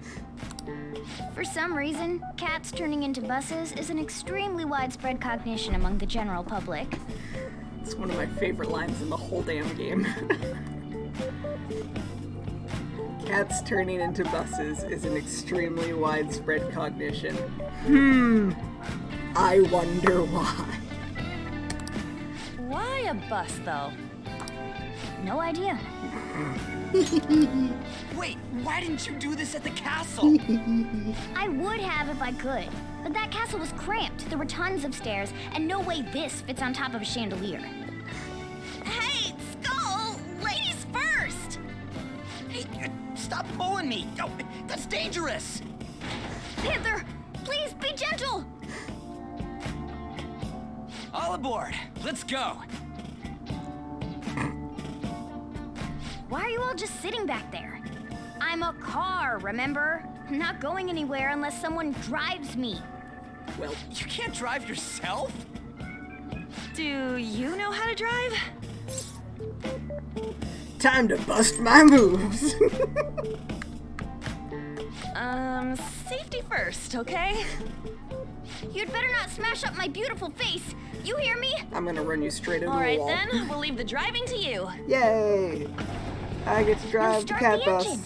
For some reason, cats turning into buses is an extremely widespread cognition among the general public. It's one of my favorite lines in the whole damn game. Cats turning into buses is an extremely widespread cognition. I wonder why. Why a bus, though? No idea. Wait, why didn't you do this at the castle? I would have if I could, but that castle was cramped. There were tons of stairs, and no way this fits on top of a chandelier. Hey, Skull! Ladies first! Hey, stop pulling me! Oh, that's dangerous! Panther, please be gentle! All aboard! Let's go! Why are you all just sitting back there? I'm a car, remember? I'm not going anywhere unless someone drives me. Well, you can't drive yourself? Do you know how to drive? Time to bust my moves. Safety first, okay? You'd better not smash up my beautiful face. You hear me? I'm gonna run you straight into All the right, wall. then. We'll leave the driving to you. Yay! I get to drive the Start cat the bus. engine.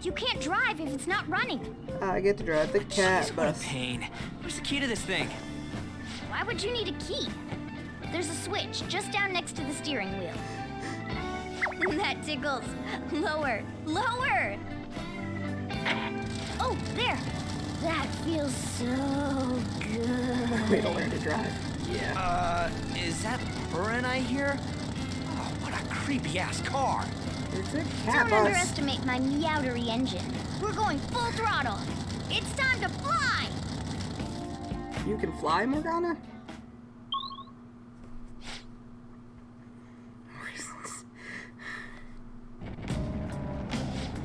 You can't drive if it's not running. I get to drive the cat Jeez, what a bus. pain. Where's the key to this thing? Why would you need a key? There's a switch just down next to the steering wheel. That tickles. Lower. Lower! Oh, there! That feels so good. Way to learn to drive. Yeah. Is that Burin I hear? Oh, what a creepy-ass car. It's a cat Don't bus. underestimate my meowdery engine. We're going full throttle. It's time to fly! You can fly, Morgana?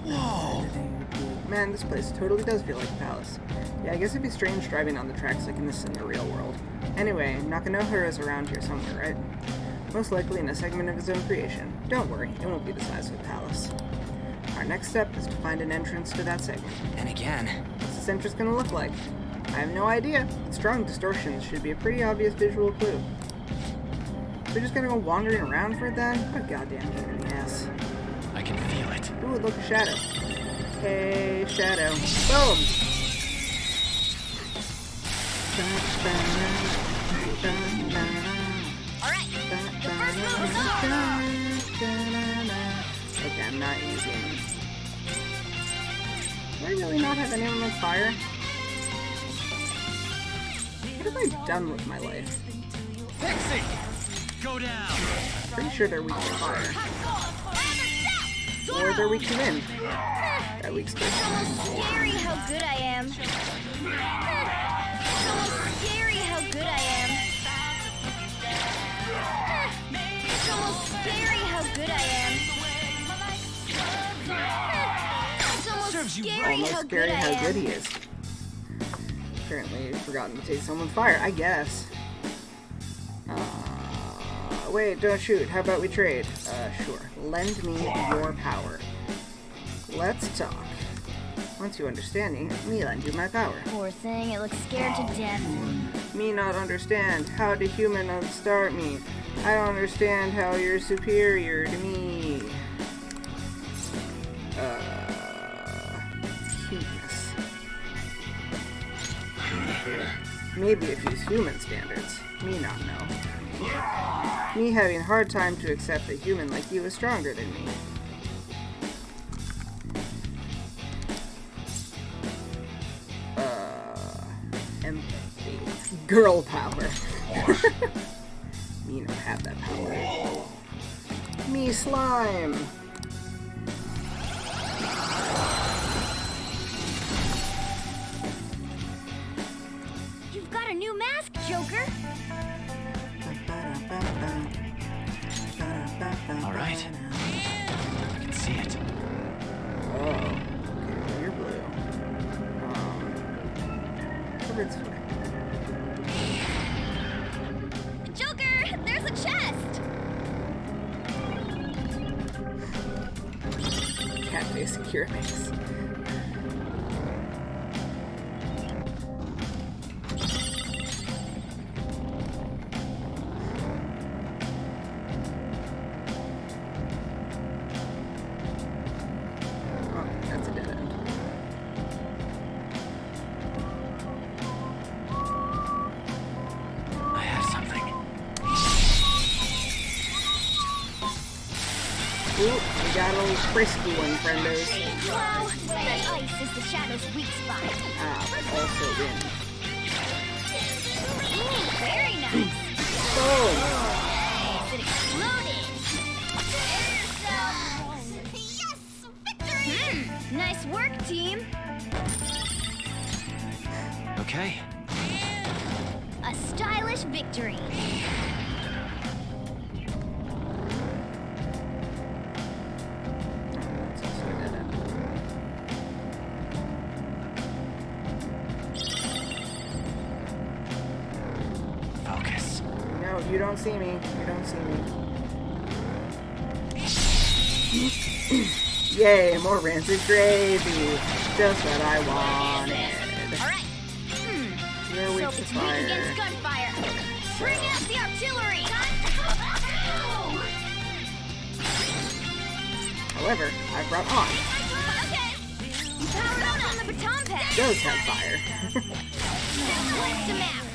Whoa! Man, this place totally does feel like a palace. Yeah, I guess it'd be strange driving on the tracks like this in the real world. Anyway, Nakanohara is around here somewhere, right? Most likely in a segment of his own creation. Don't worry, it won't be the size of a palace. Our next step is to find an entrance to that segment. And again. What's this entrance gonna look like? I have no idea. Strong distortions should be a pretty obvious visual clue. We're just gonna go wandering around for it then? What a goddamn pain in the ass. I can feel it. Ooh, look, a shadow. Hey, shadow. Boom! Alright, Okay, I'm not using... Do I really not have anyone with fire? What have I done with my life? Pixie! Go down! Pretty sure they're weak to fire. Or they're weak to wind. That weak to Scary how good I am. Scary how good I am. It's almost scary how good I am. It's almost scary how good I am. He is. Apparently, I've forgotten to take someone's fire. I guess. Wait, don't shoot. How about we trade? Sure. Lend me your power. Let's talk. Once you understand me lend you my power. Poor thing, it looks scared to death. Me not understand. How do human start me? I don't understand how you're superior to me. Cuteness. Maybe if use human standards. Me not know. Me having a hard time to accept a human like you is stronger than me. Empathy. Girl power. Me don't have that power. Me slime. You've got a new mask, Joker. All right. I can see it. Oh. Okay, you're blue. It's Joker, there's a chest. Cat face secure face. Frisky one, friendos. Wow, that ice is the shadow's weak spot. Also wind. Ooh, very nice. Oh! It exploded. Yes, victory! Nice work, team. Okay. A stylish victory. You don't see me. You don't see me. Yay, more rancid gravy. Just what I wanted. Alright. You're weak to fire. Weak against gunfire. Bring out the artillery. However, I brought on. Okay. You powered on the baton pack. Does have fire. Lift him out.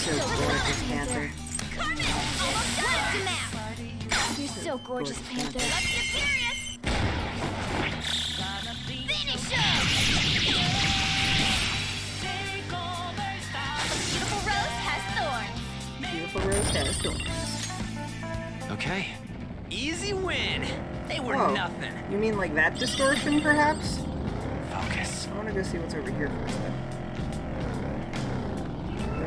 So gorgeous, Panther. You're so gorgeous, Panther. Let's get serious! Finish him! Beautiful rose has thorns. Beautiful rose has thorns. Okay. Easy win. They were nothing. You mean like that distortion, perhaps? Focus. I want to go see what's over here first, though.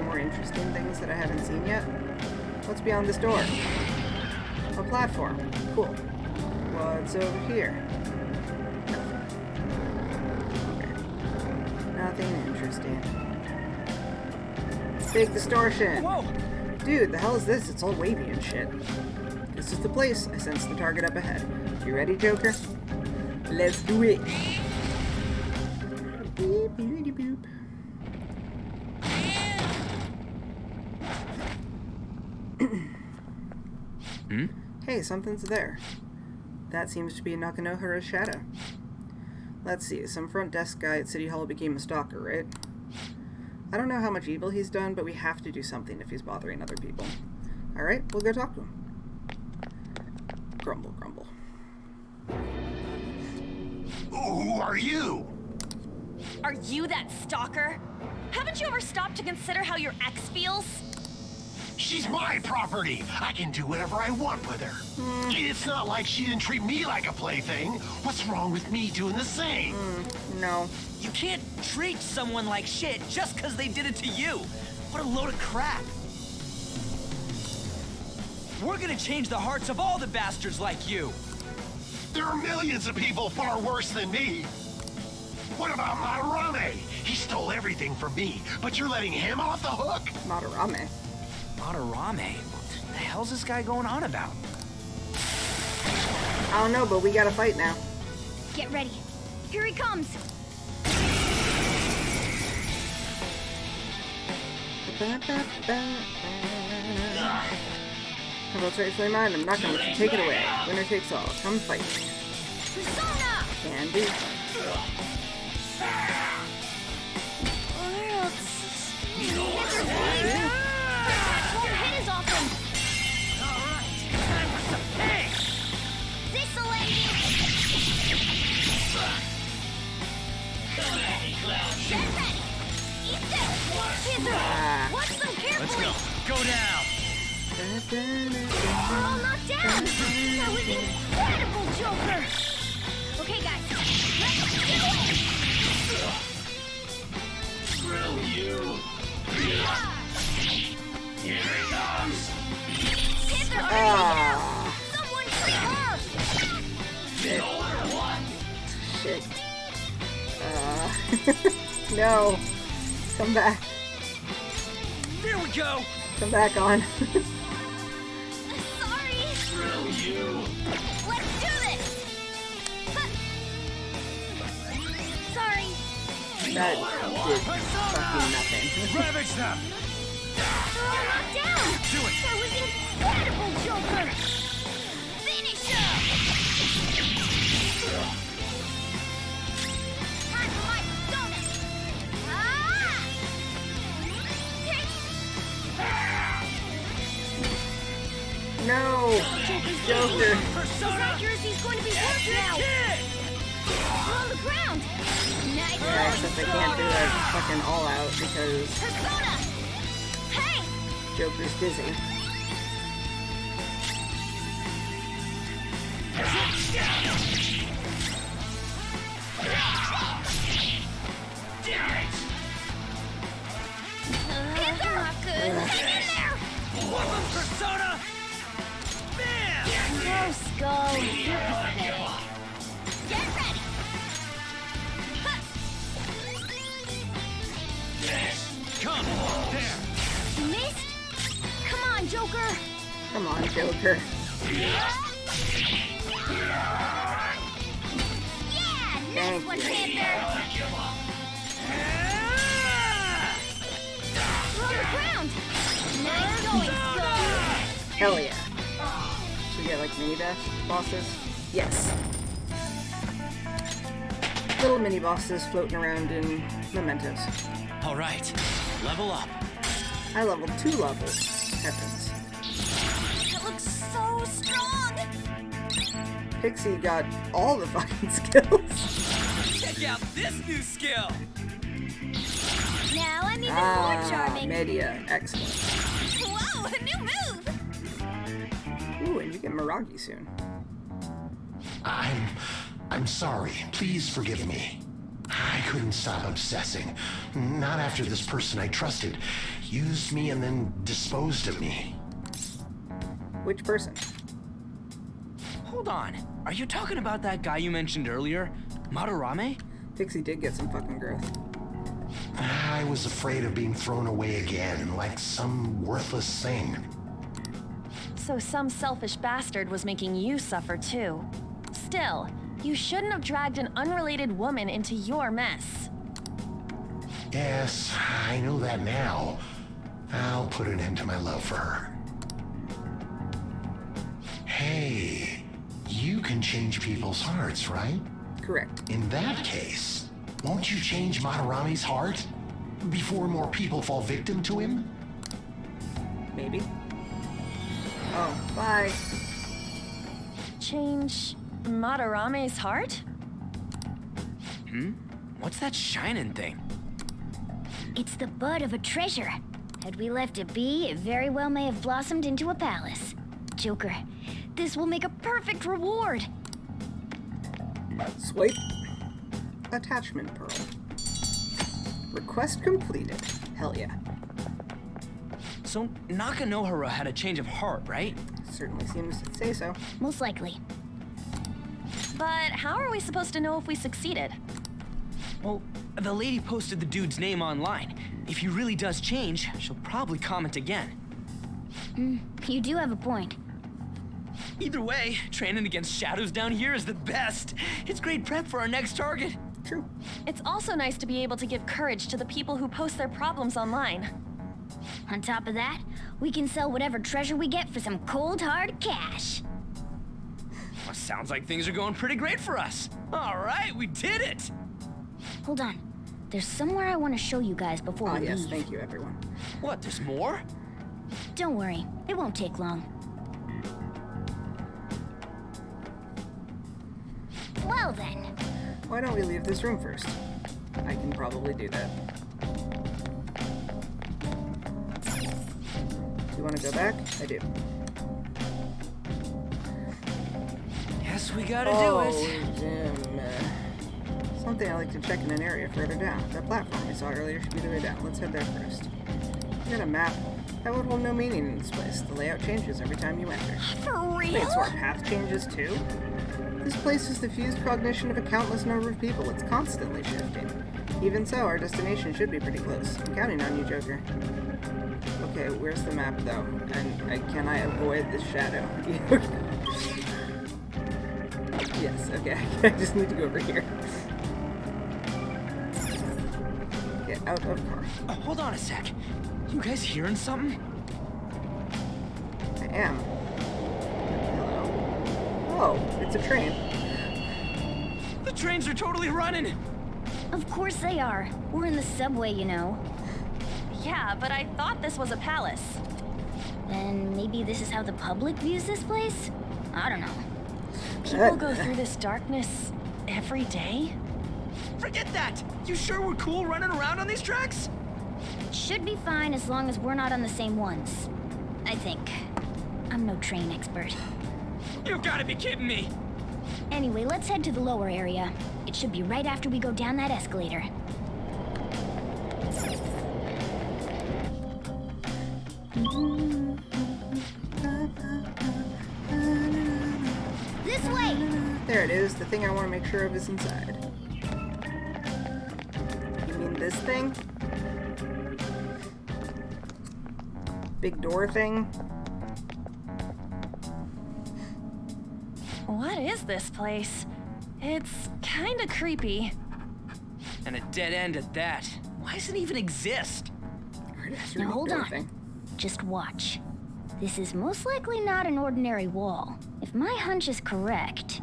More interesting things that I haven't seen yet. What's beyond this door? A platform. Cool. What's over here? Nothing. Nothing interesting. Big distortion. Whoa! Dude, the hell is this? It's all wavy and shit. This is the place. I sense the target up ahead. You ready, Joker? Let's do it. Beep, beep, boop. Hey, something's there. That seems to be Nakanohara's shadow. Let's see, some front desk guy at City Hall became a stalker, right? I don't know how much evil he's done, but we have to do something if he's bothering other people. Alright, we'll go talk to him. Grumble, grumble. Who are you? Are you that stalker? Haven't you ever stopped to consider how your ex feels? She's my property. I can do whatever I want with her. It's not like she didn't treat me like a plaything. What's wrong with me doing the same? No. You can't treat someone like shit just because they did it to you. What a load of crap. We're gonna change the hearts of all the bastards like you. There are millions of people far worse than me. What about Madarame? He stole everything from me, but you're letting him off the hook? Madarame? Madarame? What the hell's this guy going on about? I don't know, but we gotta fight now. Get ready. Here he comes. How about Trade Mine? I'm not gonna let you take it away. Winner takes all. Come fight. Persona! Can do. Let's go. Go down. We're all knocked down. That was incredible, Joker. Okay, guys, let's do it. Screw you. Here he comes. Panther already down. Someone treat her. Shit. No. Come back. There we go. Come back on. Sorry. Screw you. Let's do this. Sorry. That did fucking nothing. Ravage them. We're all knocked down. Do it. That was incredible, Joker. Finish him. Time for my donut. No. Joker. His accuracy's going to be worse now. We're on the ground. Nice. Yeah, except I can't do a fucking all out because Persona. Hey. Joker's dizzy. Panther. Not good. Hang in there. Weapon Persona! Bam! No, Skull. You're pathetic. Get ready. Come. There. Missed? Come on, Joker. Come on, Joker. Yeah, nice Thank one, you. Panther. We're on the ground. Nice going, Skull. Hell yeah. Should we get like mini bosses? Yes. Little mini bosses floating around in mementos. All right, level up. I leveled 2 levels. Heavens. It looks so strong. Pixie got all the fucking skills. Check out this new skill. Now I'm even more charming. Media. Excellent. Whoa, a new move. Ooh, and you get Miragi soon. I'm sorry. Please forgive me. I couldn't stop obsessing. Not after this person I trusted used me and then disposed of me. Which person? Hold on. Are you talking about that guy you mentioned earlier? Madarame? Pixie did get some fucking growth. I was afraid of being thrown away again, like some worthless thing. So some selfish bastard was making you suffer too. Still, you shouldn't have dragged an unrelated woman into your mess. Yes, I know that now. I'll put an end to my love for her. Hey, you can change people's hearts, right? Correct. In that case, won't you change Madarame's heart before more people fall victim to him? Maybe. Oh, bye. change Madarame's heart? What's that shining thing? It's the bud of a treasure. Had we left it be, it very well may have blossomed into a palace. Joker, this will make a perfect reward. Swipe. Attachment pearl. Request completed. Hell yeah. So Nakanohara had a change of heart, right? Certainly seems to say so. Most likely. But how are we supposed to know if we succeeded? Well, the lady posted the dude's name online. If he really does change, she'll probably comment again. You do have a point. Either way, training against shadows down here is the best. It's great prep for our next target. True. It's also nice to be able to give courage to the people who post their problems online. On top of that, we can sell whatever treasure we get for some cold hard cash. Well, sounds like things are going pretty great for us. All right, we did it. Hold on. There's somewhere I want to show you guys before we leave. Yes, thank you, everyone. What, there's more? Don't worry, it won't take long. Well then. Why don't we leave this room first? I can probably do that. You want to go back? I do. Guess we gotta do it. Something I like to check in an area further down. That platform we saw earlier should be the way down. Let's head there first. We got a map. That would hold no meaning in this place. The layout changes every time you enter. For real? Wait, so our path changes too? This place is the fused cognition of a countless number of people. It's constantly shifting. Even so, our destination should be pretty close. I'm counting on you, Joker. Okay, where's the map, though? And can I avoid this shadow? Yes, okay. I just need to go over here. Get out of car. Oh, hold on a sec. You guys hearing something? I am. Oh, it's a train. The trains are totally running! Of course they are. We're in the subway, you know. Yeah, but I thought this was a palace. Then maybe this is how the public views this place? I don't know. People go through this darkness every day? Forget that! You sure we're cool running around on these tracks? Should be fine as long as we're not on the same ones. I think. I'm no train expert. You've gotta be kidding me! Anyway, let's head to the lower area. It should be right after we go down that escalator. This way! There it is. The thing I want to make sure of is inside. You mean this thing? Big door thing? What is this place? It's kinda creepy. And a dead end at that. Why does it even exist? Now hold on. Just watch. This is most likely not an ordinary wall. If my hunch is correct...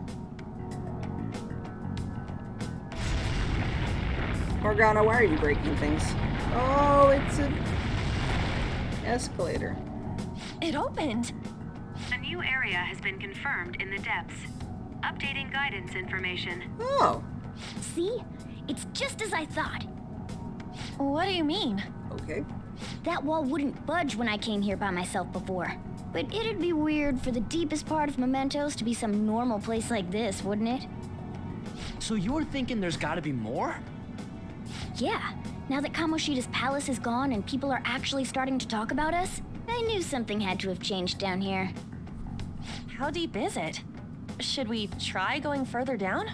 Morgana, why are you breaking things? Oh, it's an escalator. It opened. A new area has been confirmed in the depths. Updating guidance information. Oh. See? It's just as I thought. What do you mean? Okay. That wall wouldn't budge when I came here by myself before. But it'd be weird for the deepest part of Mementos to be some normal place like this, wouldn't it? So you're thinking there's gotta be more? Yeah. Now that Kamoshida's palace is gone and people are actually starting to talk about us, I knew something had to have changed down here. How deep is it? Should we try going further down?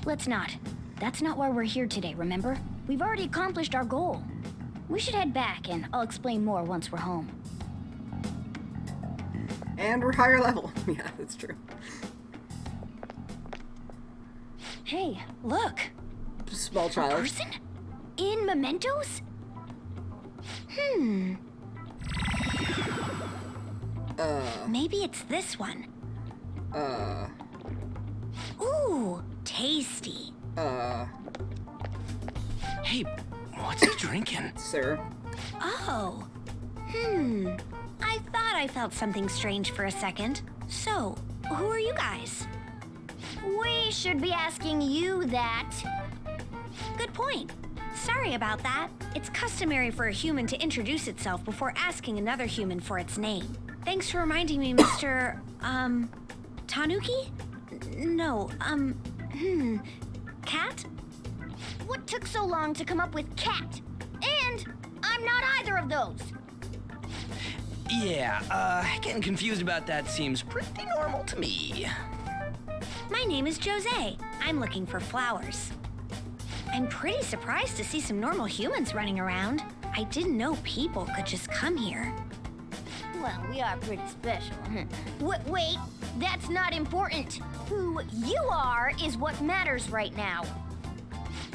Let's not. That's not why we're here today, remember? We've already accomplished our goal. We should head back, and I'll explain more once we're home. And we're higher level. Yeah, that's true. Hey, look. Small child. A person? In Mementos? Maybe it's this one. Ooh, tasty. Hey, what's he drinking? Sir. Oh. I thought I felt something strange for a second. So, who are you guys? We should be asking you that. Good point. Sorry about that. It's customary for a human to introduce itself before asking another human for its name. Thanks for reminding me, Mr. Tanuki? No, Cat? What took so long to come up with cat? And I'm not either of those. Yeah, getting confused about that seems pretty normal to me. My name is Jose. I'm looking for flowers. I'm pretty surprised to see some normal humans running around. I didn't know people could just come here. Well, we are pretty special. Wait, that's not important. Who you are is what matters right now.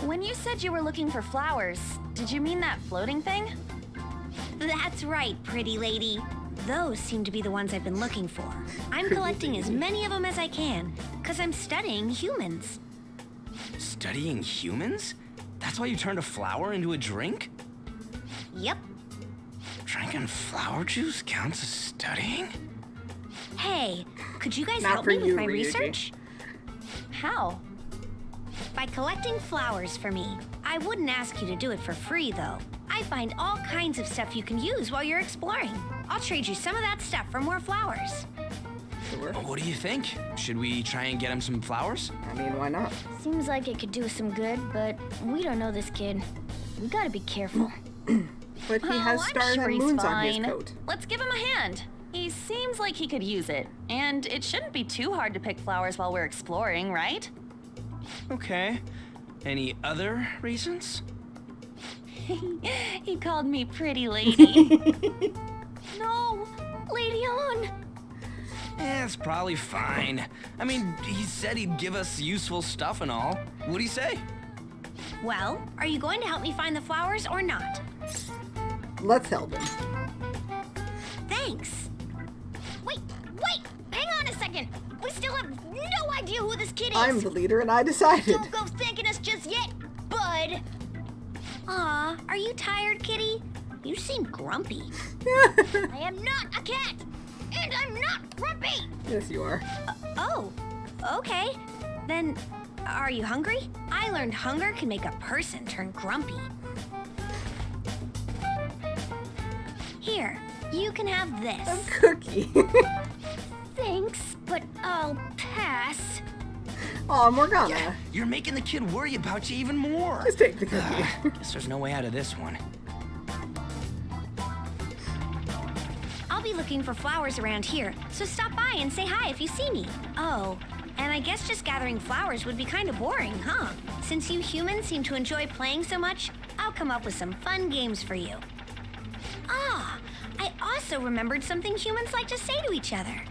When you said you were looking for flowers, did you mean that floating thing? That's right, pretty lady. Those seem to be the ones I've been looking for. I'm collecting as many of them as I can, because I'm studying humans. Studying humans? That's why you turned a flower into a drink? Yep. Drinking flower juice counts as studying? Hey, could you guys help me with my research? How? By collecting flowers for me. I wouldn't ask you to do it for free, though. I find all kinds of stuff you can use while you're exploring. I'll trade you some of that stuff for more flowers. Sure. What do you think? Should we try and get him some flowers? I mean, why not? Seems like it could do some good, but we don't know this kid. We gotta be careful. But he has stars and moons on his coat. Let's give him a hand. He seems like he could use it. And it shouldn't be too hard to pick flowers while we're exploring, right? Okay. Any other reasons? He called me pretty lady. No! Lady on! It's probably fine. I mean, he said he'd give us useful stuff and all. What'd he say? Well, are you going to help me find the flowers or not? Let's help him. Thanks. Wait! Hang on a second! We still have no idea who this kid is! I'm the leader and I decided. Don't go thanking us just yet, bud! Aw, are you tired, kitty? You seem grumpy. I am not a cat! And I'm not grumpy! Yes, you are. Oh, okay. Then, are you hungry? I learned hunger can make a person turn grumpy. Here, you can have this. A cookie. Thanks, but I'll pass. Aw, Morgana. Yeah, you're making the kid worry about you even more. Just take the cookie. Guess there's no way out of this one. I'll be looking for flowers around here, so stop by and say hi if you see me. Oh, and I guess just gathering flowers would be kind of boring, huh? Since you humans seem to enjoy playing so much, I'll come up with some fun games for you. Ah, I also remembered something humans like to say to each other.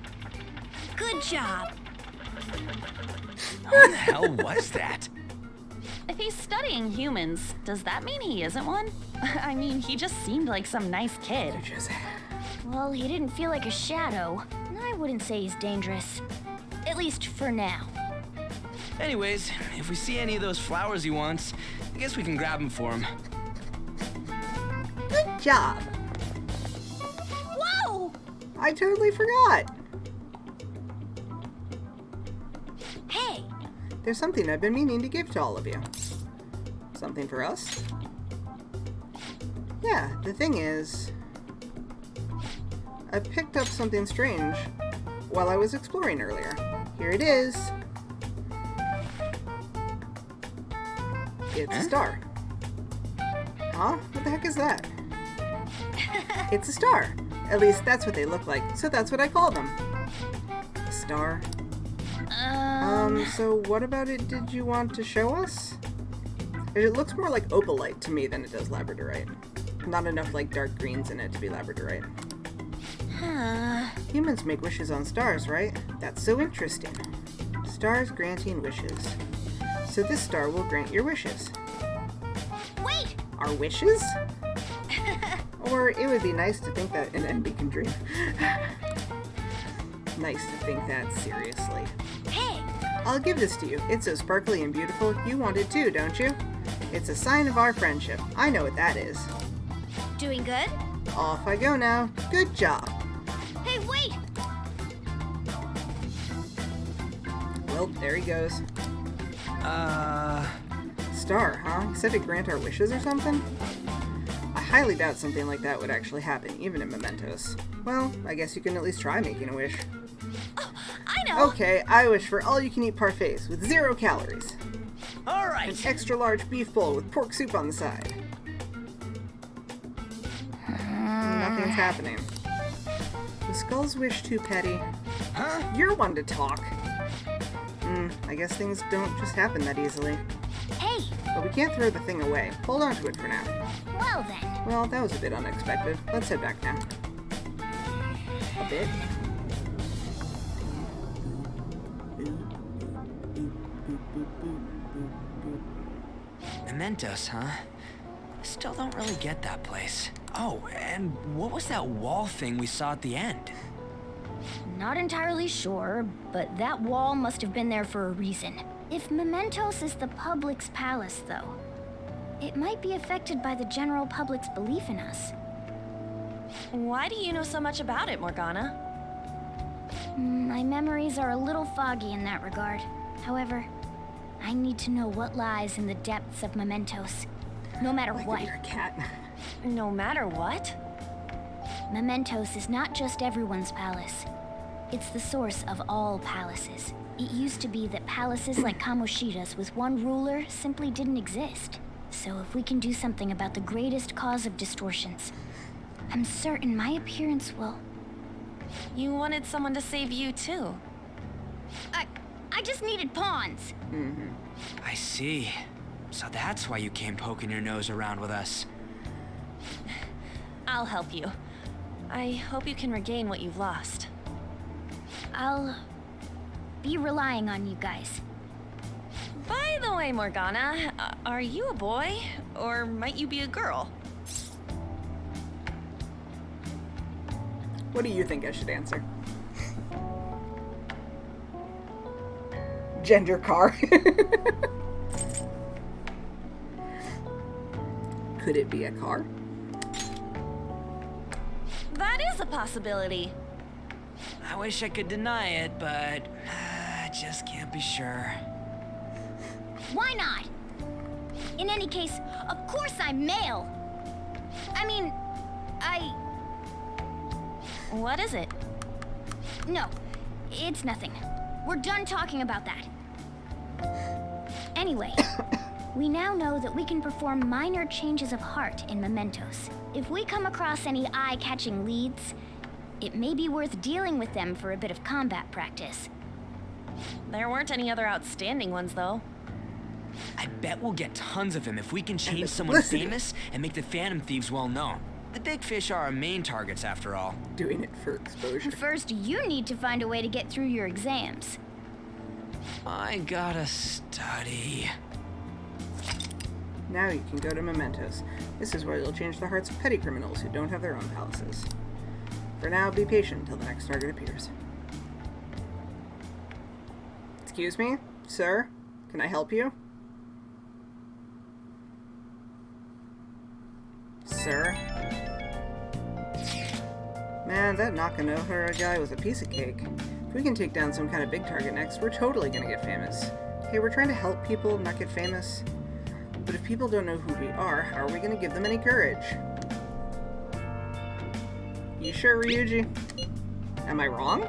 Good job. What the hell was that? If he's studying humans, does that mean he isn't one? I mean, he just seemed like some nice kid. Well, he didn't feel like a shadow. I wouldn't say he's dangerous. At least for now. Anyways, if we see any of those flowers he wants, I guess we can grab them for him. Good job. Whoa! I totally forgot. Hey! There's something I've been meaning to give to all of you. Something for us? Yeah, the thing is, I picked up something strange while I was exploring earlier. Here it is. It's a star. Huh? What the heck is that? It's a star. At least that's what they look like, so that's what I call them. A star. So what about it did you want to show us? It looks more like opalite to me than it does labradorite. Not enough like dark greens in it to be labradorite. Huh. Humans make wishes on stars, right? That's so interesting. Stars granting wishes. So this star will grant your wishes. Wait! Our wishes? Or it would be nice to think that an NB can dream. Nice to think that seriously. Hey! I'll give this to you. It's so sparkly and beautiful. You want it too, don't you? It's a sign of our friendship. I know what that is. Doing good? Off I go now. Good job. Hey, wait! Well, there he goes. Star, huh? He said to grant our wishes or something? I highly doubt something like that would actually happen, even in Mementos. Well, I guess you can at least try making a wish. Oh, I know! Okay, I wish for all-you-can-eat parfaits with 0 calories. Alright! An extra-large beef bowl with pork soup on the side. Nothing's happening. Was Skull's wish too petty? Huh? You're one to talk. I guess things don't just happen that easily. Hey! But we can't throw the thing away. Hold on to it for now. Well then. Well, that was a bit unexpected. Let's head back now. A bit? Mementos, huh? Still don't really get that place. Oh, and what was that wall thing we saw at the end? Not entirely sure, but that wall must have been there for a reason. If Mementos is the public's palace, though, it might be affected by the general public's belief in us. Why do you know so much about it, Morgana? My memories are a little foggy in that regard. However, I need to know what lies in the depths of Mementos. No matter what. You're a cat. No matter what? Mementos is not just everyone's palace. It's the source of all palaces. It used to be that palaces like Kamoshida's with one ruler simply didn't exist. So if we can do something about the greatest cause of distortions, I'm certain my appearance will... You wanted someone to save you, too. I just needed pawns. I see. So that's why you came poking your nose around with us. I'll help you. I hope you can regain what you've lost. I'll be relying on you guys. By the way, Morgana, are you a boy? Or might you be a girl? What do you think I should answer? Gender car. Could it be a car? That is a possibility. I wish I could deny it, but I just can't be sure. Why not? In any case, of course I'm male. I mean, What is it? No, it's nothing. We're done talking about that. Anyway, we now know that we can perform minor changes of heart in Mementos. If we come across any eye-catching leads, it may be worth dealing with them for a bit of combat practice. There weren't any other outstanding ones, though. I bet we'll get tons of them if we can change someone famous and make the Phantom Thieves well known. The big fish are our main targets, after all. Doing it for exposure. First, you need to find a way to get through your exams. I gotta study. Now you can go to Mementos. This is where you'll change the hearts of petty criminals who don't have their own palaces. For now, be patient until the next target appears. Excuse me, sir? Can I help you? Sir? Man, that Nakanohara guy was a piece of cake. If we can take down some kind of big target next, we're totally gonna get famous. Okay, we're trying to help people not get famous. But if people don't know who we are, how are we gonna give them any courage? You sure, Ryuji? Am I wrong?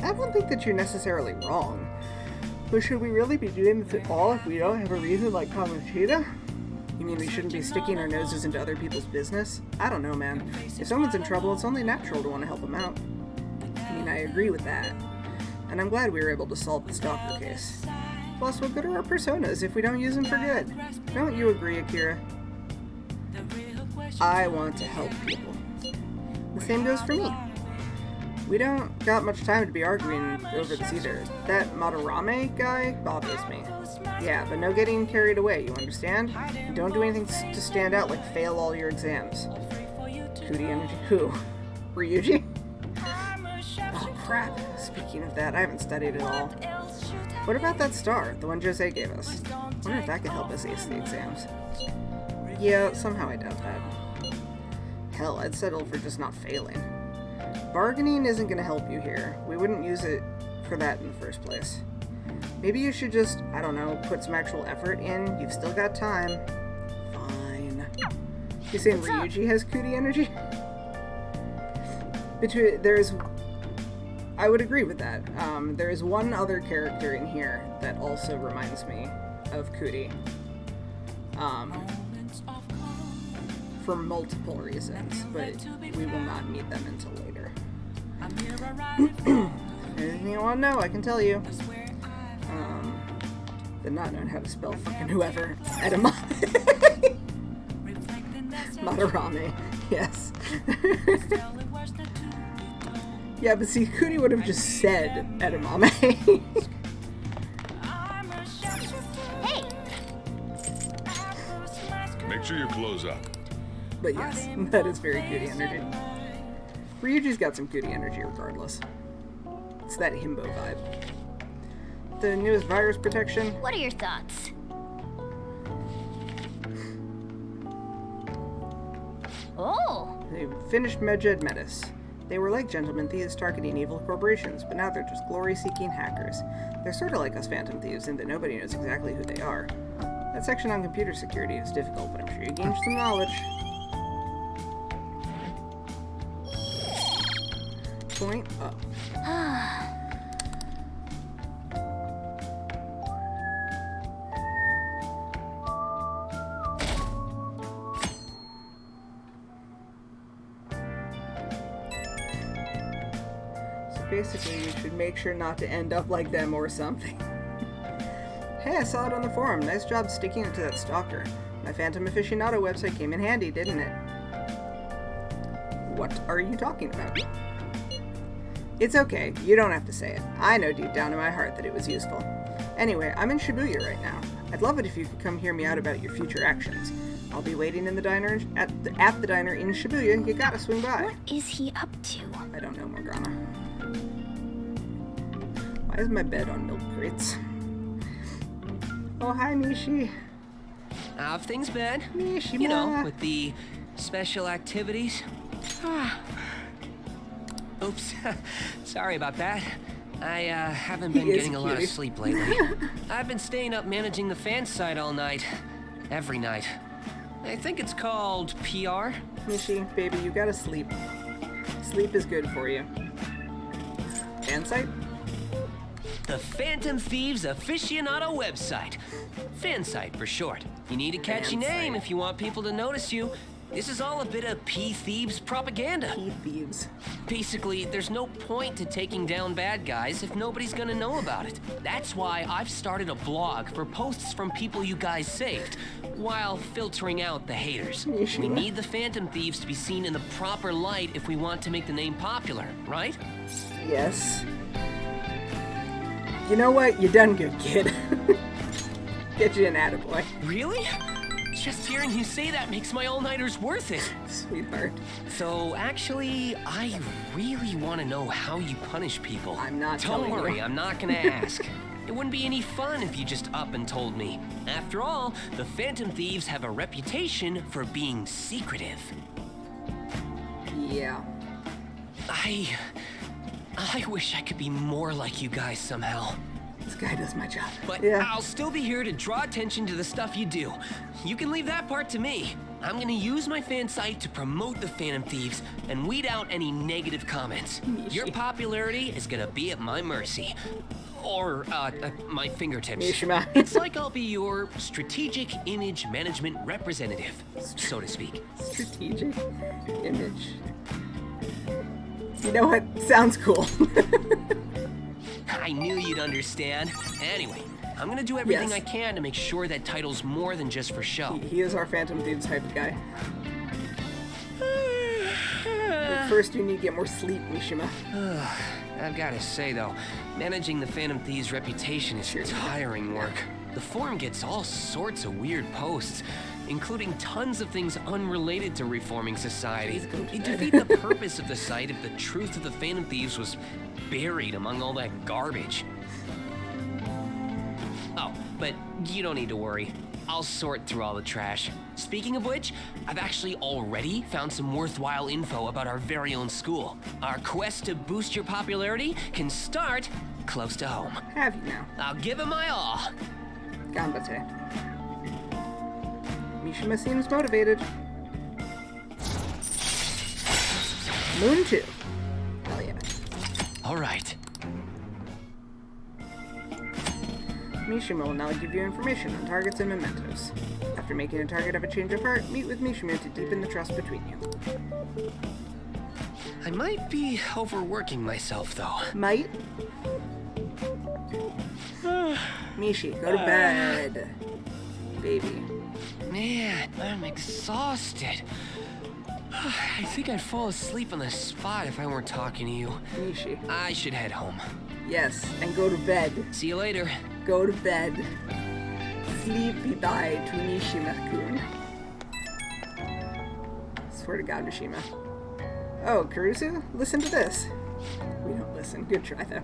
I don't think that you're necessarily wrong. But should we really be doing this at all if we don't have a reason like Kamoshida? You mean we shouldn't be sticking our noses into other people's business? I don't know, man. If someone's in trouble, it's only natural to want to help them out. I mean, I agree with that. And I'm glad we were able to solve the stalker case. Plus, what good are our personas if we don't use them for good? Don't you agree, Akira? I want to help people. The same goes for me. We don't got much time to be arguing over this either. That Madarame guy bothers me. Yeah, but no getting carried away, you understand? Don't do anything to stand out like fail all your exams. Kudi Energy. Who? Ryuji? Oh crap. Speaking of that, I haven't studied at all. What about that star, the one Jose gave us? Wonder if that could help us ace the exams. Yeah, somehow I doubt that. Hell, I'd settle for just not failing. Bargaining isn't going to help you here. We wouldn't use it for that in the first place. Maybe you should just, I don't know, put some actual effort in. You've still got time. Fine. You saying Ryuji has cootie energy? I would agree with that. There is one other character in here that also reminds me of Cootie. For multiple reasons, but we will not meet them until later. Anything you want to know, I can tell you. The not knowing how to spell fucking whoever. Edamame. Madarame. Yes. Yeah, but see, Cootie would have just said edamame. Hey! Make sure you close up. But yes, that is very Cootie energy. Ryuji's got some Cootie energy regardless. It's that himbo vibe. The newest virus protection. What are your thoughts? Oh! They finished Medjed Metis. They were like gentlemen thieves targeting evil corporations, but now they're just glory-seeking hackers. They're sort of like us phantom thieves in that nobody knows exactly who they are. That section on computer security is difficult, but I'm sure you gained some knowledge. Point up. Basically, you should make sure not to end up like them or something. Hey, I saw it on the forum. Nice job sticking it to that stalker. My Phantom Aficionado website came in handy, didn't it? What are you talking about? It's okay. You don't have to say it. I know deep down in my heart that it was useful. Anyway, I'm in Shibuya right now. I'd love it if you could come hear me out about your future actions. I'll be waiting in the diner at the diner in Shibuya. You gotta swing by. What is he up to? I don't know, Morgana. Why is my bed on milk crates? Oh, hi, Mishi. How have things been? Mishima. You know, with the special activities. Oops. Sorry about that. I haven't been getting a lot of sleep lately. I've been staying up managing the fan site all night. Every night. I think it's called PR. Mishi, baby, you gotta sleep. Sleep is good for you. Fan site? The Phantom Thieves Aficionado website. Fan site for short. You need a catchy name if you want people to notice you. This is all a bit of P-Thieves propaganda. P-Thieves. Basically, there's no point to taking down bad guys if nobody's gonna know about it. That's why I've started a blog for posts from people you guys saved, while filtering out the haters. We need the Phantom Thieves to be seen in the proper light if we want to make the name popular, right? Yes. You know what? You done good, kid. Get you an attaboy. Really? Just hearing you say that makes my all-nighters worth it. Sweetheart. So, actually, I really want to know how you punish people. I'm not Don't telling worry, you. I'm not gonna ask. It wouldn't be any fun if you just up and told me. After all, the Phantom Thieves have a reputation for being secretive. Yeah. I wish I could be more like you guys somehow. This guy does my job. But yeah. I'll still be here to draw attention to the stuff you do. You can leave that part to me. I'm gonna use my fan site to promote the Phantom Thieves and weed out any negative comments. Your popularity is gonna be at my mercy. Or, my fingertips. Mishima. It's like I'll be your strategic image management representative, so to speak. Strategic image. You know what? Sounds cool. I knew you'd understand. Anyway, I'm gonna do everything I can to make sure that title's more than just for show. He is our Phantom Thieves type of guy. But first, you need to get more sleep, Mishima. I've gotta say though, managing the Phantom Thieves' reputation is tiring work. The forum gets all sorts of weird posts, including tons of things unrelated to reforming society. It'd defeat the purpose of the site if the truth of the Phantom Thieves was buried among all that garbage. Oh, but you don't need to worry. I'll sort through all the trash. Speaking of which, I've actually already found some worthwhile info about our very own school. Our quest to boost your popularity can start close to home. Have you now? I'll give it my all. Gambate. Mishima seems motivated. Moon 2. Hell yeah. All right. Mishima will now give you information on targets and mementos. After making a target of a change of heart, meet with Mishima to deepen the trust between you. I might be overworking myself, though. Might? Mishi, go to bed. Baby. Man, I'm exhausted. I think I'd fall asleep on the spot if I weren't talking to you. Mishi. I should head home. Yes, and go to bed. See you later. Go to bed. Sleepy bye to Mishima-kun. Swear to God, Mishima. Oh, Kurusu? Listen to this. We don't listen. Good try, though.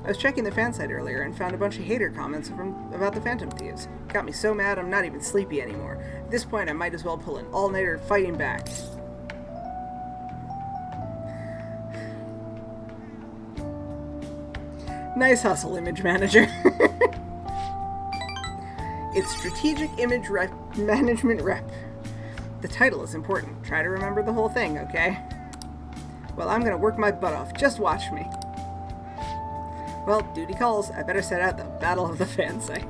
I was checking the fan site earlier and found a bunch of hater comments about the Phantom Thieves. Got me so mad I'm not even sleepy anymore. At this point, I might as well pull an all-nighter fighting back. Nice hustle, Image Manager. It's Strategic Image Management Rep. The title is important. Try to remember the whole thing, okay? Well, I'm gonna work my butt off. Just watch me. Well, duty calls. I better set out the Battle of the Fansite.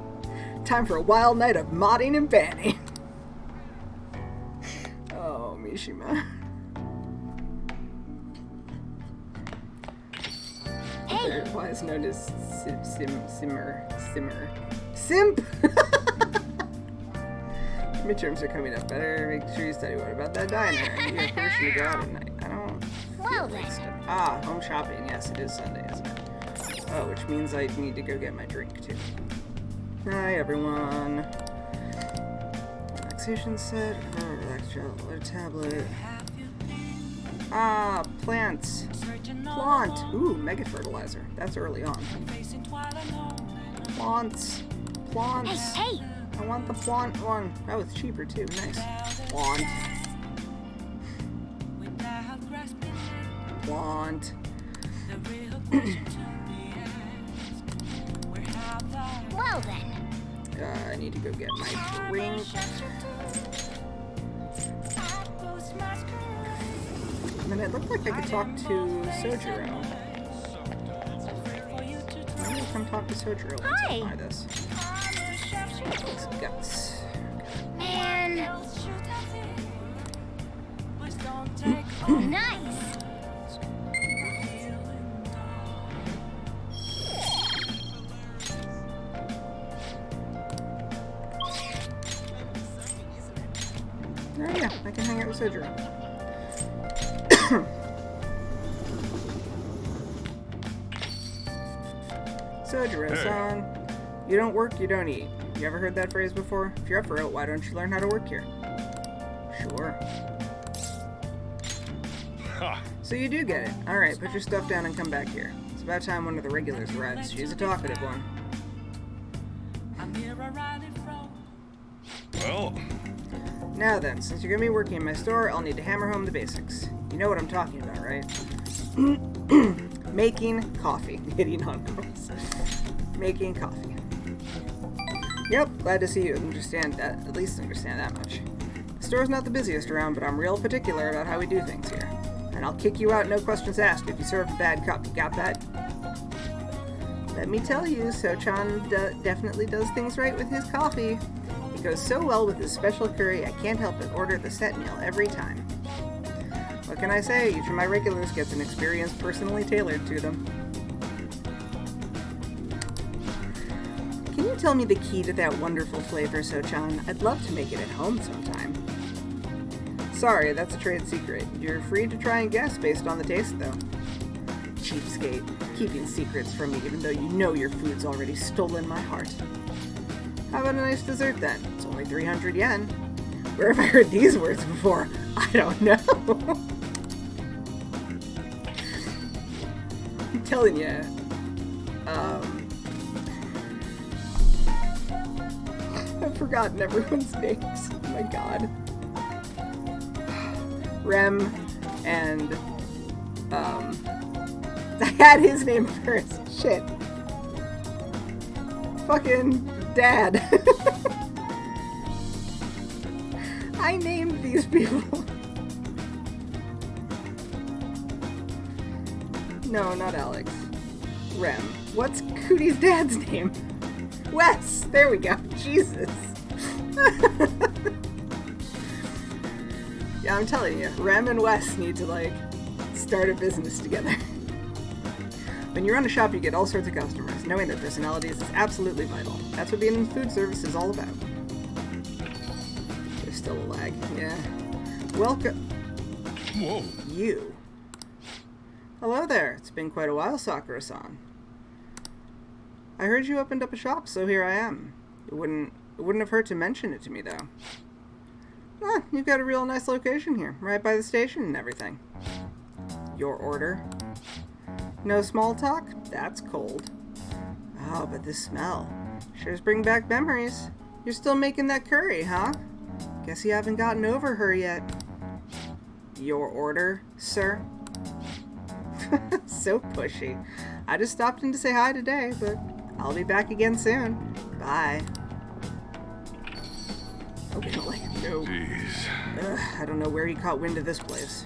Time for a wild night of modding and banning. Oh, Mishima. Hey! Otherwise known as Simp! Midterms are coming up. Better make sure you study. What about that diner? You have permission to go out at night. I don't... Well then. Ah, home shopping. Yes, it is Sunday, isn't it? Oh, which means I need to go get my drink, too. Hi, everyone. Relaxation set. Oh, relax gel. A tablet. Ah, plants. Plant. Ooh, mega fertilizer. That's early on. Plants. Plants. Hey! I want the plant one. That was cheaper, too. Nice. Plant. Plant. Well then. I need to go get my drink. I mean, it looked like I could talk to Sojiro. Why don't you come talk to Sojiro once I buy this? These guts. Man. Nice. Oh yeah, I can hang out with Sojiro. Sojiro-san, you don't work, you don't eat. You ever heard that phrase before? If you're up for it, why don't you learn how to work here? Sure. So you do get it. Alright, put your stuff down and come back here. It's about time one of the regulars arrives. She's a talkative one. Well... Now then, since you're gonna be working in my store, I'll need to hammer home the basics. You know what I'm talking about, right? Making coffee. Hitting on girls. Making coffee. Yep, glad to see you understand that, at least understand that much. The store's not the busiest around, but I'm real particular about how we do things here. And I'll kick you out, no questions asked, if you serve a bad cup. You got that? Let me tell you, So-chan definitely does things right with his coffee. It goes so well with his special curry, I can't help but order the set meal every time. What can I say? Each of my regulars gets an experience personally tailored to them. Can you tell me the key to that wonderful flavor, So-chan? I'd love to make it at home sometime. Sorry, that's a trade secret. You're free to try and guess based on the taste, though. Cheapskate, keeping secrets from me even though you know your food's already stolen my heart. How about a nice dessert then? It's only 300 yen. Where have I heard these words before? I don't know. I'm telling you. I've forgotten everyone's names. Oh my god. Rem and I had his name first. Shit. fucking dad. I named these people. No, not Alex. Rem. What's Cootie's dad's name? Wes! There we go. Jesus. Yeah, I'm telling you, Rem and Wes need to, like, start a business together. When you run a shop, you get all sorts of customers. Knowing their personalities is absolutely vital. That's what being in food service is all about. There's still a lag. Yeah. Welcome. Whoa. You. Hello there. It's been quite a while, Sakura-san. I heard you opened up a shop, so here I am. It wouldn't have hurt to mention it to me, though. Ah, you've got a real nice location here, right by the station and everything. Your order? No small talk? That's cold. Oh, but the smell. Sure's bring back memories. You're still making that curry, huh? Guess you haven't gotten over her yet. Your order, sir? So pushy. I just stopped in to say hi today, but I'll be back again soon. Bye. Okay, like, no. Jeez. Ugh, I don't know where he caught wind of this place.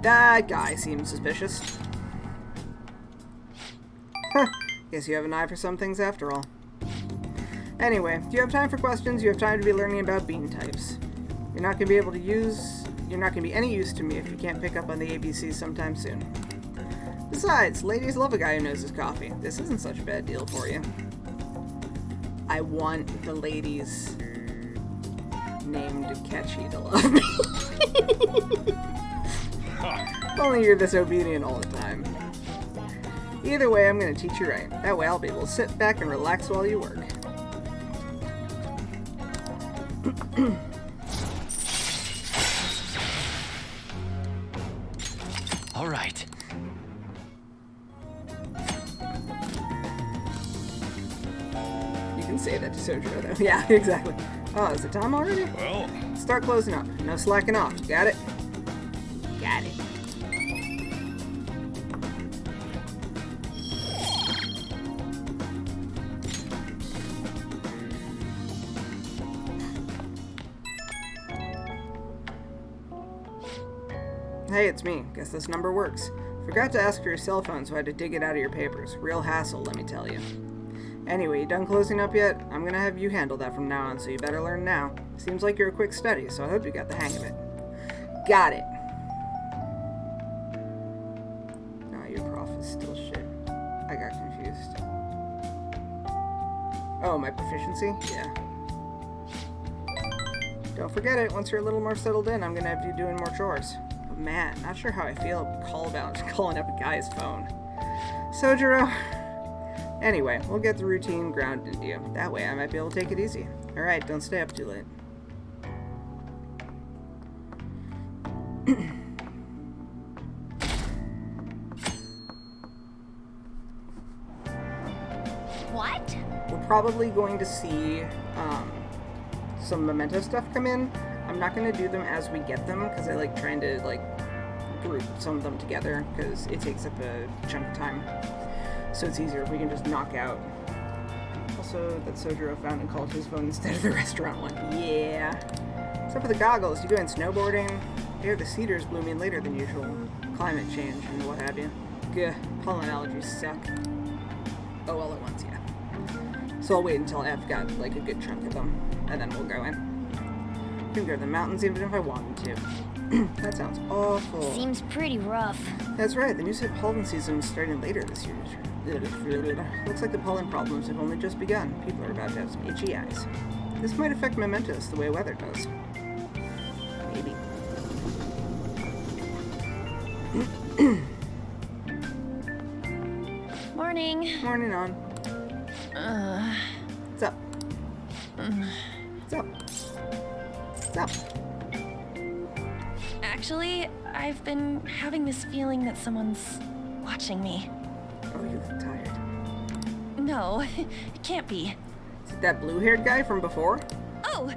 That guy seems suspicious. Huh. Guess you have an eye for some things after all. Anyway, do you have time for questions? You have time to be learning about bean types. You're not going to be any use to me if you can't pick up on the ABCs sometime soon. Besides, ladies love a guy who knows his coffee. This isn't such a bad deal for you. I want the ladies named Ketchy to love me. If only you're this obedient all the time. Either way, I'm going to teach you right. That way I'll be able to sit back and relax while you work. All right. You can say that to Sojiro, though. Yeah, exactly. Oh, is it time already? Well, start closing up. No slacking off. You got it? Got it. Hey, it's me. Guess this number works. Forgot to ask for your cell phone, so I had to dig it out of your papers. Real hassle, let me tell you. Anyway, you done closing up yet? I'm gonna have you handle that from now on, so you better learn now. Seems like you're a quick study, so I hope you got the hang of it. Got it. No, your prof is still shit. I got confused. Oh, my proficiency? Yeah. Don't forget it, once you're a little more settled in, I'm gonna have you doing more chores. But man, not sure how I feel about calling up a guy's phone. Sojiro. Anyway, we'll get the routine grounded into you. That way I might be able to take it easy. Alright, don't stay up too late. What? We're probably going to see some memento stuff come in. I'm not going to do them as we get them, because I like trying to like group some of them together, because it takes up a chunk of time. So it's easier if we can just knock out. Also, that Sojiro found and called his phone instead of the restaurant one. Yeah. Except for the goggles, you go in snowboarding. Here, the cedars blooming later than usual. Climate change and what have you. Gah, pollen allergies suck. Oh, all at once, yeah. So I'll wait until I've got like a good chunk of them, and then we'll go in. I can go to the mountains even if I wanted to. That sounds awful. Seems pretty rough. That's right, the new pollen season is starting later this year. Looks like the pollen problems have only just begun. People are about to have some itchy eyes. This might affect mementos the way weather does. Maybe. Morning. Morning on. What's up? What's up? What's up? Actually, I've been having this feeling that someone's watching me. Oh, you look tired. No, it can't be. Is it that blue-haired guy from before? Oh,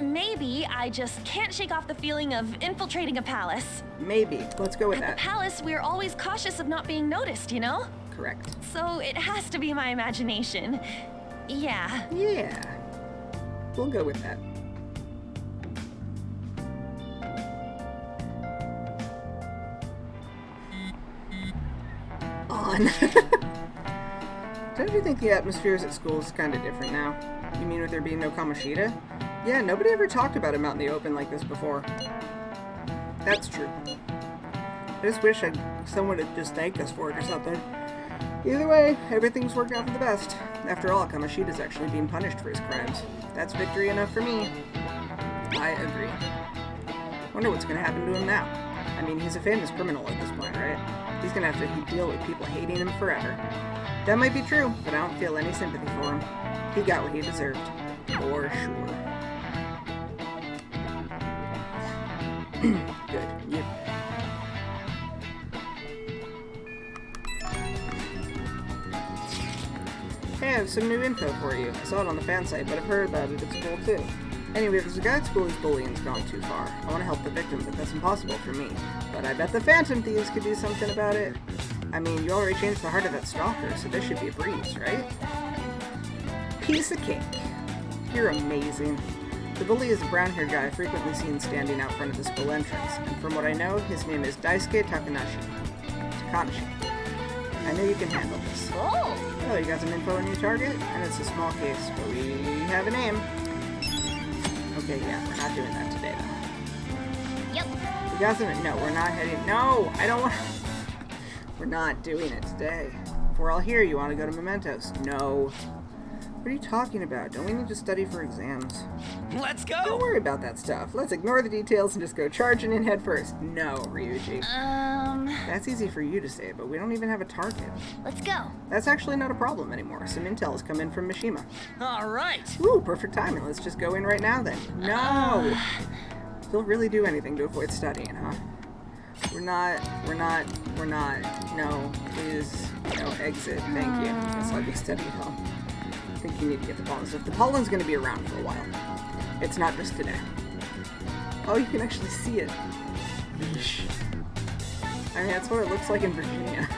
maybe I just can't shake off the feeling of infiltrating a palace. Maybe. Let's go with that. At the palace, we're always cautious of not being noticed, you know? correct. So it has to be my imagination. Yeah. Yeah. We'll go with that. On. Don't you think the atmospheres at school is kind of different now? You mean with there being no Kamoshida? Yeah, nobody ever talked about him out in the open like this before. That's true. I just wish someone would just thank us for it or something. Either way, everything's worked out for the best. After all, Kamoshida's actually being punished for his crimes. That's victory enough for me. I agree. Wonder what's gonna happen to him now. I mean, he's a famous criminal at this point, right? He's gonna have to deal with people hating him forever. That might be true, but I don't feel any sympathy for him. He got what he deserved. For sure. Good. Yep. Hey, I have some new info for you. I saw it on the fan site, but I've heard about it at school too. Anyway, there's a guy at school whose bullying's gone too far. I want to help the victim, but that's impossible for me. But I bet the Phantom Thieves could do something about it. I mean, you already changed the heart of that stalker, so this should be a breeze, right? Piece of cake. You're amazing. The bully is a brown-haired guy frequently seen standing out front of the school entrance, and from what I know, his name is Daisuke Takanashi. I know you can handle this. Oh, you got some info on your target? And it's a small case, but we have a name. Okay, yeah, we're not doing that today, though. Yep. You got some... No, we're not heading... No, I don't want... We're not doing it today. If we're all here, you want to go to Mementos? No. What are you talking about? Don't we need to study for exams? Let's go! Don't worry about that stuff. Let's ignore the details and just go charging in head first. No, Ryuji. That's easy for you to say, but we don't even have a target. Let's go. That's actually not a problem anymore. Some intel has come in from Mishima. Alright! Ooh, perfect timing. Let's just go in right now then. No! They'll really do anything to avoid studying, huh? We're not, no, please, no, exit, thank you. Guess I'll be studying home. I think you need to get the pollen stuff. The pollen's gonna be around for a while. It's not just today. Oh, you can actually see it. Yeesh. I mean, that's what it looks like in Virginia.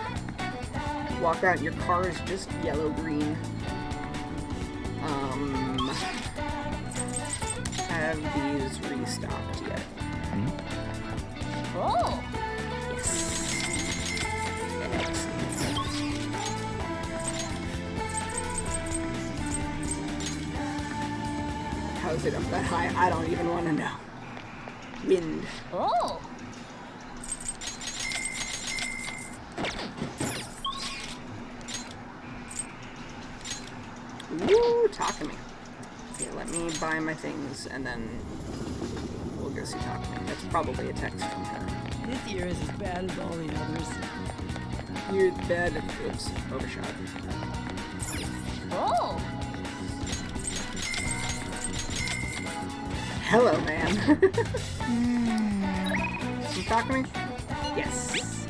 Walk out and your car is just yellow-green. Have these restocked yet? Oh! Yes. Excellent. How's it up that high? I don't even want to know. Wind. Oh! Ooh, Takumi. Okay, let me buy my things and then we'll go see Takumi. That's probably a text from her. This year is as bad as all the others. You're bad at oops, overshot. Oh! Hello, man. Some Takumi? Yes.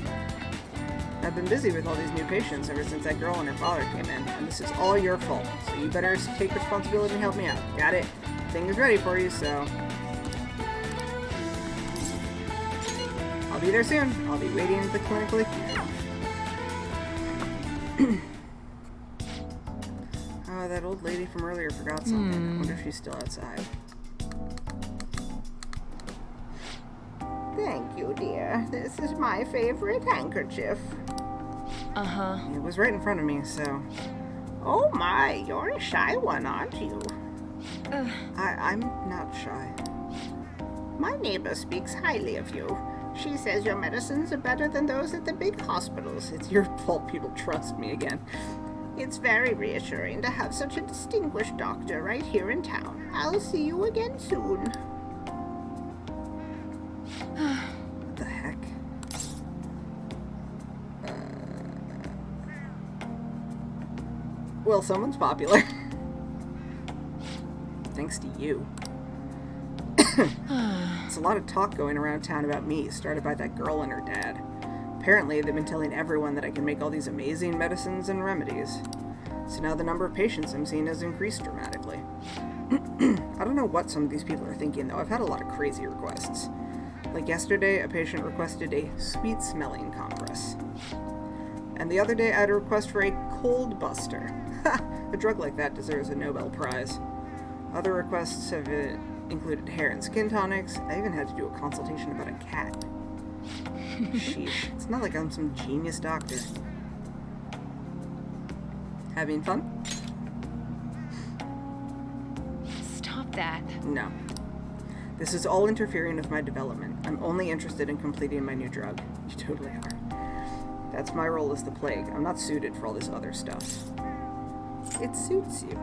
I've been busy with all these new patients ever since that girl and her father came in, and this is all your fault, so you better take responsibility and help me out. Got it? Things ready for you, so... I'll be there soon. I'll be waiting at the clinic with you. Oh, that old lady from earlier forgot something. I wonder if she's still outside. Thank you, dear. This is my favorite handkerchief. Uh-huh. It was right in front of me, so... Oh my, you're a shy one, aren't you? I'm not shy. My neighbor speaks highly of you. She says your medicines are better than those at the big hospitals. It's your fault people trust me again. It's very reassuring to have such a distinguished doctor right here in town. I'll see you again soon. What the heck? Well, someone's popular. Thanks to you. There's a lot of talk going around town about me, started by that girl and her dad. Apparently, they've been telling everyone that I can make all these amazing medicines and remedies. So now the number of patients I'm seeing has increased dramatically. I don't know what some of these people are thinking, though. I've had a lot of crazy requests. Like yesterday, a patient requested a sweet-smelling compress. And the other day I had a request for a cold buster. Ha! A drug like that deserves a Nobel Prize. Other requests have included hair and skin tonics. I even had to do a consultation about a cat. Sheesh. It's not like I'm some genius doctor. Having fun? Stop that. No. This is all interfering with my development. I'm only interested in completing my new drug. You totally are. That's my role as the plague. I'm not suited for all this other stuff. It suits you.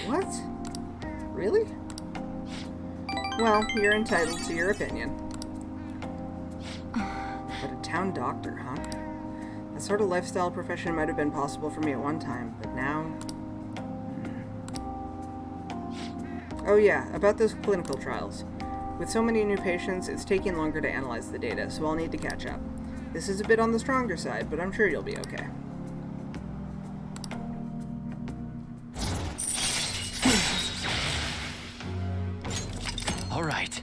What? Really? Well, you're entitled to your opinion. But a town doctor, huh? That sort of lifestyle profession might have been possible for me at one time, but now... Oh yeah, about those clinical trials. With so many new patients, it's taking longer to analyze the data, so I'll need to catch up. This is a bit on the stronger side, but I'm sure you'll be okay. All right.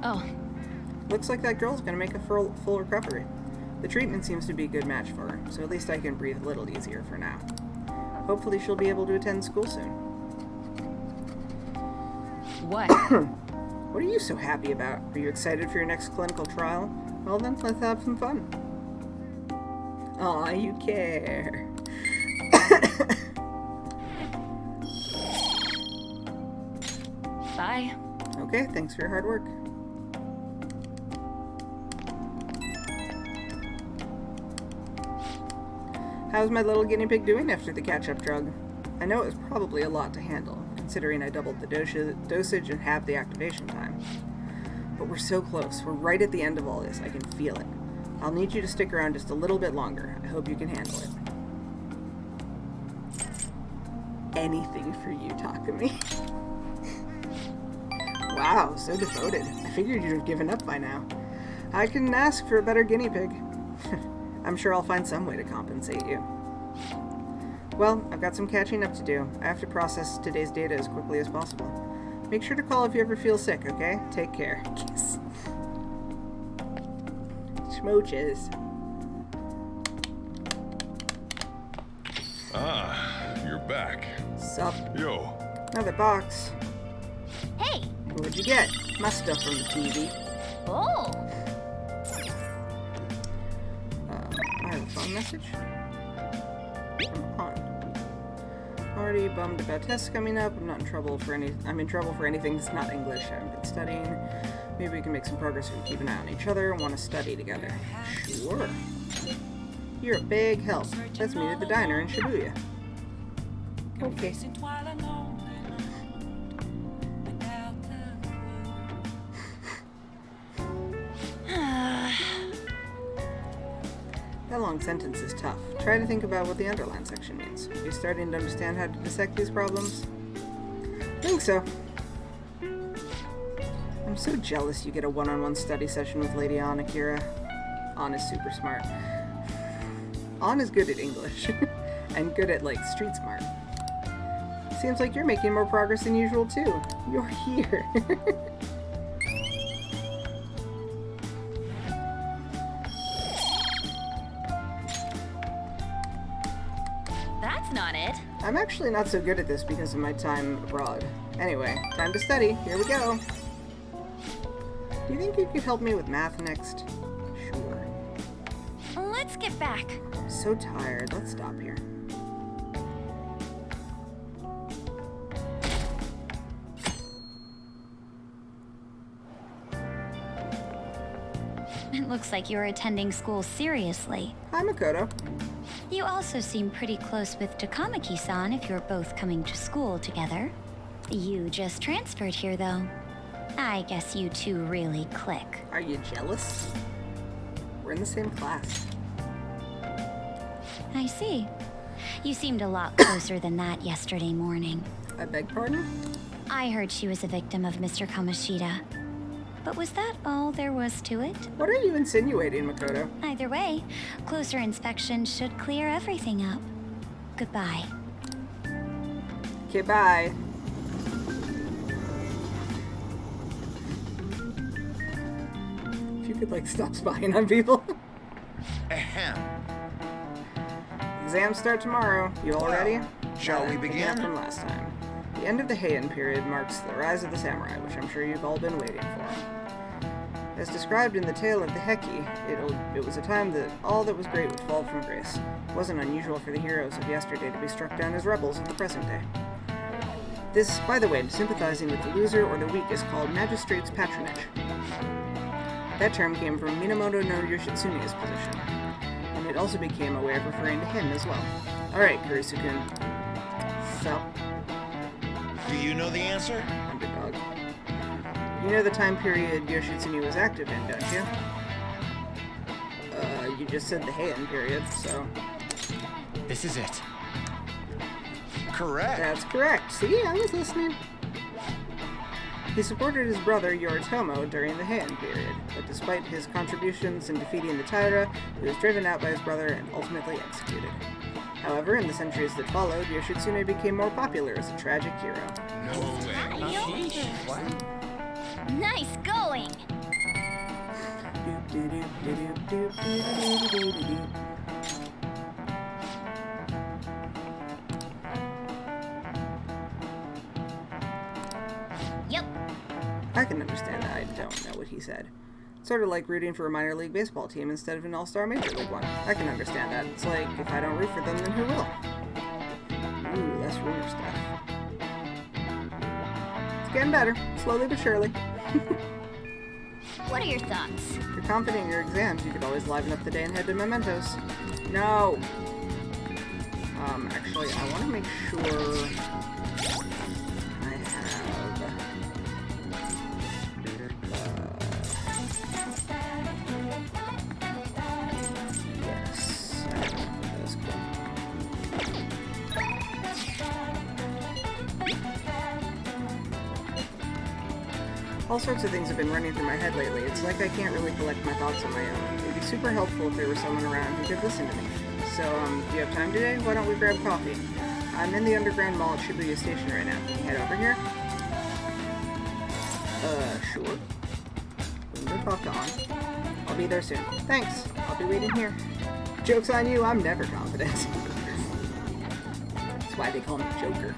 Oh. Looks like that girl's gonna make a full recovery. The treatment seems to be a good match for her, so at least I can breathe a little easier for now. Hopefully she'll be able to attend school soon. What? What are you so happy about? Are you excited for your next clinical trial? Well then, let's have some fun. Aw, you care. Bye. Okay, thanks for your hard work. How's my little guinea pig doing after the catch-up drug? I know it was probably a lot to handle, considering I doubled the dosage and halved the activation time. But we're so close. We're right at the end of all this. I can feel it. I'll need you to stick around just a little bit longer. I hope you can handle it. Anything for you, Takumi. Wow, so devoted. I figured you'd have given up by now. I couldn't ask for a better guinea pig. I'm sure I'll find some way to compensate you. Well, I've got some catching up to do. I have to process today's data as quickly as possible. Make sure to call if you ever feel sick, okay? Take care. Kiss. Smooches. Ah, you're back. Sup? Yo. Another box. Hey! What'd you get? My stuff from the TV. Oh! I have a phone message. From On. Already bummed about tests coming up. I'm in trouble for anything that's not English. I haven't been studying. Maybe we can make some progress if we keep an eye on each other and want to study together. Sure. You're a big help. Let's meet at the diner in Shibuya. Okay. That long sentence is tough. Try to think about what the underline section means. Are you starting to understand how to dissect these problems? I think so. I'm so jealous you get a one-on-one study session with Lady Ann, Akira. Ann is super smart. Ann is good at English. and good at, like, street smart. Seems like you're making more progress than usual, too. You're here. That's not it. I'm actually not so good at this because of my time abroad. Anyway, time to study. Here we go. Do you think you could help me with math next? Sure. Let's get back. I'm so tired. Let's stop here. It looks like you're attending school seriously. Hi, Makoto. You also seem pretty close with Takamaki-san if you're both coming to school together. You just transferred here, though. I guess you two really click. Are you jealous? We're in the same class. I see. You seemed a lot closer than that yesterday morning. I beg pardon? I heard she was a victim of Mr. Kamoshida. But was that all there was to it? What are you insinuating, Makoto? Either way, closer inspection should clear everything up. Goodbye. Okay, bye. you could, like, stop spying on people. Ahem. Exams start tomorrow. You all ready? Shall we begin? From last time. The end of the Heian period marks the rise of the samurai, which I'm sure you've all been waiting for. As described in the Tale of the Heki, it was a time that all that was great would fall from grace. It wasn't unusual for the heroes of yesterday to be struck down as rebels in the present day. This, by the way, sympathizing with the loser or the weak is called magistrate's patronage. That term came from Minamoto no Yoshitsune's position, and it also became a way of referring to him as well. Alright, Kurisu-kun. So, do you know the answer? Underdog. You know the time period Yoshitsune was active in, don't you? You just said the Heian period, so... This is it. Correct. That's correct. See, I was listening. He supported his brother Yoritomo during the Heian period, but despite his contributions in defeating the Taira, he was driven out by his brother and ultimately executed. However, in the centuries that followed, Yoshitsune became more popular as a tragic hero. No way. Nice going! Yep. I can understand that. I don't know what he said. Sort of like rooting for a minor league baseball team instead of an all-star major league one. I can understand that. It's like, if I don't root for them, then who will? Ooh, that's rumor stuff. It's getting better, slowly but surely. What are your thoughts? If you're confident in your exams, you could always liven up the day and head to Mementos. No! Actually, I want to make sure I have... yes, I have those. Cool. All sorts of things have been running through my head lately. It's like I can't really collect my thoughts on my own. It'd be super helpful if there was someone around who could listen to me. So, do you have time today? Why don't we grab coffee? I'm in the underground mall at Shibuya Station right now. Can you head over here? Sure. Bring the talk on. I'll be there soon. Thanks. I'll be waiting here. Joke's on you, I'm never confident. That's why they call me Joker.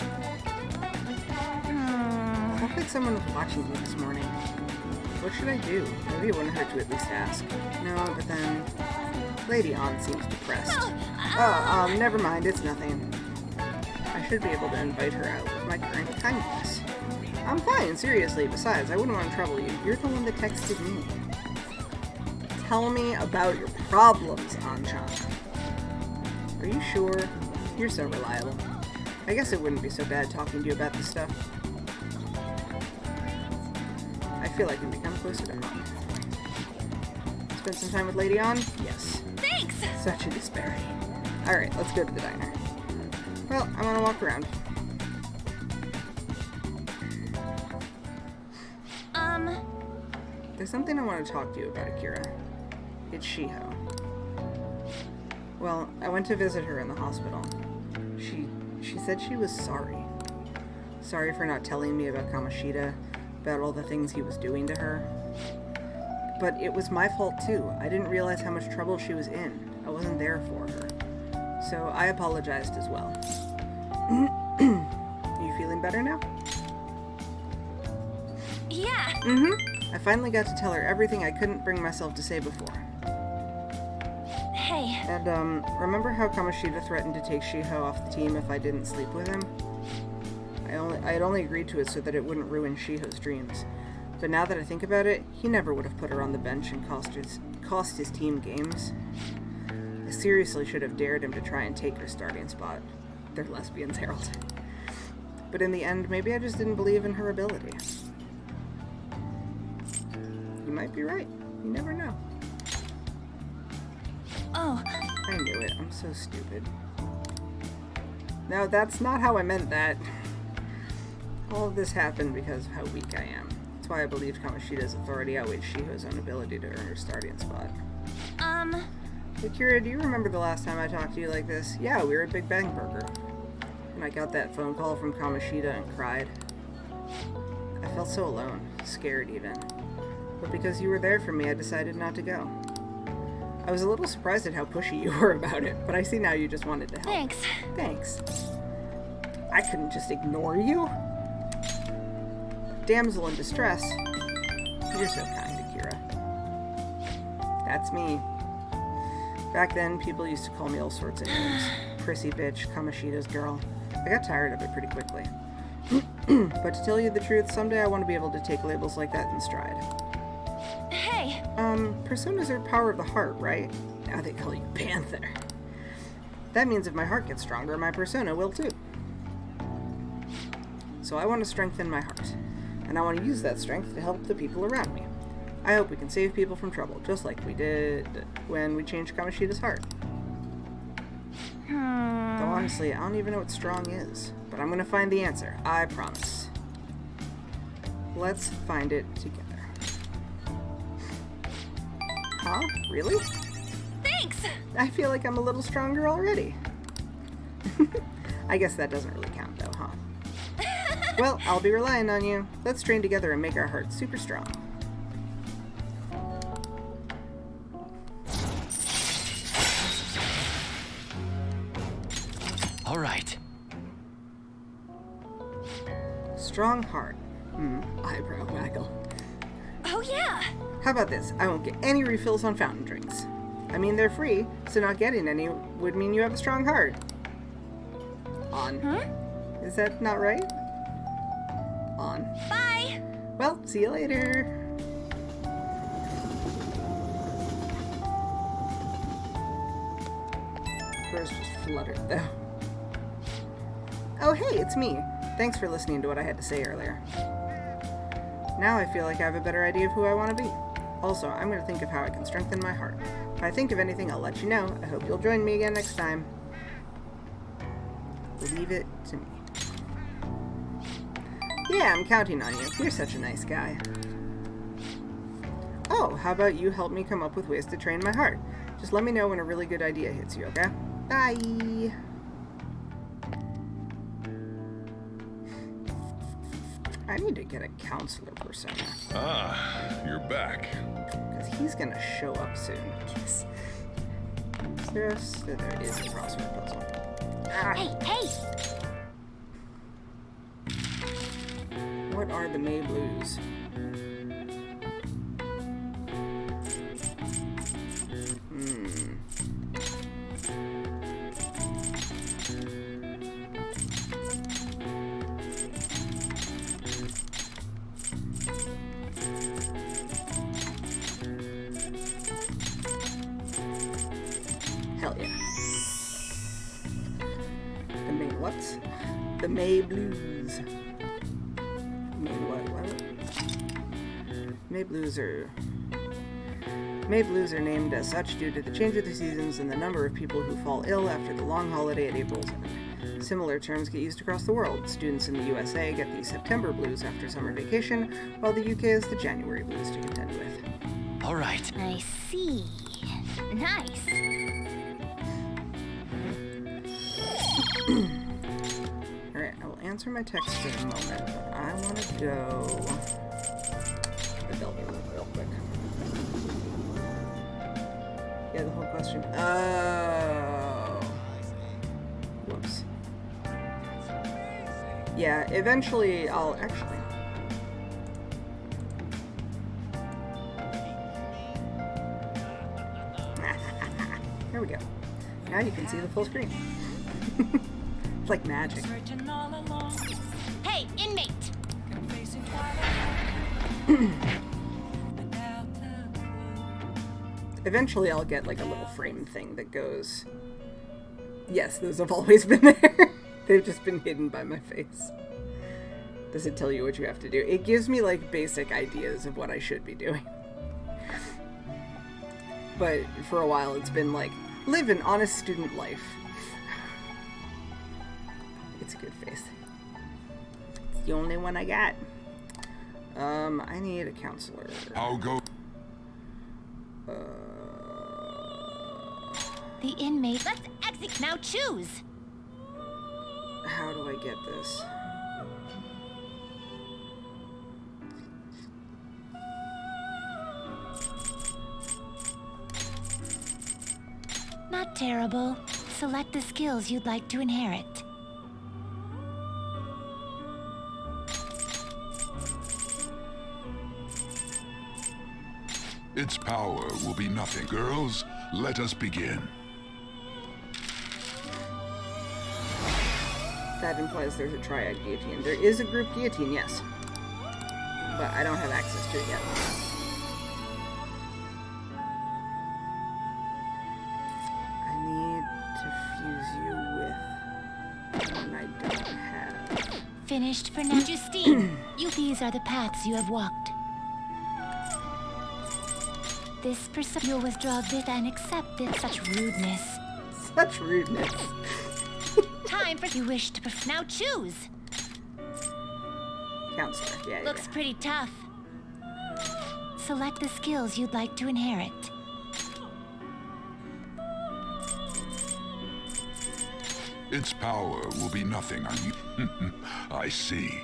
I felt like someone was watching me this morning. What should I do? Maybe it wouldn't hurt to at least ask. No, but then... Lady Ann seems depressed. Oh, never mind, it's nothing. I should be able to invite her out with my current kindness. I'm fine, seriously. Besides, I wouldn't want to trouble you. You're the one that texted me. Tell me about your problems, An-chan. Are you sure? You're so reliable. I guess it wouldn't be so bad talking to you about this stuff. I feel I can become closer to home. Spend some time with Lady Ann? Yes. Thanks! Such a disparity. Alright, let's go to the diner. Well, I want to walk around. There's something I want to talk to you about, Akira. It's Shiho. Well, I went to visit her in the hospital. She said she was sorry. Sorry for not telling me about Kamoshida, about all the things he was doing to her. But it was my fault too. I didn't realize how much trouble she was in. I wasn't there for her. So I apologized as well. You feeling better now? Yeah. I finally got to tell her everything I couldn't bring myself to say before. Hey. And, remember how Kamoshida threatened to take Shiho off the team if I didn't sleep with him? I had only agreed to it so that it wouldn't ruin Shiho's dreams. But now that I think about it, he never would have put her on the bench and cost his team games. I seriously should have dared him to try and take her starting spot. They're lesbians, Harold. But in the end, maybe I just didn't believe in her ability. You might be right. You never know. Oh. I knew it. I'm so stupid. No, that's not how I meant that. All of this happened because of how weak I am. That's why I believed Kamoshida's authority outweighed Shiho's own ability to earn her starting spot. Akira, do you remember the last time I talked to you like this? Yeah, we were at Big Bang Burger. And I got that phone call from Kamoshida and cried. I felt so alone, scared even. But because you were there for me, I decided not to go. I was a little surprised at how pushy you were about it, but I see now you just wanted to help. Thanks. Thanks. I couldn't just ignore you. Damsel in distress. You're so kind, Akira. That's me. Back then, people used to call me all sorts of names. Prissy bitch, Kamoshida's girl. I got tired of it pretty quickly. But to tell you the truth, someday I want to be able to take labels like that in stride. Hey! Personas are power of the heart, right? Now they call you Panther. That means if my heart gets stronger, my persona will too. So I want to strengthen my heart. And I want to use that strength to help the people around me. I hope we can save people from trouble, just like we did when we changed Kamoshida's heart. Though honestly, I don't even know what strong is. But I'm gonna find the answer, I promise. Let's find it together. Huh? Really? Thanks! I feel like I'm a little stronger already. I guess that doesn't really count though, huh? Well, I'll be relying on you. Let's train together and make our hearts super strong. All right. Strong heart. Eyebrow waggle. Oh yeah! How about this? I won't get any refills on fountain drinks. I mean, they're free, so not getting any would mean you have a strong heart. On. Huh? Is that not right? On. Bye! Well, see you later. Hers just fluttered, though. Oh, hey, it's me. Thanks for listening to what I had to say earlier. Now I feel like I have a better idea of who I want to be. Also, I'm going to think of how I can strengthen my heart. If I think of anything, I'll let you know. I hope you'll join me again next time. Leave it to me. Yeah, I'm counting on you. You're such a nice guy. Oh, how about you help me come up with ways to train my heart? Just let me know when a really good idea hits you, okay? Bye! I need to get a counselor persona. Ah, you're back. Because he's gonna show up soon. Yes. There is a crossword puzzle. Ah. Hey! What are the May Blues? Hell yeah. The May what? The May Blues. May what? May Blues are named as such due to the change of the seasons and the number of people who fall ill after the long holiday at April's end. Similar terms get used across the world. Students in the USA get the September blues after summer vacation, while the UK has the January blues to contend with. All right. I see. Nice. Alright, I will answer my text in a moment, but I want to go to the Delta room real quick. Yeah, the whole question. Oh. Whoops. Yeah, eventually I'll actually. There we go. Now you can see the full screen. It's like magic. Hey, inmate! Eventually I'll get like a little frame thing that goes, yes, those have always been there. They've just been hidden by my face. Does it tell you what you have to do? It gives me like basic ideas of what I should be doing. But for a while it's been like, live an honest student life. It's a good face. It's the only one I got. I need a counselor. I'll go. The inmate. Let's exit now. Choose. How do I get this? Not terrible. Select the skills you'd like to inherit. Its power will be nothing. Girls, let us begin. That implies there's a triad guillotine. There is a group guillotine, yes. But I don't have access to it yet. I need to fuse you with one I don't have. Finished for now. Justine, these are the paths you have walked. This person you'll withdraw this and accept it. Such rudeness. Such rudeness. Time for you wish to now choose. Counselor, yeah. Looks pretty tough. Select the skills you'd like to inherit. Its power will be nothing on you. I see.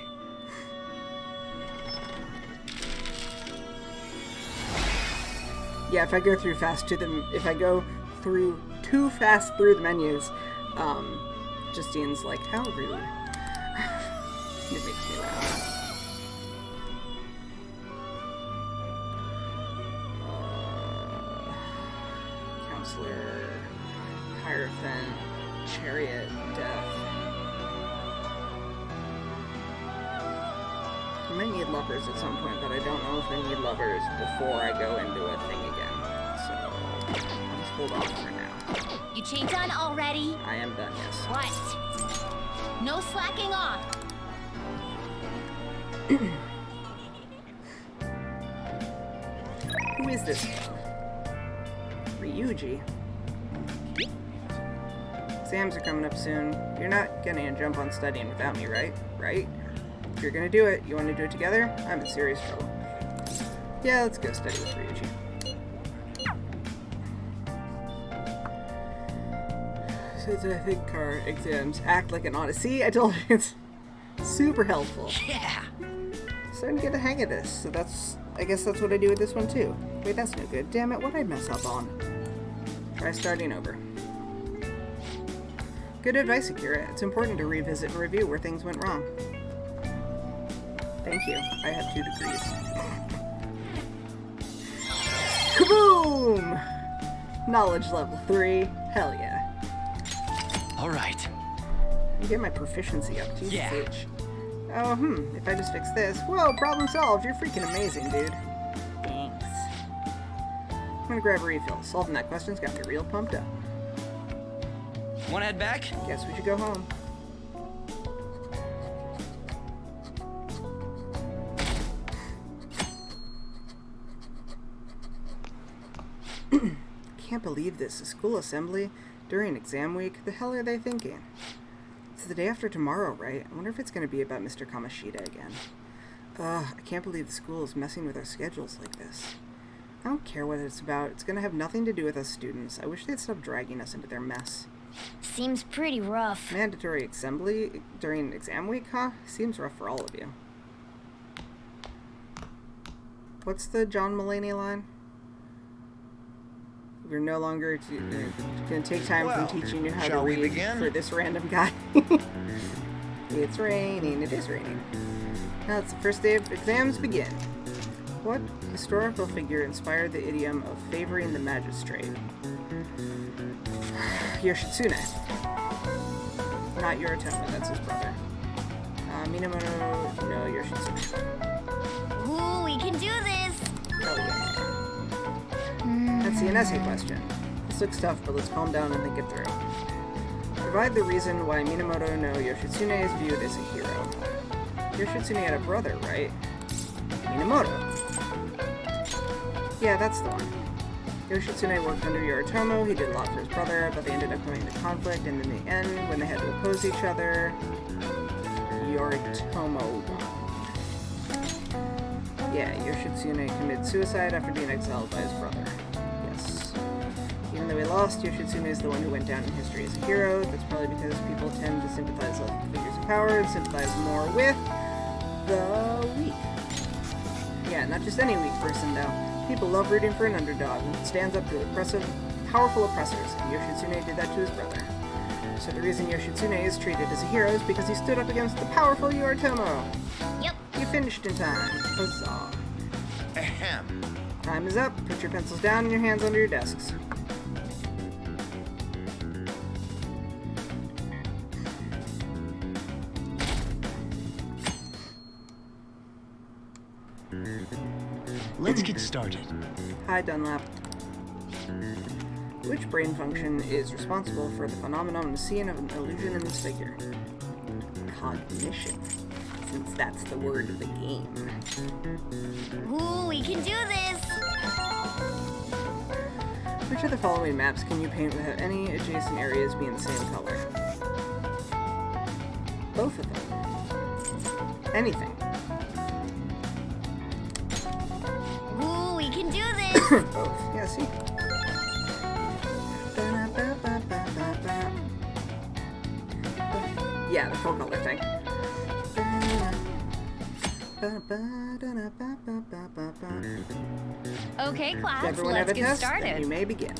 Yeah, if I go through fast to them, if I go through too fast through the menus, Justine's like, how rude. It makes me laugh. Counselor, Hierophant, Chariot, Death. I might need lovers at some point, but I don't know if I need lovers before I go into a thing again. So, I'll just hold off for now. You changed on already? I am done, yes. What? No slacking off. Who is this one? Ryuji. Exams are coming up soon. You're not gonna jump on studying without me, right? Right? If you're gonna do it, you want to do it together? I'm in serious trouble. Yeah, let's go study with Ryuji. Since I think car exams act like an odyssey, I told you it's super helpful. Yeah. Starting to get the hang of this, so I guess that's what I do with this one too. Wait, that's no good. Damn it, what'd I mess up on? Try starting over. Good advice, Akira. It's important to revisit and review where things went wrong. Thank you. I have 2 degrees. Kaboom! Knowledge level 3. Hell yeah. Alright. I get my proficiency up. Jesus Yeah. H. Oh, if I just fix this. Whoa, problem solved. You're freaking amazing, dude. Thanks. I'm gonna grab a refill. Solving that question's got me real pumped up. Wanna head back? Guess we should go home. Can't believe this. A school assembly during exam week? The hell are they thinking? It's the day after tomorrow, right? I wonder if it's going to be about Mr. Kamoshida again. I can't believe the school is messing with our schedules like this. I don't care what it's about. It's going to have nothing to do with us students. I wish they'd stop dragging us into their mess. Seems pretty rough. Mandatory assembly during exam week, huh? Seems rough for all of you. What's the John Mulaney line? We're no longer going to take time from teaching you how to read for this random guy. It's raining. It is raining. Now it's the first day of exams begin. What historical figure inspired the idiom of favoring the magistrate? Yoshitsune. Not Yoritomo, that's his brother. Minamoto no Yoshitsune. Ooh, we can do this! Oh yeah. Let's see, an essay question. This looks tough, but let's calm down and think it through. Provide the reason why Minamoto no Yoshitsune is viewed as a hero. Yoshitsune had a brother, right? Minamoto. Yeah, that's the one. Yoshitsune worked under Yoritomo, he did a lot for his brother, but they ended up coming into conflict, and in the end, when they had to oppose each other, Yoritomo won. Yeah, Yoshitsune committed suicide after being exiled by his brother. Yes. Even though he lost, Yoshitsune is the one who went down in history as a hero. That's probably because people tend to sympathize less with figures of power and sympathize more with the weak. Yeah, not just any weak person, though. People love rooting for an underdog who stands up to oppressive powerful oppressors. Yoshitsune did that to his brother. So the reason Yoshitsune is treated as a hero is because he stood up against the powerful Yoritomo. Yep. You finished in time. Huzzah. Ahem. Time is up. Put your pencils down and your hands under your desks. Let's get started. Hi, Dunlap. Which brain function is responsible for the phenomenon seen of an illusion in this figure? Cognition, since that's the word of the game. Ooh, we can do this! Which of the following maps can you paint without any adjacent areas being the same color? Both of them. Anything. Ooh, we can do this! Both. Yeah, see? Yeah, the full color thing. Okay, class, Everyone let's have a get test, started. and you may begin.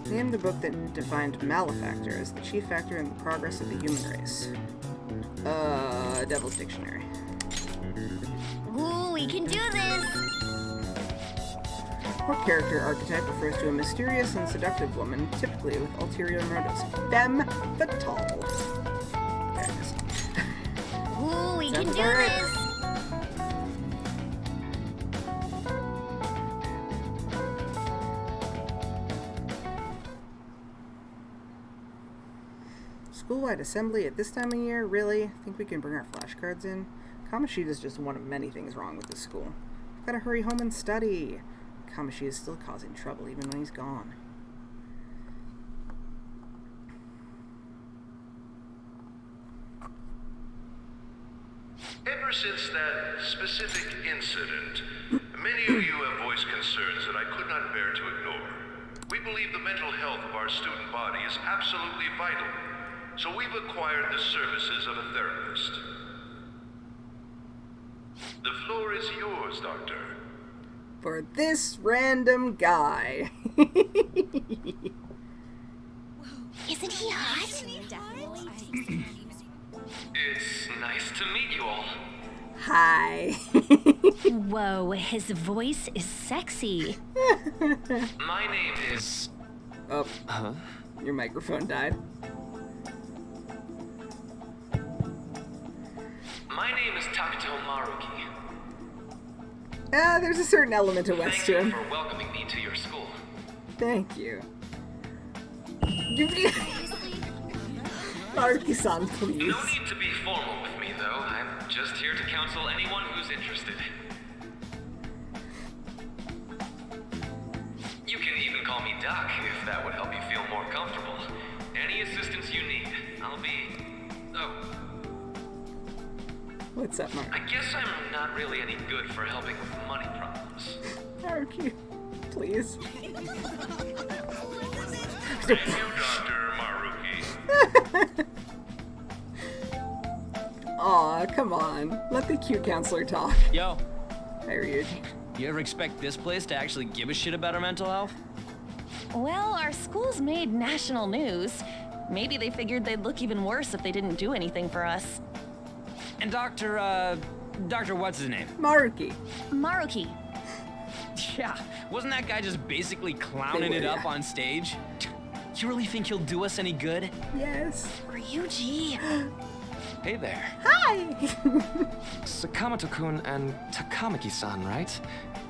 Name the book that defined malefactor as the chief factor in the progress of the human race. Devil's Dictionary. Ooh, we can do this! What character archetype refers to a mysterious and seductive woman, typically with ulterior motives? Femme fatale. There it is. Ooh, we can do right. this! School-wide assembly at this time of year? Really? Think we can bring our flashcards in? Kamoshida's just one of many things wrong with this school. We've gotta hurry home and study. Kamoshida's still causing trouble even when he's gone. Ever since that specific incident, many of you have voiced concerns that I could not bear to ignore. We believe the mental health of our student body is absolutely vital, so we've acquired the services of a therapist. The floor is yours, Doctor. For this random guy. Isn't he hot? It's nice to meet you all. Hi. Whoa, his voice is sexy. My name is... Oh, your microphone died. My name is Takuto Maruki. There's a certain element of West to Thank him. you for welcoming me to your school. Thank you. Maruki-san, please. No need to be formal with me, though. I'm just here to counsel anyone who's interested. You can even call me Doc, if that would help you feel more comfortable. Any assistance you need, I'll be... Oh, What's up, Mark? I guess I'm not really any good for helping with money problems. Maruki, please. Thank you, Dr. Maruki. Aw, come on. Let the cute counselor talk. Yo. Hi, Ryuji. You ever expect this place to actually give a shit about our mental health? Well, our school's made national news. Maybe they figured they'd look even worse if they didn't do anything for us. And Dr. what's his name? Maruki. Maruki. Yeah, wasn't that guy just basically clowning it up on stage? You really think he'll do us any good? Yes. Ryuji. Hey there. Hi! Sakamoto-kun and Takamaki-san, right?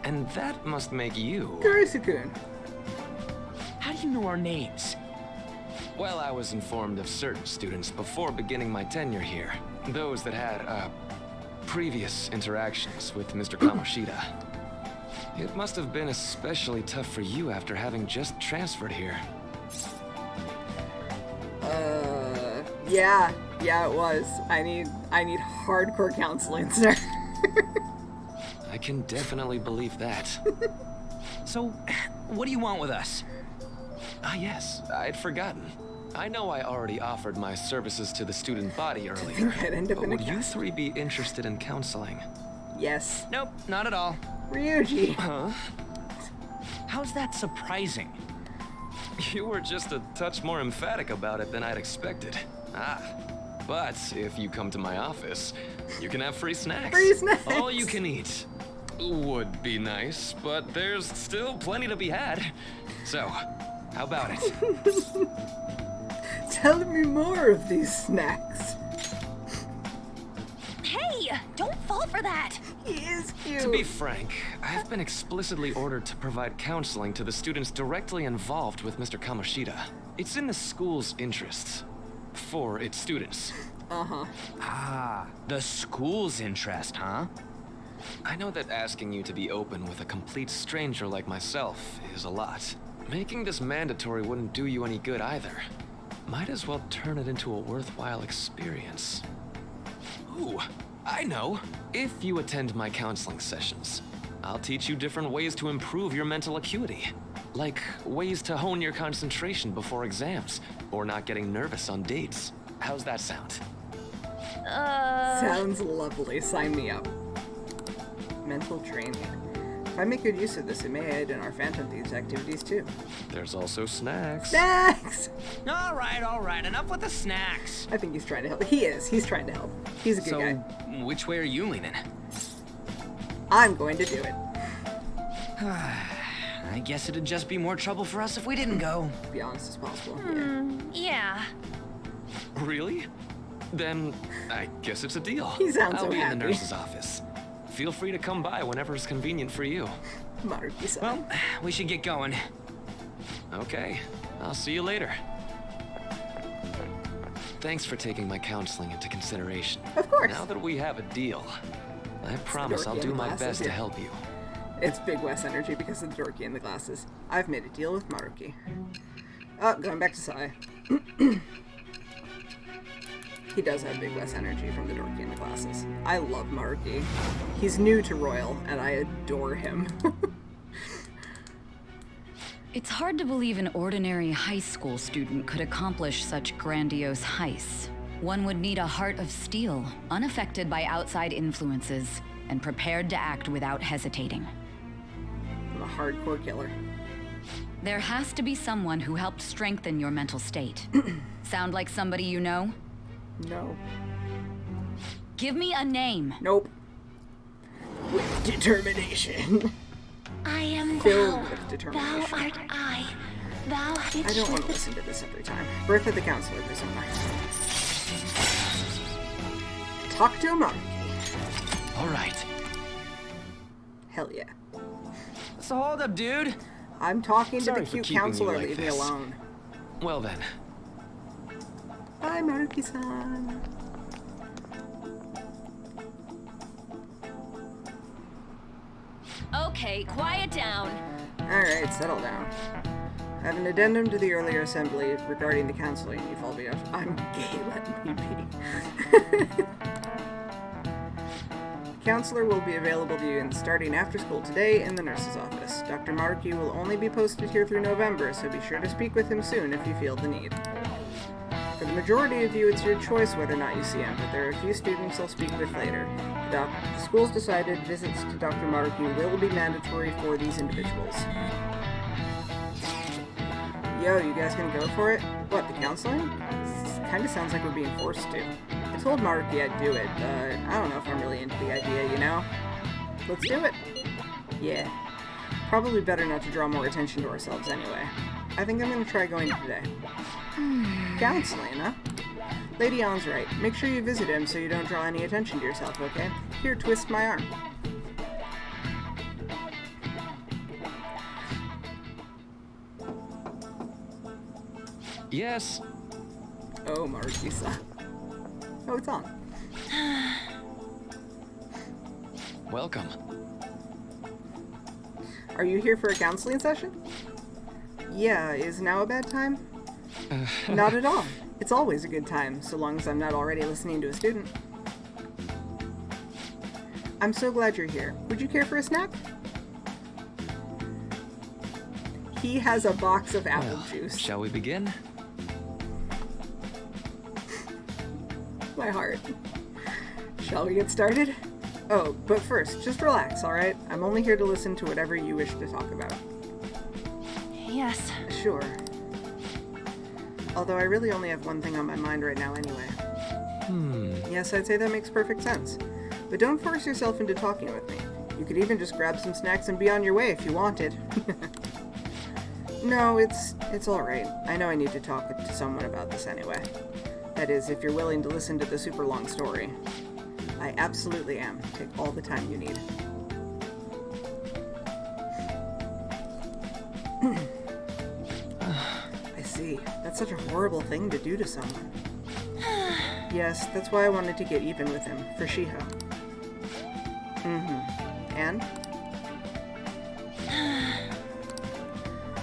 And that must make you... Kurisu-kun. How do you know our names? Well, I was informed of certain students before beginning my tenure here. Those that had, previous interactions with Mr. Kamoshida. It must have been especially tough for you after having just transferred here. Yeah, it was. I need hardcore counseling, sir. I can definitely believe that. So, what do you want with us? Ah, yes, I'd forgotten. I know I already offered my services to the student body earlier, but would you three be interested in counseling? Yes. Nope, not at all. Ryuji. Huh? How's that surprising? You were just a touch more emphatic about it than I'd expected. But if you come to my office, you can have free snacks. Free snacks! All you can eat. Would be nice, but there's still plenty to be had. So, how about it? Tell me more of these snacks. Hey, don't fall for that. He is cute. To be frank, I've been explicitly ordered to provide counseling to the students directly involved with Mr. Kamoshida. It's in the school's interests. For its students. The school's interest, huh? I know that asking you to be open with a complete stranger like myself is a lot. Making this mandatory wouldn't do you any good either. Might as well turn it into a worthwhile experience. Ooh, I know. If you attend my counseling sessions, I'll teach you different ways to improve your mental acuity. Like ways to hone your concentration before exams, or not getting nervous on dates. How's that sound? Sounds lovely. Sign me up. Mental training. If I make good use of this, it may aid in our Phantom Thieves activities too. There's also snacks. Snacks! All right. Enough with the snacks. I think he's trying to help. He is. He's trying to help. He's a good guy. Which way are you leaning? I'm going to do it. I guess it'd just be more trouble for us if we didn't go. Be honest as possible. Yeah. Really? Then I guess it's a deal. He sounds I'll so be happy. in the nurse's office. Feel free to come by whenever it's convenient for you. Maruki-san. Well, we should get going. Okay, I'll see you later. Thanks for taking my counseling into consideration. Of course. Now that we have a deal, I promise I'll do my best to help you. It's Big West energy because of the dorky in the glasses. I've made a deal with Maruki. Oh, going back to Sai. He does have Big West energy from the dorky in the glasses. I love Maruki. He's new to Royal, and I adore him. It's hard to believe an ordinary high school student could accomplish such grandiose heists. One would need a heart of steel, unaffected by outside influences, and prepared to act without hesitating. I'm a hardcore killer. There has to be someone who helped strengthen your mental state. Sound like somebody you know? No. Give me a name. Nope. With determination. I am Filled thou. with determination. Thou art I. Thou I don't want to listen to this every time. Birth of the Counselor persona. Talk to Maruki. All right. Hell yeah. So hold up, dude. I'm talking to Sorry the for cute keeping you counselor. like Leave me this. alone. Well then. Bye, Maruki-san. Okay, quiet down. Alright, settle down. I have an addendum to the earlier assembly regarding the counseling you've all been. I'm gay, let me be. The counselor will be available to you starting after school today in the nurse's office. Dr. Maruki will only be posted here through November, so be sure to speak with him soon if you feel the need. For the majority of you, it's your choice whether or not you see him, but there are a few students I'll speak with later. The school's decided visits to Dr. Maruki will be mandatory for these individuals. Yo, you guys gonna go for it? What, the counseling? Kinda sounds like we're being forced to. I told Maruki I'd do it, but I don't know if I'm really into the idea, you know? Let's do it. Yeah. Probably better not to draw more attention to ourselves anyway. I think I'm gonna try going today. Counseling, huh? Lady Ann's right. Make sure you visit him so you don't draw any attention to yourself, okay? Here, twist my arm. Yes. Oh, Maruki-san. Oh, it's on. Welcome. Are you here for a counseling session? Yeah, is now a bad time? Not at all. It's always a good time, so long as I'm not already listening to a student. I'm so glad you're here. Would you care for a snack? He has a box of apple juice. Shall we begin? My heart. Shall we get started? Oh, but first, just relax, alright? I'm only here to listen to whatever you wish to talk about. Yes. Sure. Although I really only have one thing on my mind right now anyway. Yes, I'd say that makes perfect sense. But don't force yourself into talking with me. You could even just grab some snacks and be on your way if you wanted. No, it's alright. I know I need to talk to someone about this anyway. That is, if you're willing to listen to the super long story. I absolutely am. Take all the time you need. I see. That's such a horrible thing to do to someone. Yes, that's why I wanted to get even with him, for Shiho. And?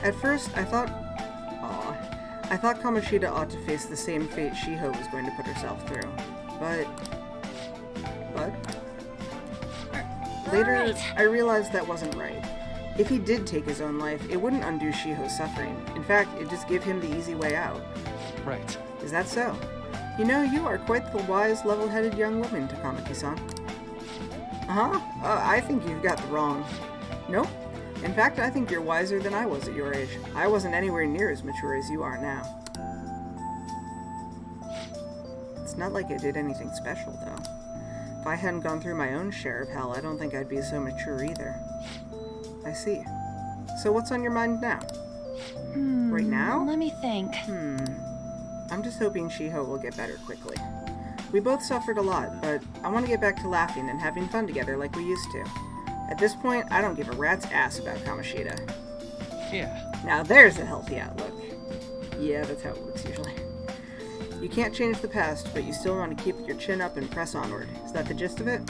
At first, I thought Kamoshida ought to face the same fate Shiho was going to put herself through. But later, I realized that wasn't right. If he did take his own life, it wouldn't undo Shiho's suffering. In fact, it'd just give him the easy way out. Right. Is that so? You know, you are quite the wise, level-headed young woman, Takamaki-san. I think you've got the wrong. Nope. In fact, I think you're wiser than I was at your age. I wasn't anywhere near as mature as you are now. It's not like I did anything special, though. If I hadn't gone through my own share of hell, I don't think I'd be so mature either. I see. So what's on your mind now? Right now? Let me think. I'm just hoping Shiho will get better quickly. We both suffered a lot, but I want to get back to laughing and having fun together like we used to. At this point, I don't give a rat's ass about Kamoshida. Yeah. Now there's a healthy outlook. Yeah, that's how it works usually. You can't change the past, but you still want to keep your chin up and press onward. Is that the gist of it?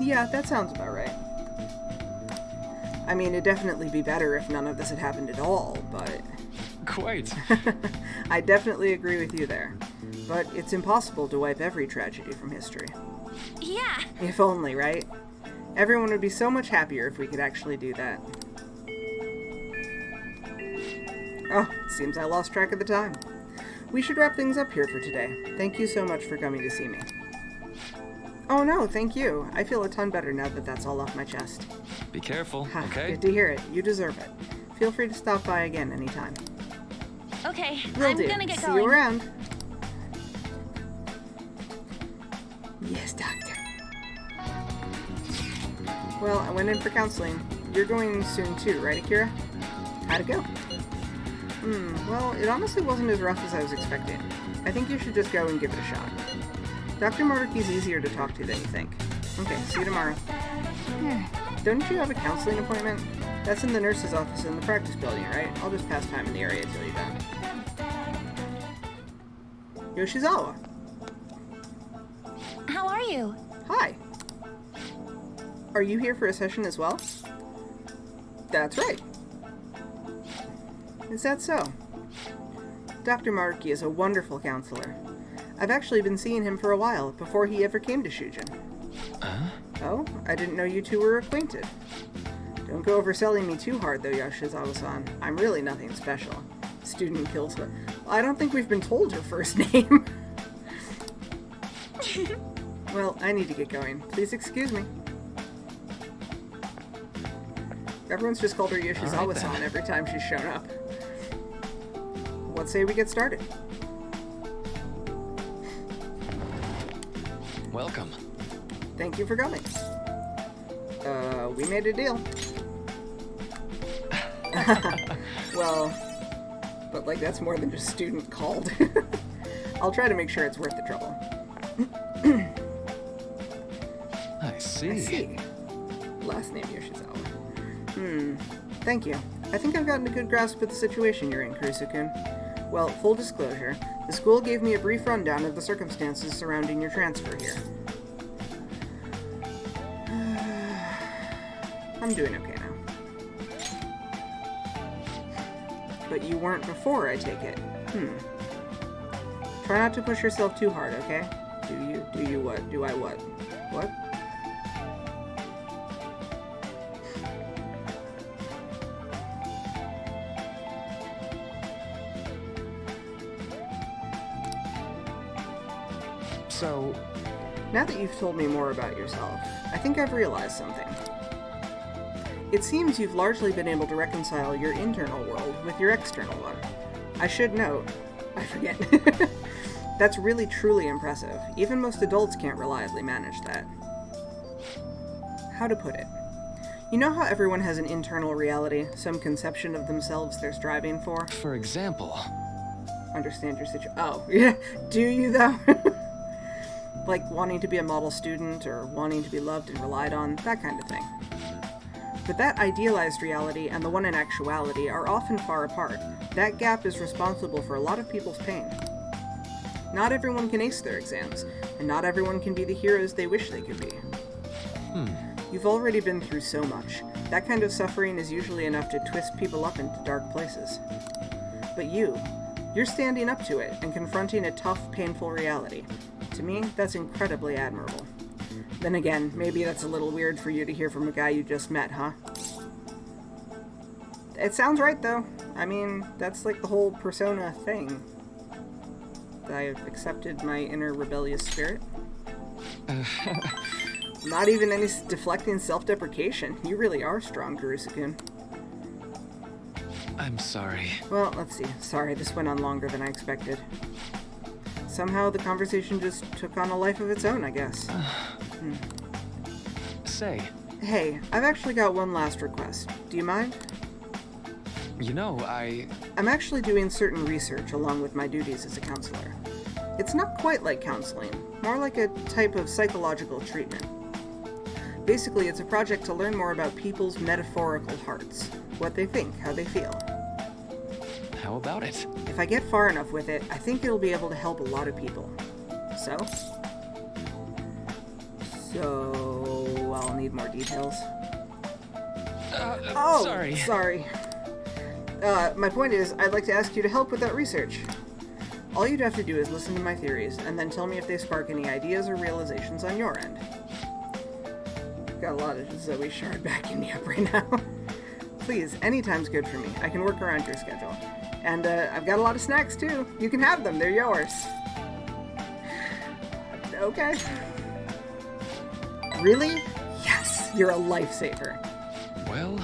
Yeah, that sounds about right. I mean, it'd definitely be better if none of this had happened at all, but... Quite. I definitely agree with you there. But it's impossible to wipe every tragedy from history. Yeah. If only, right? Everyone would be so much happier if we could actually do that. Oh, it seems I lost track of the time. We should wrap things up here for today. Thank you so much for coming to see me. Oh no, thank you. I feel a ton better now that that's all off my chest. Be careful, okay? Good to hear it. You deserve it. Feel free to stop by again anytime. Okay, I'm gonna get See going. you around. Yes, doctor. Well, I went in for counseling. You're going soon too, right, Akira? How'd it go? Well, it honestly wasn't as rough as I was expecting. I think you should just go and give it a shot. Dr. Maruki's easier to talk to than you think. Okay, see you tomorrow. Don't you have a counseling appointment? That's in the nurse's office in the practice building, right? I'll just pass time in the area till you're done. Yoshizawa. How are you? Hi. Are you here for a session as well? That's right. Is that so? Dr. Maruki is a wonderful counselor. I've actually been seeing him for a while, before he ever came to Shujin. Oh, I didn't know you two were acquainted. Don't go overselling me too hard, though, Yoshizawa-san. I'm really nothing special. Student kills her. I don't think we've been told her first name. Well, I need to get going. Please excuse me. Everyone's just called her Yoshizawa-san every time she's shown up. Let's say we get started. Welcome. Thank you for coming. We made a deal. Well, but like that's more than just student called. I'll try to make sure it's worth the trouble. I see. I see. Last name Yoshizawa. Thank you. I think I've gotten a good grasp of the situation you're in, Kurusu-kun. Well, full disclosure, the school gave me a brief rundown of the circumstances surrounding your transfer here. I'm doing okay now. But you weren't before, I take it. Try not to push yourself too hard, okay? Do you what? Do I what? What? So, now that you've told me more about yourself, I think I've realized something. It seems you've largely been able to reconcile your internal world with your external one. I should note, I forget, that's really truly impressive. Even most adults can't reliably manage that. How to put it? You know how everyone has an internal reality, some conception of themselves they're striving for? For example? Understand your situation. Oh, yeah. Do you, though? Like wanting to be a model student, or wanting to be loved and relied on, that kind of thing. But that idealized reality and the one in actuality are often far apart. That gap is responsible for a lot of people's pain. Not everyone can ace their exams, and not everyone can be the heroes they wish they could be. You've already been through so much. That kind of suffering is usually enough to twist people up into dark places. But you're standing up to it and confronting a tough, painful reality. To me, that's incredibly admirable. Then again, maybe that's a little weird for you to hear from a guy you just met, huh? It sounds right, though. I mean, that's like the whole persona thing. I've accepted my inner rebellious spirit. Not even any deflecting self-deprecation. You really are strong, Kurusu-kun. I'm sorry. Well, let's see. Sorry, this went on longer than I expected. Somehow the conversation just took on a life of its own, I guess. Say. Hey, I've actually got one last request. Do you mind? You know, I'm actually doing certain research along with my duties as a counselor. It's not quite like counseling, more like a type of psychological treatment. Basically, it's a project to learn more about people's metaphorical hearts, what they think, how they feel. How about it? If I get far enough with it, I think it'll be able to help a lot of people. So, I'll need more details. Sorry. My point is, I'd like to ask you to help with that research. All you'd have to do is listen to my theories, and then tell me if they spark any ideas or realizations on your end. Got a lot of Zoe Shard backing me up right now. Please, anytime's good for me. I can work around your schedule. And I've got a lot of snacks too. You can have them, they're yours. Okay. Really? Yes, you're a lifesaver. Well...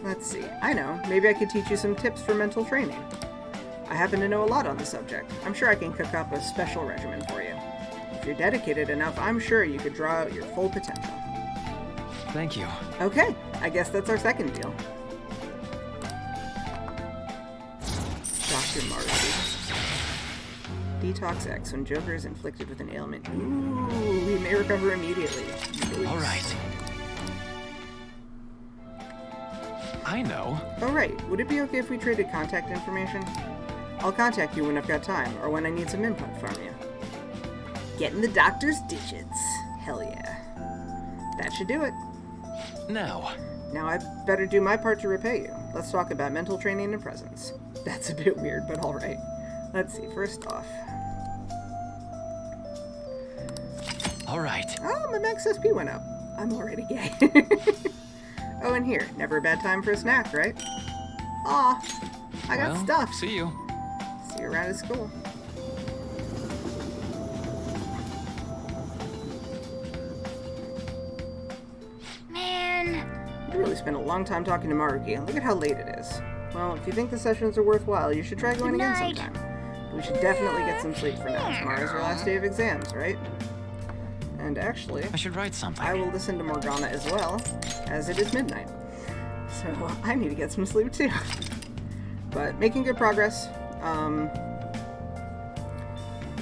Let's see. I know. Maybe I could teach you some tips for mental training. I happen to know a lot on the subject. I'm sure I can cook up a special regimen for you. If you're dedicated enough, I'm sure you could draw out your full potential. Thank you. Okay, I guess that's our second deal. Dr. Marcy. Detox X when Joker is inflicted with an ailment. Ooh, we may recover immediately. All right. I know. Alright, would it be okay if we traded contact information? I'll contact you when I've got time, or when I need some input from you. Getting the doctor's digits. Hell yeah. That should do it. Now I better do my part to repay you. Let's talk about mental training and presence. That's a bit weird, but alright. Let's see, first off. Alright. Oh, my max SP went up. I'm already gay. Oh, and here, never a bad time for a snack, right? Aw, I got stuff. See you. See you around at school. Man. You really spent a long time talking to Maruki, and look at how late it is. Well, if you think the sessions are worthwhile, you should try going again sometime. We should definitely get some sleep for now. Tomorrow's our last day of exams, right? And actually, I should write something. I will listen to Morgana as well, as it is midnight. So I need to get some sleep too. But making good progress.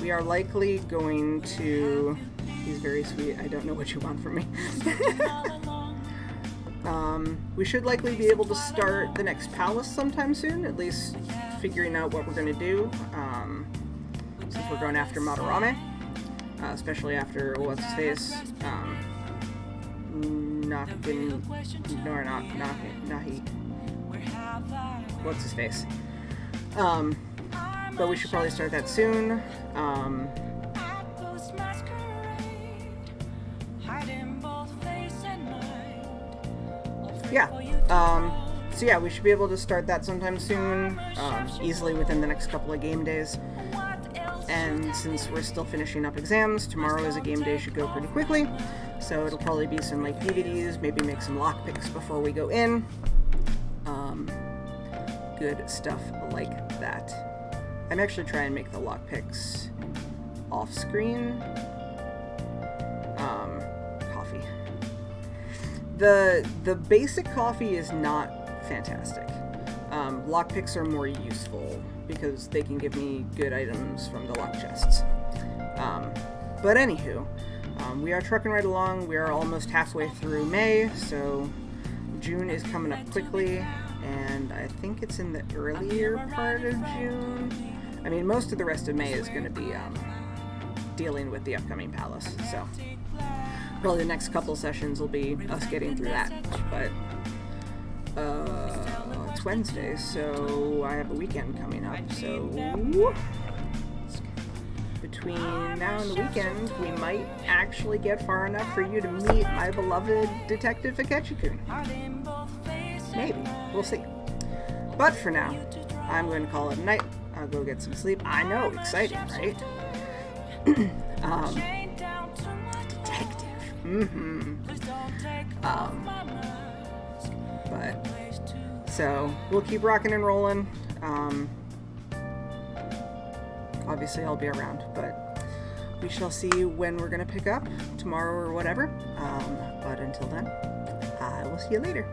We are likely going to... He's very sweet. I don't know what you want from me. We should likely be able to start the next palace sometime soon, at least figuring out what we're going to do, since we're going after Madarame, especially after, what's his face, what's his face, but we should probably start that soon. So yeah, we should be able to start that sometime soon, easily within the next couple of game days. And since we're still finishing up exams, tomorrow as a game day should go pretty quickly. So it'll probably be some like PvDs, maybe make some lockpicks before we go in. Good stuff like that. I'm actually trying to make the lockpicks off-screen. Coffee. The basic coffee is not fantastic. Lockpicks are more useful because they can give me good items from the lock chests. But anywho, we are trucking right along. We are almost halfway through May, so June is coming up quickly, and I think it's in the earlier part of June. I mean, most of the rest of May is going to be dealing with the upcoming palace, so probably the next couple sessions will be us getting through that. But it's Wednesday, so I have a weekend coming up, so between now and the weekend, we might actually get far enough for you to meet my beloved Detective Akechi-kun. Maybe. We'll see. But for now, I'm going to call it a night. I'll go get some sleep. I know, exciting, right? Detective. But, so, we'll keep rocking and rolling. Obviously, I'll be around, but we shall see when we're going to pick up, tomorrow or whatever. But until then, I will see you later.